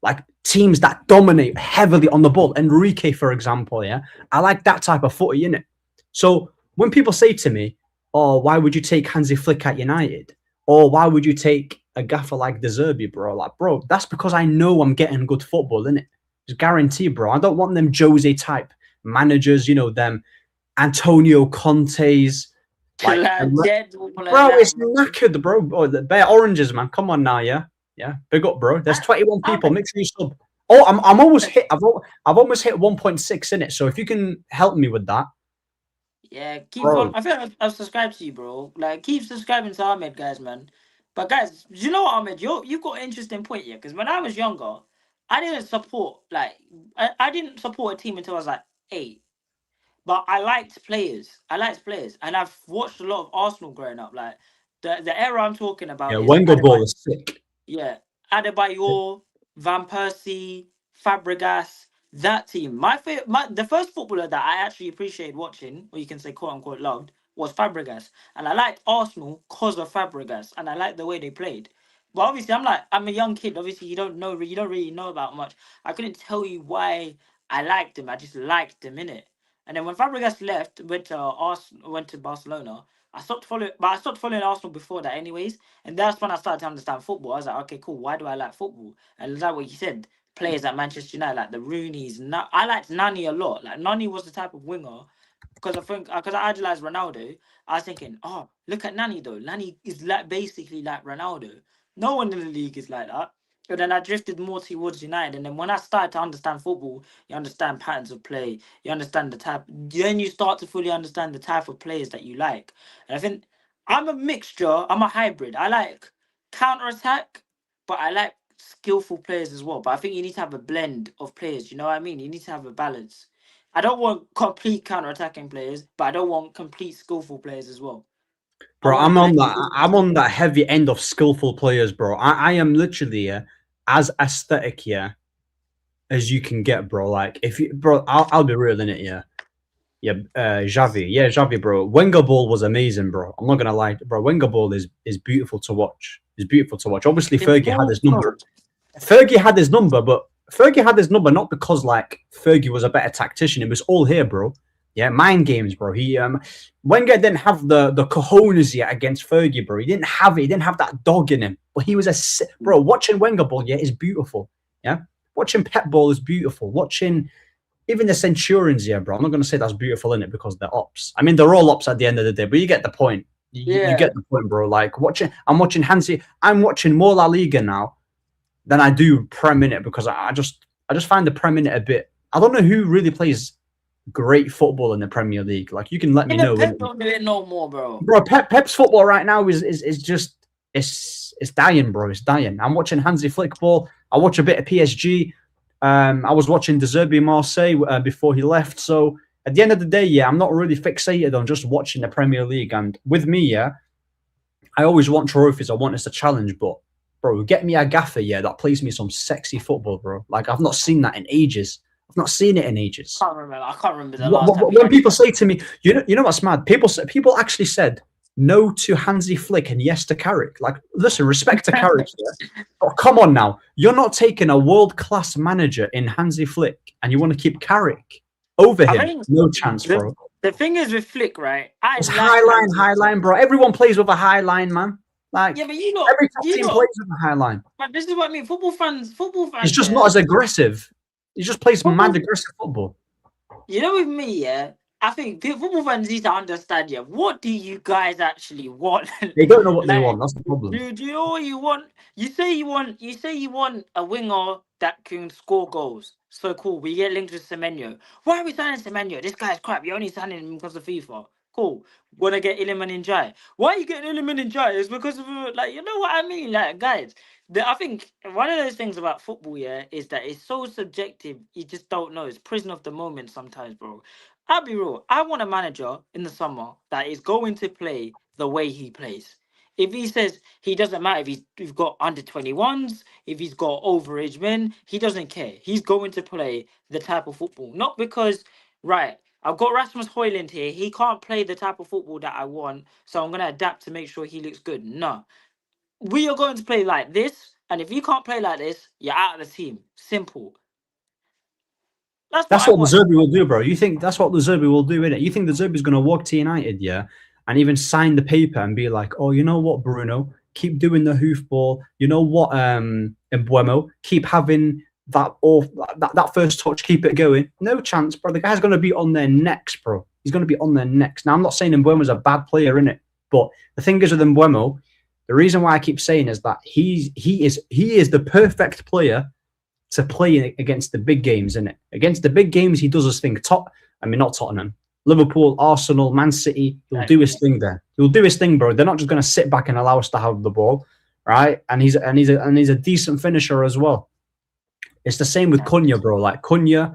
Speaker 2: like teams that dominate heavily on the ball. Enrique, for example, yeah, I like that type of footy, in it. So when people say to me, "Oh, why would you take Hansi Flick at United?" Or why would you take a gaffer like the Zerbi, bro? Like, bro, that's because I know I'm getting good football, innit? It's guaranteed, bro. I don't want them Jose type managers, them Antonio Conte's, like,
Speaker 1: Like dead all of
Speaker 2: bro,
Speaker 1: that,
Speaker 2: it's
Speaker 1: bro.
Speaker 2: knackered, bro. Oh, the bare oranges, man. Come on now, yeah, yeah. Big up, bro. There's
Speaker 1: I,
Speaker 2: 21
Speaker 1: I
Speaker 2: people. Make sure you sub. Oh, I'm almost hit. I've almost hit 1.6 in it. So if you can help me with that,
Speaker 1: Yeah, keep on.
Speaker 2: bro.
Speaker 1: I feel like I've subscribed to you, bro. Like, keep subscribing to Ahmed, guys, man. But guys, do you know what, Ahmed? You've got an interesting point here. Because when I was younger, I didn't support I didn't support a team until I was like 8. But I liked players. And I've watched a lot of Arsenal growing up. Like the era I'm talking
Speaker 2: Yeah,
Speaker 1: about is
Speaker 2: Wenger ball is sick.
Speaker 1: yeah, Adebayor, Van Persie, Fabregas, that team. The first footballer that I actually appreciated watching, or you can say quote unquote loved, was Fabregas, and I liked Arsenal because of Fabregas, and I liked the way they played. But obviously, I'm a young kid. Obviously, you don't really know about much. I couldn't tell you why I liked him. I just liked him in it. And then when Fabregas left, went to Barcelona. I stopped following Arsenal before that, anyways. And that's when I started to understand football. I was like, okay, cool. Why do I like football? And like what you said, players at Manchester United, like the Rooney's. I liked Nani a lot. Like Nani was the type of winger because I idolized Ronaldo. I was thinking, oh, look at Nani though. Nani is like basically like Ronaldo. No one in the league is like that. But then I drifted more towards United, and then when I started to understand football, you understand patterns of play. You understand the type. Then you start to fully understand the type of players that you like. And I think I'm a mixture. I'm a hybrid. I like counter attack, but I like skillful players as well. But I think you need to have a blend of players. You know what I mean? You need to have a balance. I don't want complete counter attacking players, but I don't want complete skillful players as well. I
Speaker 2: Bro,
Speaker 1: want a
Speaker 2: I'm on
Speaker 1: blend.
Speaker 2: that. I'm on that heavy end of skillful players, bro. I am literally as aesthetic, yeah, as you can get, bro. Like if you, bro, I'll be real in it, yeah. Yeah, Xavi, bro. Wenger ball was amazing, bro. I'm not gonna lie, bro. Wenger ball is beautiful to watch. It's beautiful to watch. Obviously,
Speaker 1: It's
Speaker 2: Fergie had
Speaker 1: more
Speaker 2: his number. But Fergie had his number not because like Fergie was a better tactician. It was all here, bro. Yeah, mind games, bro. Wenger didn't have the cojones yet against Fergie, bro. He didn't have it. He didn't have that dog in him. But he was bro. Watching Wenger ball, yeah, is beautiful. Yeah, watching Pep ball is beautiful. Watching even the Centurions, yeah, bro. I'm not going to say that's beautiful in it because they're ops. I mean, they're all ops at the end of the day, but you get the point. You
Speaker 1: yeah.
Speaker 2: get the point, bro. Like I'm watching Hansi. I'm watching more La Liga now than I do Prem Minute because I just find the Prem Minute a bit. I don't know who really plays great football in the Premier League. Like you can let me
Speaker 1: Even
Speaker 2: know,
Speaker 1: Pep don't do it no more, bro.
Speaker 2: bro. Pep's football right now is just it's dying, bro. It's dying. I'm watching Hansi Flick ball. I watch a bit of PSG. I was watching the Zerbi Marseille before he left. So at the end of the day, yeah, I'm not really fixated on just watching the Premier League. And with me, yeah, I always want trophies. I want us to challenge, but bro, get me a gaffer, yeah, that plays me some sexy football, bro. Like I've not seen that in ages. I've not seen it in ages.
Speaker 1: I can't remember the last time we
Speaker 2: When
Speaker 1: had.
Speaker 2: people say to me, you know what's mad? People actually said no to Hansi Flick and yes to Carrick. Like, listen, respect to Carrick. Yeah? Oh, come on now, you're not taking a world class manager in Hansi Flick, and you want to keep Carrick over
Speaker 1: I
Speaker 2: him?
Speaker 1: think
Speaker 2: No chance, bro.
Speaker 1: the thing is with Flick, right? I
Speaker 2: It's
Speaker 1: like Hansi
Speaker 2: high
Speaker 1: Flick.
Speaker 2: line, bro. Everyone plays with a high line, man.
Speaker 1: Yeah,
Speaker 2: Like
Speaker 1: but
Speaker 2: every top team plays with a high line.
Speaker 1: but this is what I mean. Football
Speaker 2: He's
Speaker 1: fans,
Speaker 2: just not
Speaker 1: yeah.
Speaker 2: as aggressive. He just plays mad
Speaker 1: Football,
Speaker 2: aggressive football.
Speaker 1: you know, with me, yeah. I think football fans need to understand, yeah. What do you guys actually want?
Speaker 2: They don't know what they
Speaker 1: Like,
Speaker 2: want. That's the problem.
Speaker 1: do you know what you want? You say you want a winger that can score goals. So cool. We get linked with Semenyo. Why are we signing Semenyo? This guy's crap. You're only signing him because of FIFA. Cool. Wanna get Iliman Njai? Why are you getting Iliman Njai? It's because of like you know what I mean, like guys. I think one of those things about football, yeah, is that it's so subjective. You just don't know. It's prison of the moment sometimes, bro. I'll be real. I want a manager in the summer that is going to play the way he plays. If he says he doesn't matter if we've got under 21s, if he's got overage men, he doesn't care. He's going to play the type of football. Not because, right, I've got Rasmus Højlund here. He can't play the type of football that I want, so I'm going to adapt to make sure he looks good. No. We are going to play like this, and if you can't play like this, you're out of the team. Simple.
Speaker 2: That's what the Zerbi will do, bro. You think that's what the Zerbi will do, innit? You think the Zerbi's going to walk to United, yeah, and even sign the paper and be like, oh, you know what, Bruno? Keep doing the hoofball. You know what, Embuemo? Keep having that first touch. Keep it going. No chance, bro. The guy's going to be on their necks, bro. He's going to be on their necks. Now, I'm not saying Embuemo's a bad player, innit? But the thing is with Embuemo, the reason why I keep saying is that he is the perfect player to play against the big games, innit? Against the big games, he does his thing. Not Tottenham, Liverpool, Arsenal, Man City. He'll do his thing there. He'll do his thing, bro. They're not just going to sit back and allow us to have the ball, right? And he's a decent finisher as well. It's the same with Cunha, bro. Like Cunha,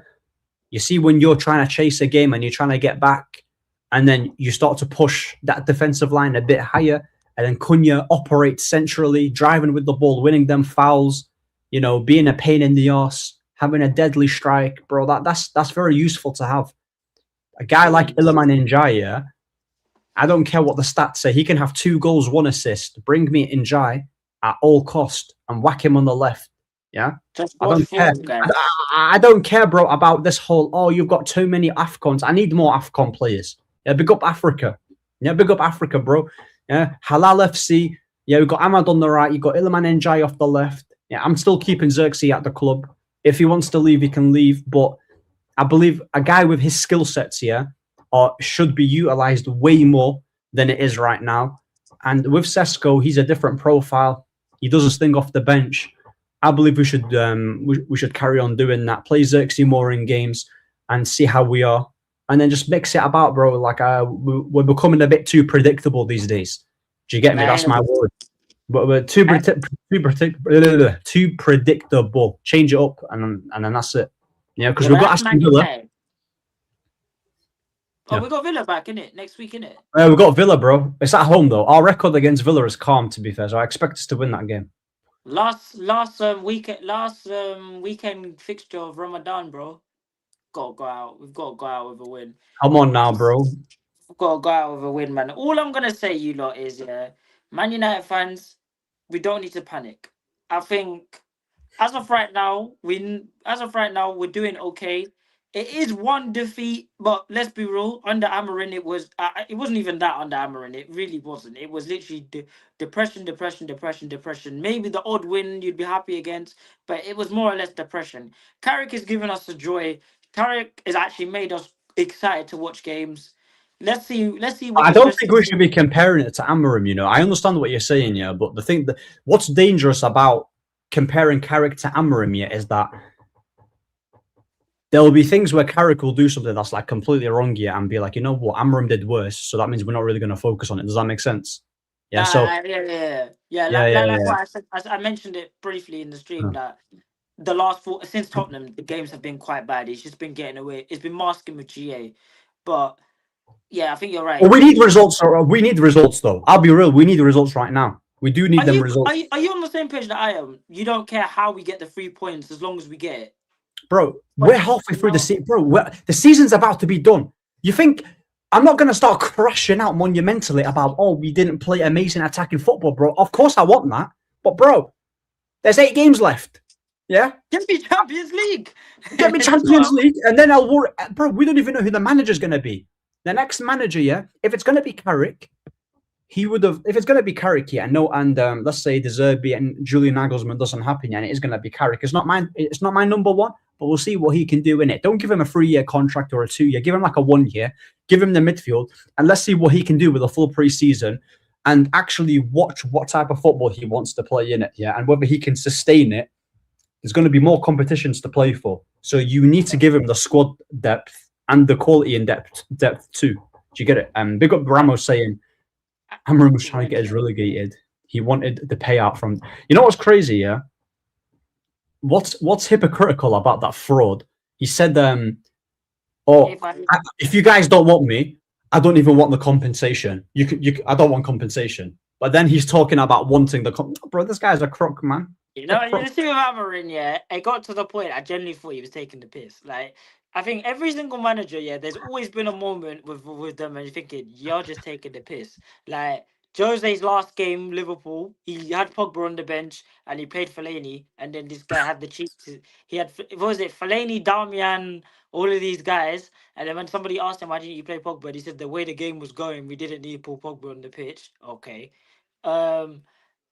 Speaker 2: you see when you're trying to chase a game and you're trying to get back, and then you start to push that defensive line a bit higher, and then Cunha operates centrally, driving with the ball, winning them fouls. You know, being a pain in the arse, having a deadly strike, bro. That's very useful to have. A guy like Iliman Ndiaye, I don't care what the stats say. He can have 2 goals, 1 assist. Bring me Ndiaye at all cost and whack him on the left. Yeah, I don't care. I don't care, bro, about this whole. Oh, you've got too many Afcons. I need more Afcon players. Yeah, big up Africa. Yeah, big up Africa, bro. Yeah, Halal FC. Yeah, we've got Ahmad on the right. You've got Iliman Ndiaye off the left. Yeah, I'm still keeping Zerbi at the club. If he wants to leave, he can leave. But I believe a guy with his skill sets here should be utilised way more than it is right now. And with Sesko, he's a different profile. He does his thing off the bench. I believe we should carry on doing that. Play Zerbi more in games and see how we are. And then just mix it about, bro. Like we're becoming a bit too predictable these days. Do you get me? That's my word. But we're too predictable. Change it up, and then that's it. Yeah, because we've got Aston Villa.
Speaker 1: Oh, we got Villa back, innit? Next week, innit?
Speaker 2: We've got Villa, bro. It's at home though. Our record against Villa is calm, to be fair. So I expect us to win that game.
Speaker 1: Last weekend fixture of Ramadan, bro. Got to go out. We've got to go out with a win.
Speaker 2: Come on now, bro.
Speaker 1: We've got to go out with a win, man. All I'm gonna say, you lot, is Man United fans, we don't need to panic. I think as of right now, we're doing okay. It is one defeat, but let's be real. Under Amarin, it wasn't even that under Amarin. It really wasn't. It was literally depression. Maybe the odd win you'd be happy against, but it was more or less depression. Carrick has given us the joy. Carrick has actually made us excited to watch games. Let's see. What
Speaker 2: I don't think we should be comparing it to Amarim. You know, I understand what you're saying, yeah, but the thing that what's dangerous about comparing Carrick to Amarim, yeah, is that there will be things where Carrick will do something that's like completely wrong, yeah, and be like, you know what, Amarim did worse, so that means we're not really going to focus on it. Does that make sense? Yeah.
Speaker 1: I mentioned it briefly in the stream that the last since Tottenham, the games have been quite bad. He's just been getting away. It's been masking with GA, but. Yeah, I think you're right.
Speaker 2: Well, we need results. We need results, though. I'll be real. We need the results right now. We do need them results.
Speaker 1: Are you on the same page that I am? You don't care how we get the 3 points as long as we get it.
Speaker 2: Bro, we're halfway through the season. Bro, the season's about to be done. You think I'm not going to start crashing out monumentally about, oh, we didn't play amazing attacking football, bro? Of course I want that. But, bro, there's 8 games left. Yeah?
Speaker 1: Get me Champions League.
Speaker 2: Get me Champions League. And then I'll worry. Bro, we don't even know who the manager's going to be. The next manager, yeah, if it's going to be Carrick, he would have. If it's going to be Carrick, yeah, no, and let's say the Zerbi and Julian Nagelsmann doesn't happen, yeah, and it is going to be Carrick. It's not mine. It's not my number one, but we'll see what he can do in it. Don't give him a 3-year contract or a 2-year. Give him like a 1 year. Give him the midfield, and let's see what he can do with a full preseason, and actually watch what type of football he wants to play in it, yeah, and whether he can sustain it. There's going to be more competitions to play for, so you need to give him the squad depth. And the quality and depth too. Do you get it? Big up Ramos saying Amarim was trying to get us relegated. He wanted the payout from. You know what's crazy? Yeah. What's hypocritical about that fraud? He said, if you guys don't want me, I don't even want the compensation. I don't want compensation. But then he's talking about wanting the bro. This guy's a crook, man.
Speaker 1: You
Speaker 2: A
Speaker 1: know,
Speaker 2: crook.
Speaker 1: you see with Amarin, yeah, it got to the point I genuinely thought he was taking the piss. Like, I think every single manager, yeah, there's always been a moment with them and you're thinking, you're just taking the piss. Like, Jose's last game, Liverpool, he had Pogba on the bench and he played Fellaini, and then this guy had the cheek to, he had, what was it, Fellaini, Darmian, all of these guys, and then when somebody asked him, why didn't you play Pogba, he said, the way the game was going, we didn't need Paul Pogba on the pitch. Okay. Um,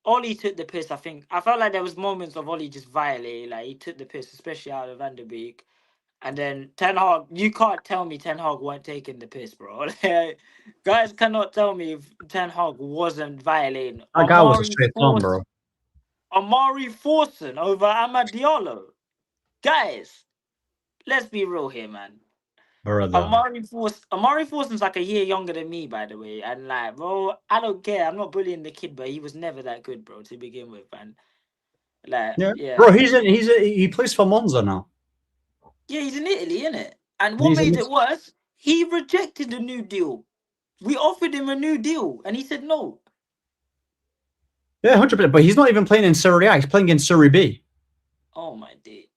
Speaker 1: Ollie took the piss. I think I felt like there was moments of Ollie just violating, like he took the piss, especially out of Van der Beek. And then Ten Hag, you can't tell me Ten Hag weren't taking the piss, bro. Like, guys cannot tell me if Ten Hag wasn't violating.
Speaker 2: That guy was a straight on, bro.
Speaker 1: Amari Forson over Amad Diallo. Guys, let's be real here, man.
Speaker 2: Brother.
Speaker 1: Amari Forson's like a year younger than me, by the way. And like, bro, I don't care. I'm not bullying the kid, but he was never that good, bro, to begin with, man. Like, yeah.
Speaker 2: Bro, he plays for Monza now.
Speaker 1: Yeah, he's in Italy, innit? And what made it worse, he rejected the new deal. We offered him a new deal, and he said no.
Speaker 2: Yeah, 100%. But he's not even playing in Serie A. He's playing in Serie B.
Speaker 1: Oh my day.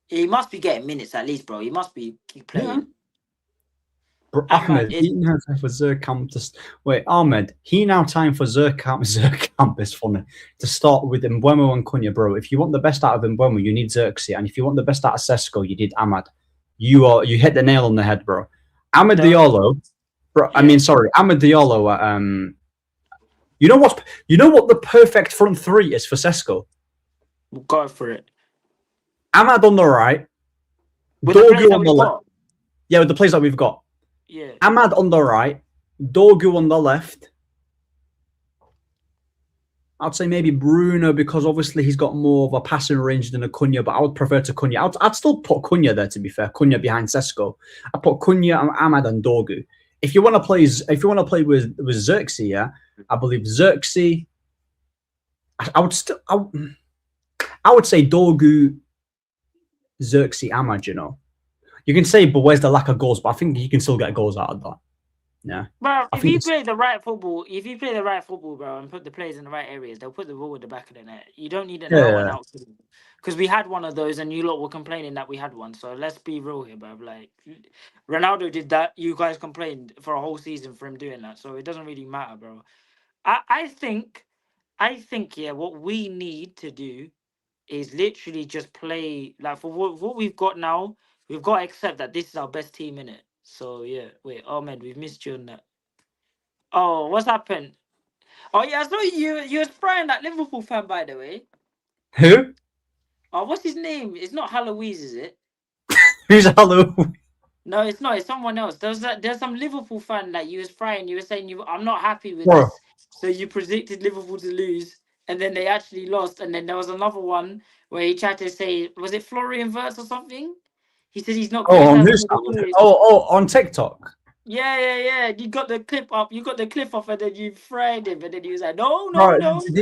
Speaker 1: He must be getting minutes at least, bro. He must be playing.
Speaker 2: Yeah. Bro, Ahmed, he now time for Zerkamp to wait. Ahmed, he now time for Zerkamp. Zerkamp is funny to start with Mbeumo and Cunha, bro. If you want the best out of Mbeumo, you need Xerxes, and if you want the best out of Sesko, you need Ahmad. You hit the nail on the head, bro. Ahmed Diallo, bro. Yeah. I mean, sorry, Ahmed Diallo. You know what the perfect front three is for Sesko?
Speaker 1: Go for it.
Speaker 2: Ahmad on the right,
Speaker 1: with
Speaker 2: Dorgu on the left. Yeah, with the players that we've got.
Speaker 1: Yeah.
Speaker 2: Ahmad on the right, Dorgu on the left. I'd say maybe Bruno because obviously he's got more of a passing range than a Cunha, but I would prefer to Cunha. I'd still put Cunha there, to be fair. Cunha behind Sesko. I put Cunha, Ahmad, and Dorgu. If you want to play with Xerxes, yeah, I believe Xerxes. I would say Dorgu, Xerxes, Ahmad. You know, you can say, but where's the lack of goals? But I think you can still get goals out of that. Yeah.
Speaker 1: Bro, if you play the right football, bro, and put the players in the right areas, they'll put the ball at the back of the net. You don't need an out and out. Because we had one of those, and you lot were complaining that we had one. So let's be real here, bro. Like, Ronaldo did that. You guys complained for a whole season for him doing that. So it doesn't really matter, bro. I think, yeah, what we need to do is literally just play like for what we've got now. We've got to accept that this is our best team in it. So yeah, wait, Ahmed, we've missed you on that. Oh, what's happened? Oh yeah, I saw you was frying that Liverpool fan, by the way.
Speaker 2: Who?
Speaker 1: Oh, what's his name? It's not Haloise, is it?
Speaker 2: Who's Haloise?
Speaker 1: No, it's not. It's someone else. There's some Liverpool fan that you was frying. You were saying I'm not happy with this. So you predicted Liverpool to lose, and then they actually lost. And then there was another one where he tried to say, was it Florian Wirtz or something? He said he's not.
Speaker 2: On TikTok.
Speaker 1: Yeah. You got the clip up. You got the clip off, and then you fried him, and then he was like, "No."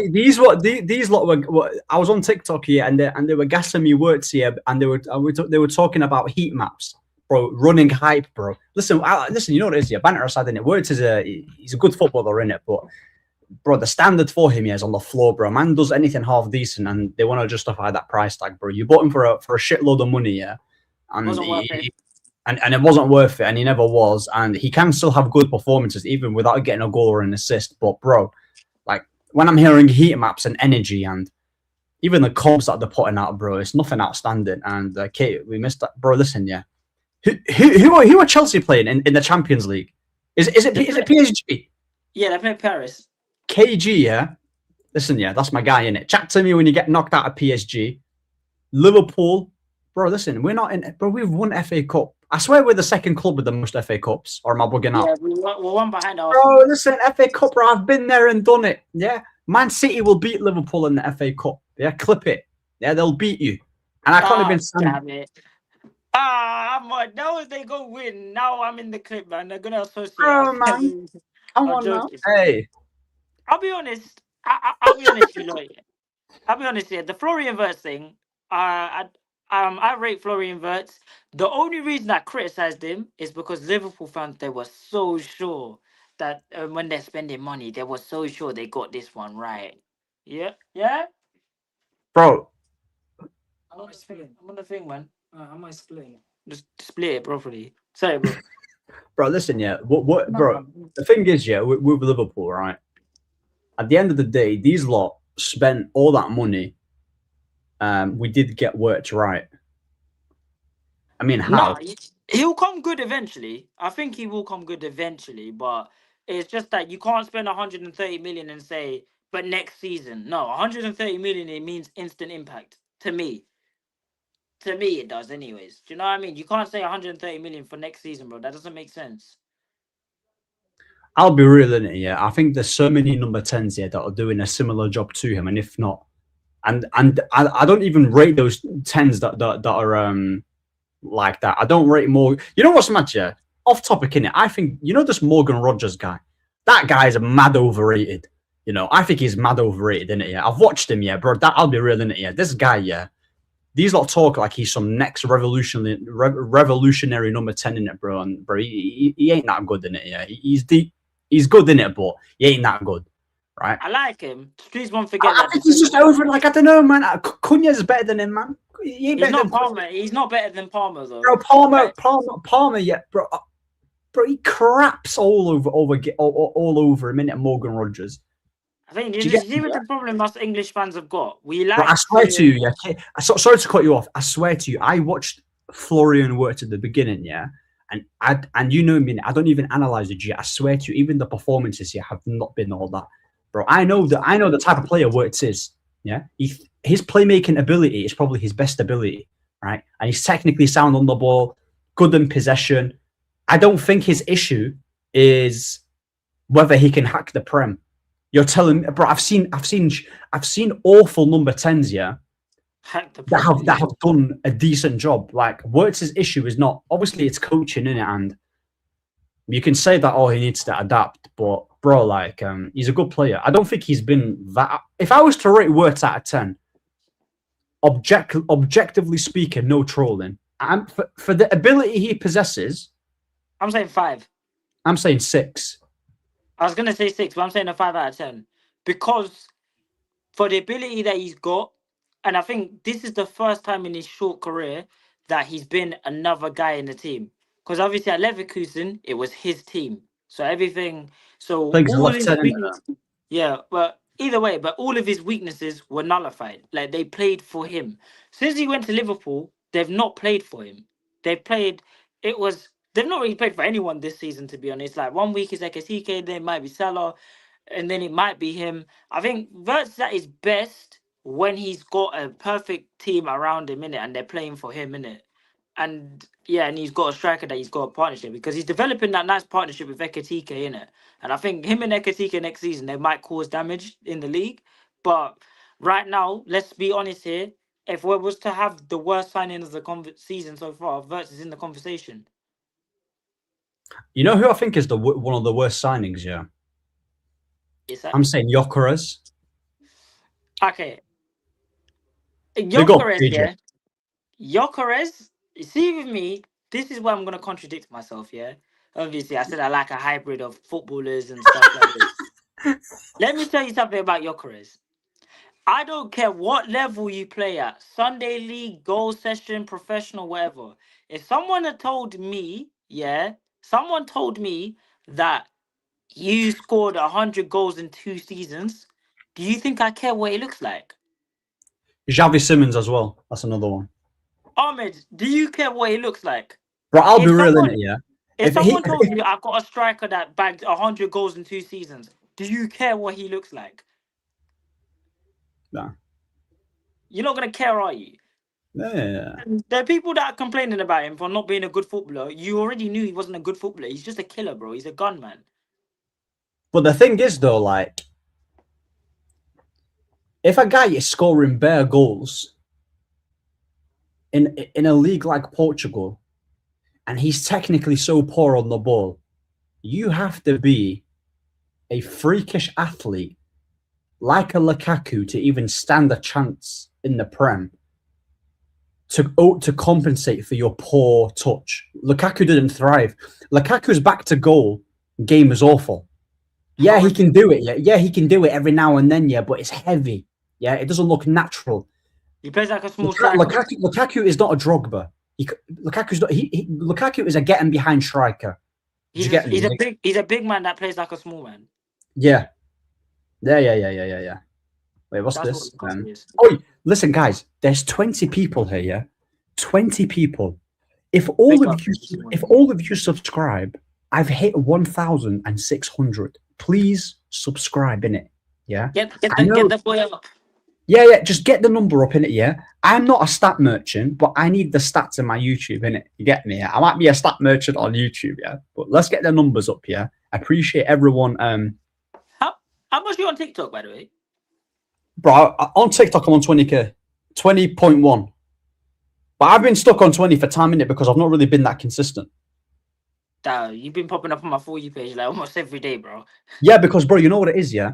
Speaker 2: These lot were. I was on TikTok here, and they were gassing me words here, and they were talking about heat maps, bro. Running hype, bro. Listen. You know what it is? Yeah, banter aside, innit? Words he's a good footballer in it, but bro, the standard for him is on the floor, bro. Man does anything half decent, and they want to justify that price tag, bro. You bought him for a shitload of money, yeah. And it wasn't worth it, and he never was. And he can still have good performances, even without getting a goal or an assist. But, bro, like, when I'm hearing heat maps and energy and even the comps that they're putting out, bro, it's nothing outstanding. And, Kate, we missed that. Bro, listen, yeah. Who are Chelsea playing in the Champions League? Is it PSG?
Speaker 1: Yeah, they play Paris.
Speaker 2: KG, yeah? Listen, yeah, that's my guy, innit? Chat to me when you get knocked out of PSG. Liverpool. Bro, listen, we're not in. Bro, we've won FA Cup. I swear we're the second club with the most FA Cups. Or am I bugging out?
Speaker 1: Yeah, we're one behind us.
Speaker 2: Bro, listen, FA Cup, bro, I've been there and done it. Yeah, Man City will beat Liverpool in the FA Cup. Yeah, clip it. Yeah, they'll beat you. And I can't even stand
Speaker 1: it. Now if they go win, now I'm in the clip, man. They're gonna associate.
Speaker 2: Oh man, come on now. Hey,
Speaker 1: I'll be honest. I'll be honest, you know. I'll be honest here. The Florian Wirtz thing, I rate Florian Wirtz. The only reason I criticized him is because Liverpool fans, they were so sure that when they're spending money, they were so sure they got this one right. Yeah, yeah.
Speaker 2: Bro,
Speaker 1: I'm on the thing, man. How am I splitting? Just split it properly. Sorry, bro.
Speaker 2: listen, yeah. What,
Speaker 1: No,
Speaker 2: bro? The thing is, yeah, with Liverpool, right? At the end of the day, these lot spent all that money. We did get worked right. I mean,
Speaker 1: no,
Speaker 2: how?
Speaker 1: he'll come good eventually. I think he will come good eventually, but it's just that you can't spend 130 million and say, but next season. No, 130 million, it means instant impact to me. To me, it does, anyways. Do you know what I mean? You can't say 130 million for next season, bro. That doesn't make sense.
Speaker 2: I'll be real in it, yeah. I think there's so many number 10s here that are doing a similar job to him, and if not, and I don't even rate those 10s that are like that. I don't rate more. You know what's mad, yeah? Off topic, innit? I think this Morgan Rogers guy. That guy is mad overrated. I think he's mad overrated, innit? Yeah, I've watched him, yeah, bro. I'll be real in it, yeah. This guy, yeah. These lot talk like he's some next revolutionary number 10 in it, bro. And bro, he ain't that good in it, yeah. He's good in it, but he ain't that good, right?
Speaker 1: I like him. Please won't forget
Speaker 2: I
Speaker 1: that.
Speaker 2: think he's just over. Like, I don't know, man. Cunha's better than him, man. He ain't
Speaker 1: He's
Speaker 2: better
Speaker 1: not
Speaker 2: than
Speaker 1: Palmer. He's not better than Palmer, though.
Speaker 2: bro. Palmer, yeah, bro. Bro, he craps all over him, innit? Morgan Rogers.
Speaker 1: I think
Speaker 2: Do
Speaker 1: you
Speaker 2: you get
Speaker 1: see what the problem us English fans have got. We like.
Speaker 2: Bro, I swear to you, yeah. Sorry to cut you off. I swear to you, I watched Florian worked at the beginning, yeah, and you know me, I don't even analyze it. I swear to you, even the performances here have not been all that, bro. I know the type of player Wirtz is. Yeah, his playmaking ability is probably his best ability, right? And he's technically sound on the ball, good in possession. I don't think his issue is whether he can hack the prem. You're telling me, bro? I've seen awful number 10s, yeah, that have done a decent job. Like Wirtz's issue is not obviously it's coaching in it, and you can say that he needs to adapt, but bro, like he's a good player. I don't think he's been that. If I was to rate Wirtz out of 10, objectively speaking, no trolling. For the ability he possesses,
Speaker 1: I'm saying 5.
Speaker 2: I'm saying 6.
Speaker 1: I was gonna say 6, but I'm saying a 5 out of 10 because for the ability that he's got, and I think this is the first time in his short career that he's been another guy in the team. Because obviously at Leverkusen, it was his team, so everything. So
Speaker 2: Like
Speaker 1: all his
Speaker 2: 10,
Speaker 1: weaknesses, yeah, but either way, but all of his weaknesses were nullified. Like they played for him. Since he went to Liverpool, they've not played for him. They've played. It was. They've not really played for anyone this season, to be honest. Like 1 week is Ekatike, then it might be Salah, and then it might be him. I think Vert's at his best when he's got a perfect team around him in it, and they're playing for him in it. And yeah, and he's got a striker that he's got a partnership because he's developing that nice partnership with Ekatike in it. And I think him and Ekatike next season they might cause damage in the league. But right now, let's be honest here. If we was to have the worst signing of the season so far, Verts is in the conversation.
Speaker 2: You know who I think is one of the worst signings? Yeah, I'm saying Gyökeres.
Speaker 1: Okay, Gyökeres, yeah. Gyökeres, see with me, this is where I'm going to contradict myself, yeah? Obviously, I said I like a hybrid of footballers and stuff like this. Let me tell you something about Gyökeres. I don't care what level you play at, Sunday league, goal session, professional, whatever. If someone had told me, yeah, someone told me that you scored 100 goals in 2 seasons, do you think I care what it looks like?
Speaker 2: Xavi Simons as well. That's another one.
Speaker 1: Ahmed, do you care what it looks like?
Speaker 2: Bro, I'll be real in it, yeah.
Speaker 1: If someone told you I've got a striker that bagged 100 goals in 2 seasons, do you care what he looks like?
Speaker 2: Nah.
Speaker 1: You're not going to care, are you?
Speaker 2: Yeah.
Speaker 1: There are people that are complaining about him for not being a good footballer. You already knew he wasn't a good footballer. He's just a killer, bro. He's a gunman.
Speaker 2: But the thing is, though, like, if a guy is scoring bare goals in a league like Portugal, and he's technically so poor on the ball, you have to be a freakish athlete like a Lukaku to even stand a chance in the Prem to compensate for your poor touch. Lukaku didn't thrive. Lukaku's back to goal game is awful. Yeah, he can do it. Yeah, he can do it every now and then. Yeah, but it's heavy. Yeah, it doesn't look natural.
Speaker 1: He plays like a small striker.
Speaker 2: Lukaku is not a Drogba. Lukaku is a getting behind striker.
Speaker 1: He's a big man that plays like a small man.
Speaker 2: Yeah. Wait, what's
Speaker 1: That's
Speaker 2: this?
Speaker 1: what Lukaku is.
Speaker 2: Oh, listen, guys. There's 20 people here. Yeah, 20 people. If all of you subscribe, I've hit 1,600. Please subscribe in it. Yeah.
Speaker 1: Get the boy up.
Speaker 2: Yeah. Just get the number up in it. Yeah. I'm not a stat merchant, but I need the stats in my YouTube in it. You get me? Yeah? I might be a stat merchant on YouTube. Yeah. But let's get the numbers up. Yeah. I appreciate everyone.
Speaker 1: How much are you on TikTok, by the way?
Speaker 2: Bro, on TikTok I'm on 20k, 20.1. But I've been stuck on 20 for time in it because I've not really been that consistent.
Speaker 1: You've been popping up on my For You page like almost every day, bro.
Speaker 2: Yeah, because bro, you know what it is, yeah?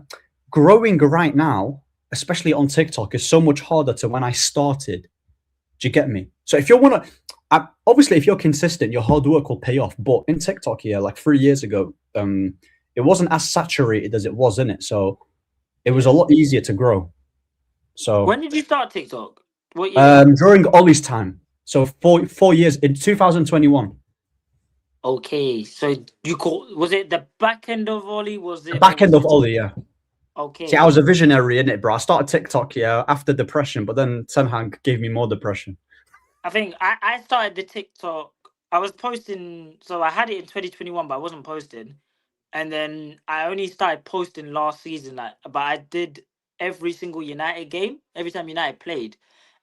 Speaker 2: Growing right now, especially on TikTok, is so much harder to when I started. Do you get me? So if you want to, obviously if you're consistent, your hard work will pay off. But in TikTok, yeah, like 3 years ago, it wasn't as saturated as it was in it. So it was a lot easier to grow. So
Speaker 1: when did you start TikTok? What year?
Speaker 2: During Ollie's time. So 4 years in 2021.
Speaker 1: Okay, so was it the back end of Ollie? Was it
Speaker 2: the back end of Ollie? Yeah.
Speaker 1: Okay.
Speaker 2: See, I was a visionary in it, bro. I started TikTok, yeah, after depression, but then Ten Hag gave me more depression.
Speaker 1: I think I started the TikTok. I was posting, so I had it in 2021, but I wasn't posting. And then I only started posting last season, but I did every single United game, every time United played.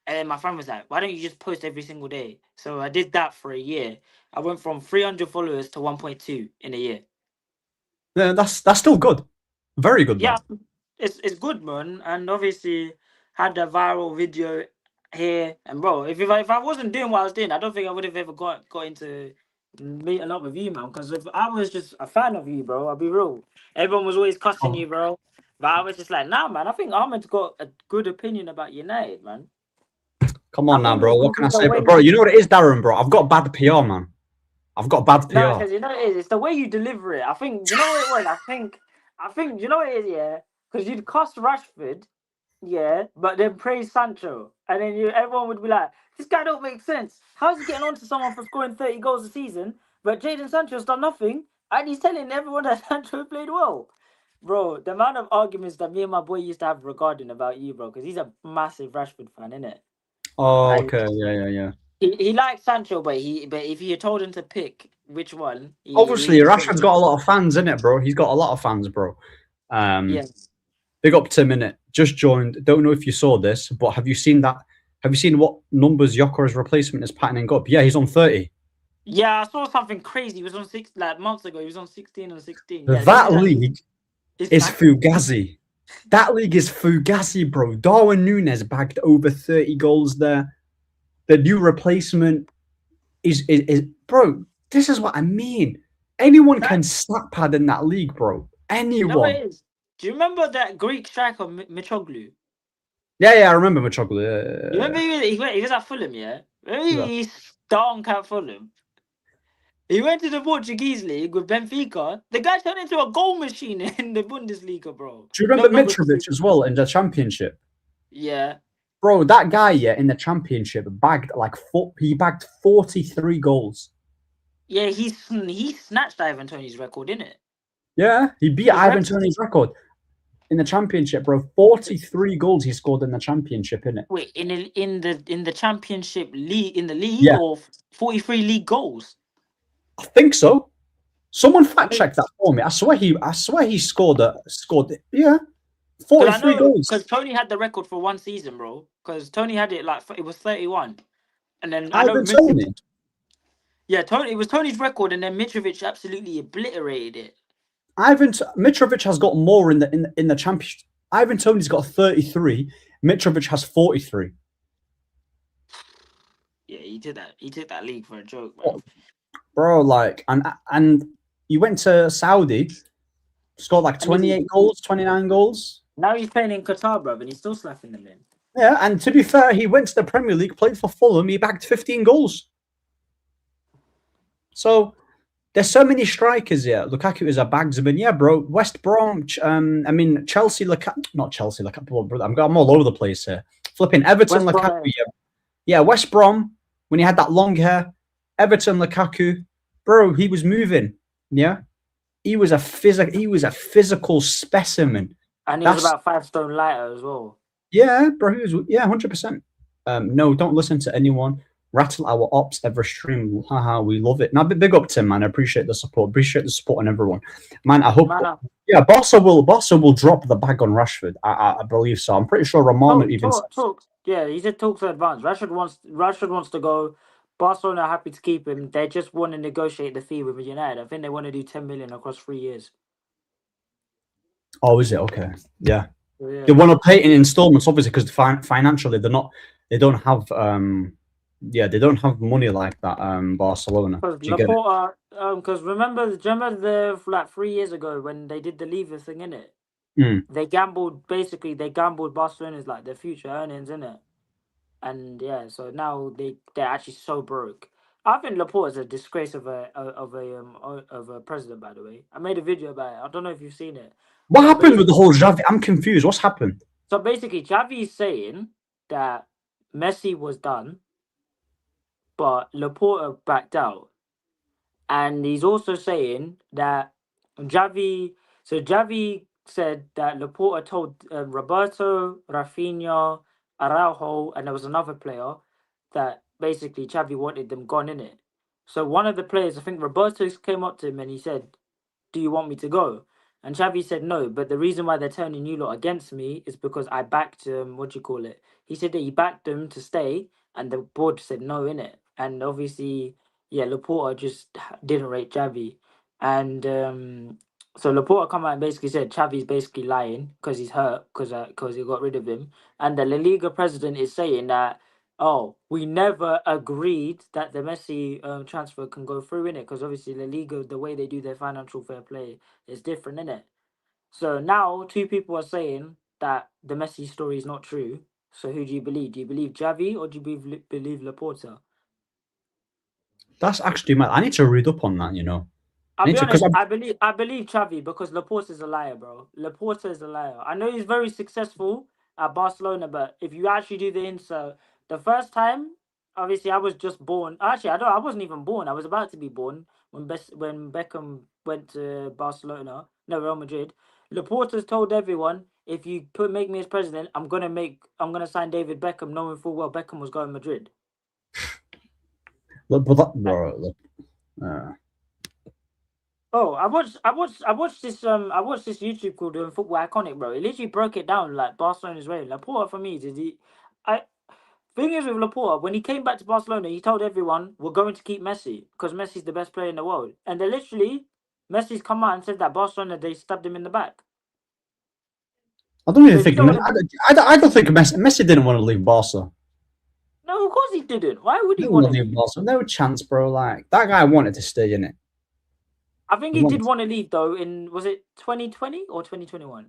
Speaker 1: And then my friend was like, why don't you just post every single day? So I did that for a year. I went from 300 followers to 1.2 in a year.
Speaker 2: Yeah, that's still good. Very good.
Speaker 1: Yeah, it's good, man. And obviously had a viral video here. And bro, if I wasn't doing what I was doing, I don't think I would have ever got into meeting up with you, man. Because if I was just a fan of you, bro, I'll be real. Everyone was always cussing you, bro. But I was just like, nah, man. I think Ahmed's got a good opinion about United, man.
Speaker 2: Come on now, bro. What can I say? But bro, you know what it is, Darren, bro? I've got bad PR, man. I've got bad PR.
Speaker 1: No, because you know what it is? It's the way you deliver it. I think, you know what it was? I think, you know what it is, yeah? Because you'd cost Rashford, yeah, but then praise Sancho. And then everyone would be like, this guy don't make sense. How's he getting on to someone for scoring 30 goals a season, but Jadon Sancho's done nothing, and he's telling everyone that Sancho played well? Bro, the amount of arguments that me and my boy used to have regarding about you, bro, because he's a massive Rashford fan, innit?
Speaker 2: Oh, okay, yeah.
Speaker 1: He likes Sancho, but if you told him to pick which one,
Speaker 2: obviously Rashford's got a lot of fans in it, bro. He's got a lot of fans, bro.
Speaker 1: Yeah.
Speaker 2: Big up Tim in it. Just joined. Don't know if you saw this, but have you seen that? Have you seen what numbers Yokere's replacement is patterning up? Yeah, he's on 30.
Speaker 1: Yeah, I saw something crazy. He was on months ago. He was on 16 and 16. Yeah,
Speaker 2: that league is Fugazi. That league is Fugazi, bro. Darwin Núñez bagged over 30 goals there. The new replacement is bro. This is what I mean. Anyone can stat pad in that league, bro. Anyone.
Speaker 1: You know what it is? Do you remember that Greek striker Mitroglou?
Speaker 2: Yeah, I remember Mitroglou. Yeah.
Speaker 1: You remember he was at Fulham, yeah? He stunk at Fulham. He went to the Portuguese league with Benfica. The guy turned into a goal machine in the Bundesliga, bro.
Speaker 2: Do you remember Mitrovic as well in the Championship?
Speaker 1: Yeah.
Speaker 2: Bro, that guy, in the Championship bagged 43 goals.
Speaker 1: Yeah, he snatched Ivan Toney's record, innit?
Speaker 2: Yeah, he beat Ivan Toney's record in the Championship, bro. 43 goals he scored in the Championship, innit?
Speaker 1: Wait, in the Championship league, in the league, or 43 league goals?
Speaker 2: I think so. Someone fact check that for me. I swear he scored it. Yeah. 43 goals.
Speaker 1: Because Tony had the record for one season, bro. Because Tony had it it was 31. And then I know
Speaker 2: Tony.
Speaker 1: Yeah, it was Tony's record, and then Mitrovic absolutely obliterated it.
Speaker 2: Mitrovic has got more in the Championship. Ivan Toney's got 33. Mitrovic has 43.
Speaker 1: Yeah, he did that. He took that league for a joke,
Speaker 2: bro. And he went to Saudi, scored 28 goals, 29 goals.
Speaker 1: Now he's playing in Qatar, bro, and he's still slapping them in.
Speaker 2: Yeah, and to be fair, he went to the Premier League, played for Fulham, he bagged 15 goals. So, There's so many strikers here. Lukaku is a bagsman. Yeah, bro. West Brom. Chelsea. Not Chelsea. Lukaku. I'm all over the place here. Flipping Everton.
Speaker 1: West
Speaker 2: Lukaku.
Speaker 1: Brom.
Speaker 2: Yeah, West Brom. When he had that long hair. Everton. Lukaku. Bro, he was moving. Yeah, he was a physical specimen.
Speaker 1: And he was about 5 stone lighter as well.
Speaker 2: Yeah, bro. He was 100%. No, don't listen to anyone. Rattle our ops every stream. Haha, we love it. Now, big up Tim, man. I appreciate the support. Appreciate the support on everyone, man. I hope. Yeah, Barca will drop the bag on Rashford. I believe so. I'm pretty sure Romano
Speaker 1: talk. Yeah, he said talks to advance. Rashford wants to go. Barcelona are happy to keep him. They just want to negotiate the fee with United. I think they want to do 10 million across 3 years.
Speaker 2: Oh, is it okay? Yeah. They want to pay it in installments, obviously, because financially they don't have they don't have money like that. Barcelona.
Speaker 1: Because remember the like 3 years ago when they did the lever thing in it. They gambled Barcelona's like their future earnings in it, and yeah, so now they're actually so broke. I think Laporte is a disgrace of a president. By the way, I made a video about it. I don't know if you've seen it.
Speaker 2: What happened with the whole Xavi? I'm confused. What's happened?
Speaker 1: So basically, Xavi is saying that Messi was done, but Laporte backed out. And he's also saying that Xavi said that Laporta told Roberto, Rafinha, Araujo, and there was another player that basically Xavi wanted them gone in it. So one of the players, I think Roberto, came up to him and he said, "Do you want me to go?" And Xavi said no, but the reason why they're turning you lot against me is because I backed he said that he backed them to stay, and the board said no in it. And obviously, yeah, Laporta just didn't rate Xavi. And so Laporta come out and basically said Xavi's basically lying because he's hurt because he got rid of him. And the La Liga president is saying that, oh, we never agreed that the Messi transfer can go through in it, because obviously La Liga, the way they do their financial fair play is different in it. So now 2 people are saying that the Messi story is not true. So who do you believe? Do you believe Xavi or do you believe Laporta?
Speaker 2: That's actually mad. I need to read up on that.
Speaker 1: I'll be honest, I believe Xavi because Laporta is a liar, bro. Laporta is a liar. I know he's very successful at Barcelona, but if you actually do the insert, the first time, obviously I was just born. Actually, I wasn't even born. I was about to be born when Beckham went to Barcelona, no, Real Madrid. Laporta's told everyone, if you make me as president, I'm gonna sign David Beckham, knowing full well Beckham was going to Madrid. Oh, I watched this YouTube called Football Iconic, bro. It literally broke it down like Barcelona's way. Laporta for me thing is with Laporta, when he came back to Barcelona, he told everyone we're going to keep Messi because Messi's the best player in the world. And they literally Messi's come out and said that Barcelona, they stabbed him in the back.
Speaker 2: I don't even think I don't think Messi didn't want to leave Barca.
Speaker 1: No, of course he didn't. Why would he want to leave
Speaker 2: Barca? No chance, bro. Like that guy wanted to stay in it.
Speaker 1: I think he did want to leave though. Was it 2020 or 2021?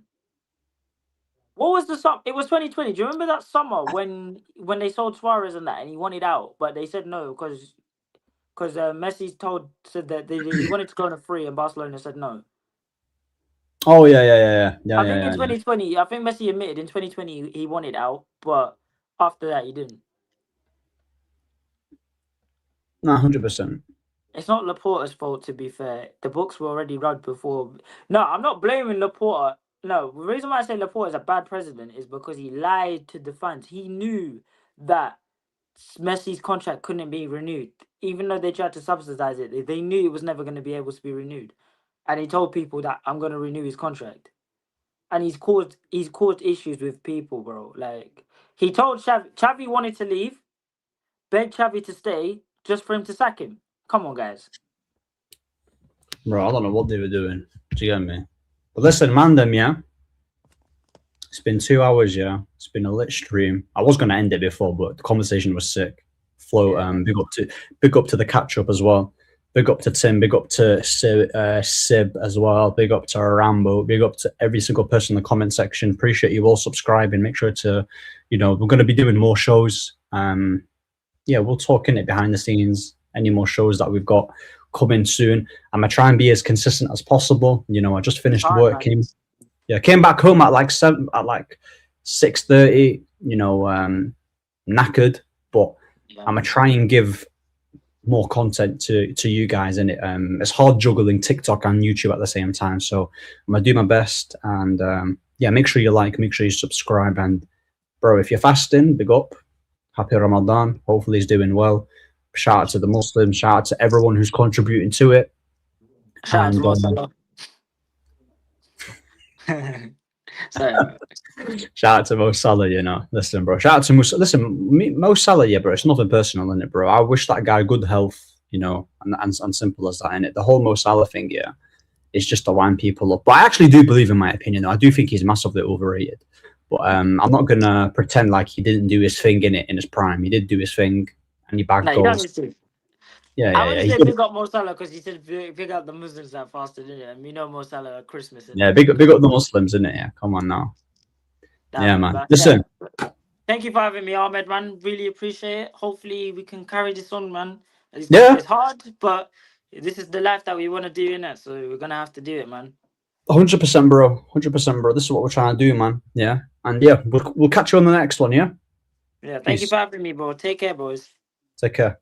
Speaker 1: What was the summer? It was 2020. Do you remember that summer when they sold Suarez and that, and he wanted out, but they said no because Messi said that he wanted to go on a free, and Barcelona said no.
Speaker 2: Oh yeah.
Speaker 1: I think in 2020, I think Messi admitted in 2020 he wanted out, but after that he didn't.
Speaker 2: No, 100%.
Speaker 1: It's not Laporta's fault, to be fair. The books were already read before. No, I'm not blaming Laporta. No, the reason why I say Laporta is a bad president is because he lied to the fans. He knew that Messi's contract couldn't be renewed. Even though they tried to subsidize it, they knew it was never going to be able to be renewed. And he told people that I'm going to renew his contract. And he's caused issues with people, bro. Like, he told Xavi wanted to leave, begged Xavi to stay just for him to sack him. Come on, guys.
Speaker 2: Bro, I don't know what they were doing. Do you get me? But listen, Mandem, yeah? It's been 2 hours, yeah? It's been a lit stream. I was going to end it before, but the conversation was sick. Flo, big up to the catch-up as well. Big up to Tim. Big up to Sib as well. Big up to Rambo. Big up to every single person in the comment section. Appreciate you all subscribing. Make sure to, we're going to be doing more shows. Yeah, we'll talk in it behind the scenes. Any more shows that we've got coming soon. I'm gonna try and be as consistent as possible. You know, I just finished
Speaker 1: hard,
Speaker 2: work.
Speaker 1: man.
Speaker 2: Came back home at like 6:30. You know, knackered, but
Speaker 1: Yeah.
Speaker 2: I'm gonna try and give more content to you guys, and it's hard juggling TikTok and YouTube at the same time. So I'm gonna do my best, and yeah, make sure you like, make sure you subscribe, and bro, if you're fasting, big up, happy Ramadan. Hopefully he's doing well. Shout out to the Muslims, shout out to everyone who's contributing to it.
Speaker 1: Shout out to
Speaker 2: And,
Speaker 1: Mo Salah. So,
Speaker 2: shout out to Mo Salah, you know. Listen, bro. Shout out to Mo Salah, yeah, bro. It's nothing personal in it, bro. I wish that guy good health, you know, and simple as that in it. The whole Mo Salah thing, yeah, is just to wind people up. But I actually do believe, in my opinion, though, I do think he's massively overrated. But I'm not gonna pretend like he didn't do his thing in his prime. He did do his thing, and he bagged
Speaker 1: no, you don't
Speaker 2: goals.
Speaker 1: need to.
Speaker 2: Yeah,
Speaker 1: I would
Speaker 2: He
Speaker 1: say
Speaker 2: did.
Speaker 1: big up Mo Salah because he said big up the Muslims that fasted, didn't it? And we know Mo Salah at Christmas.
Speaker 2: Yeah, big up the Muslims, innit? Yeah, come on now. Yeah, man.
Speaker 1: But,
Speaker 2: Listen.
Speaker 1: yeah. Thank you for having me, Ahmed, man. Really appreciate it. Hopefully we can carry this on, man. It's hard, but this is the life that we want to do in it, so we're gonna have to do it, man.
Speaker 2: 100%, bro. 100%, bro. This is what we're trying to do, man. Yeah, and yeah, we'll catch you on the next one. Yeah.
Speaker 1: Yeah. Thank you
Speaker 2: Peace.
Speaker 1: for having me, bro. Take care, boys.
Speaker 2: Take care.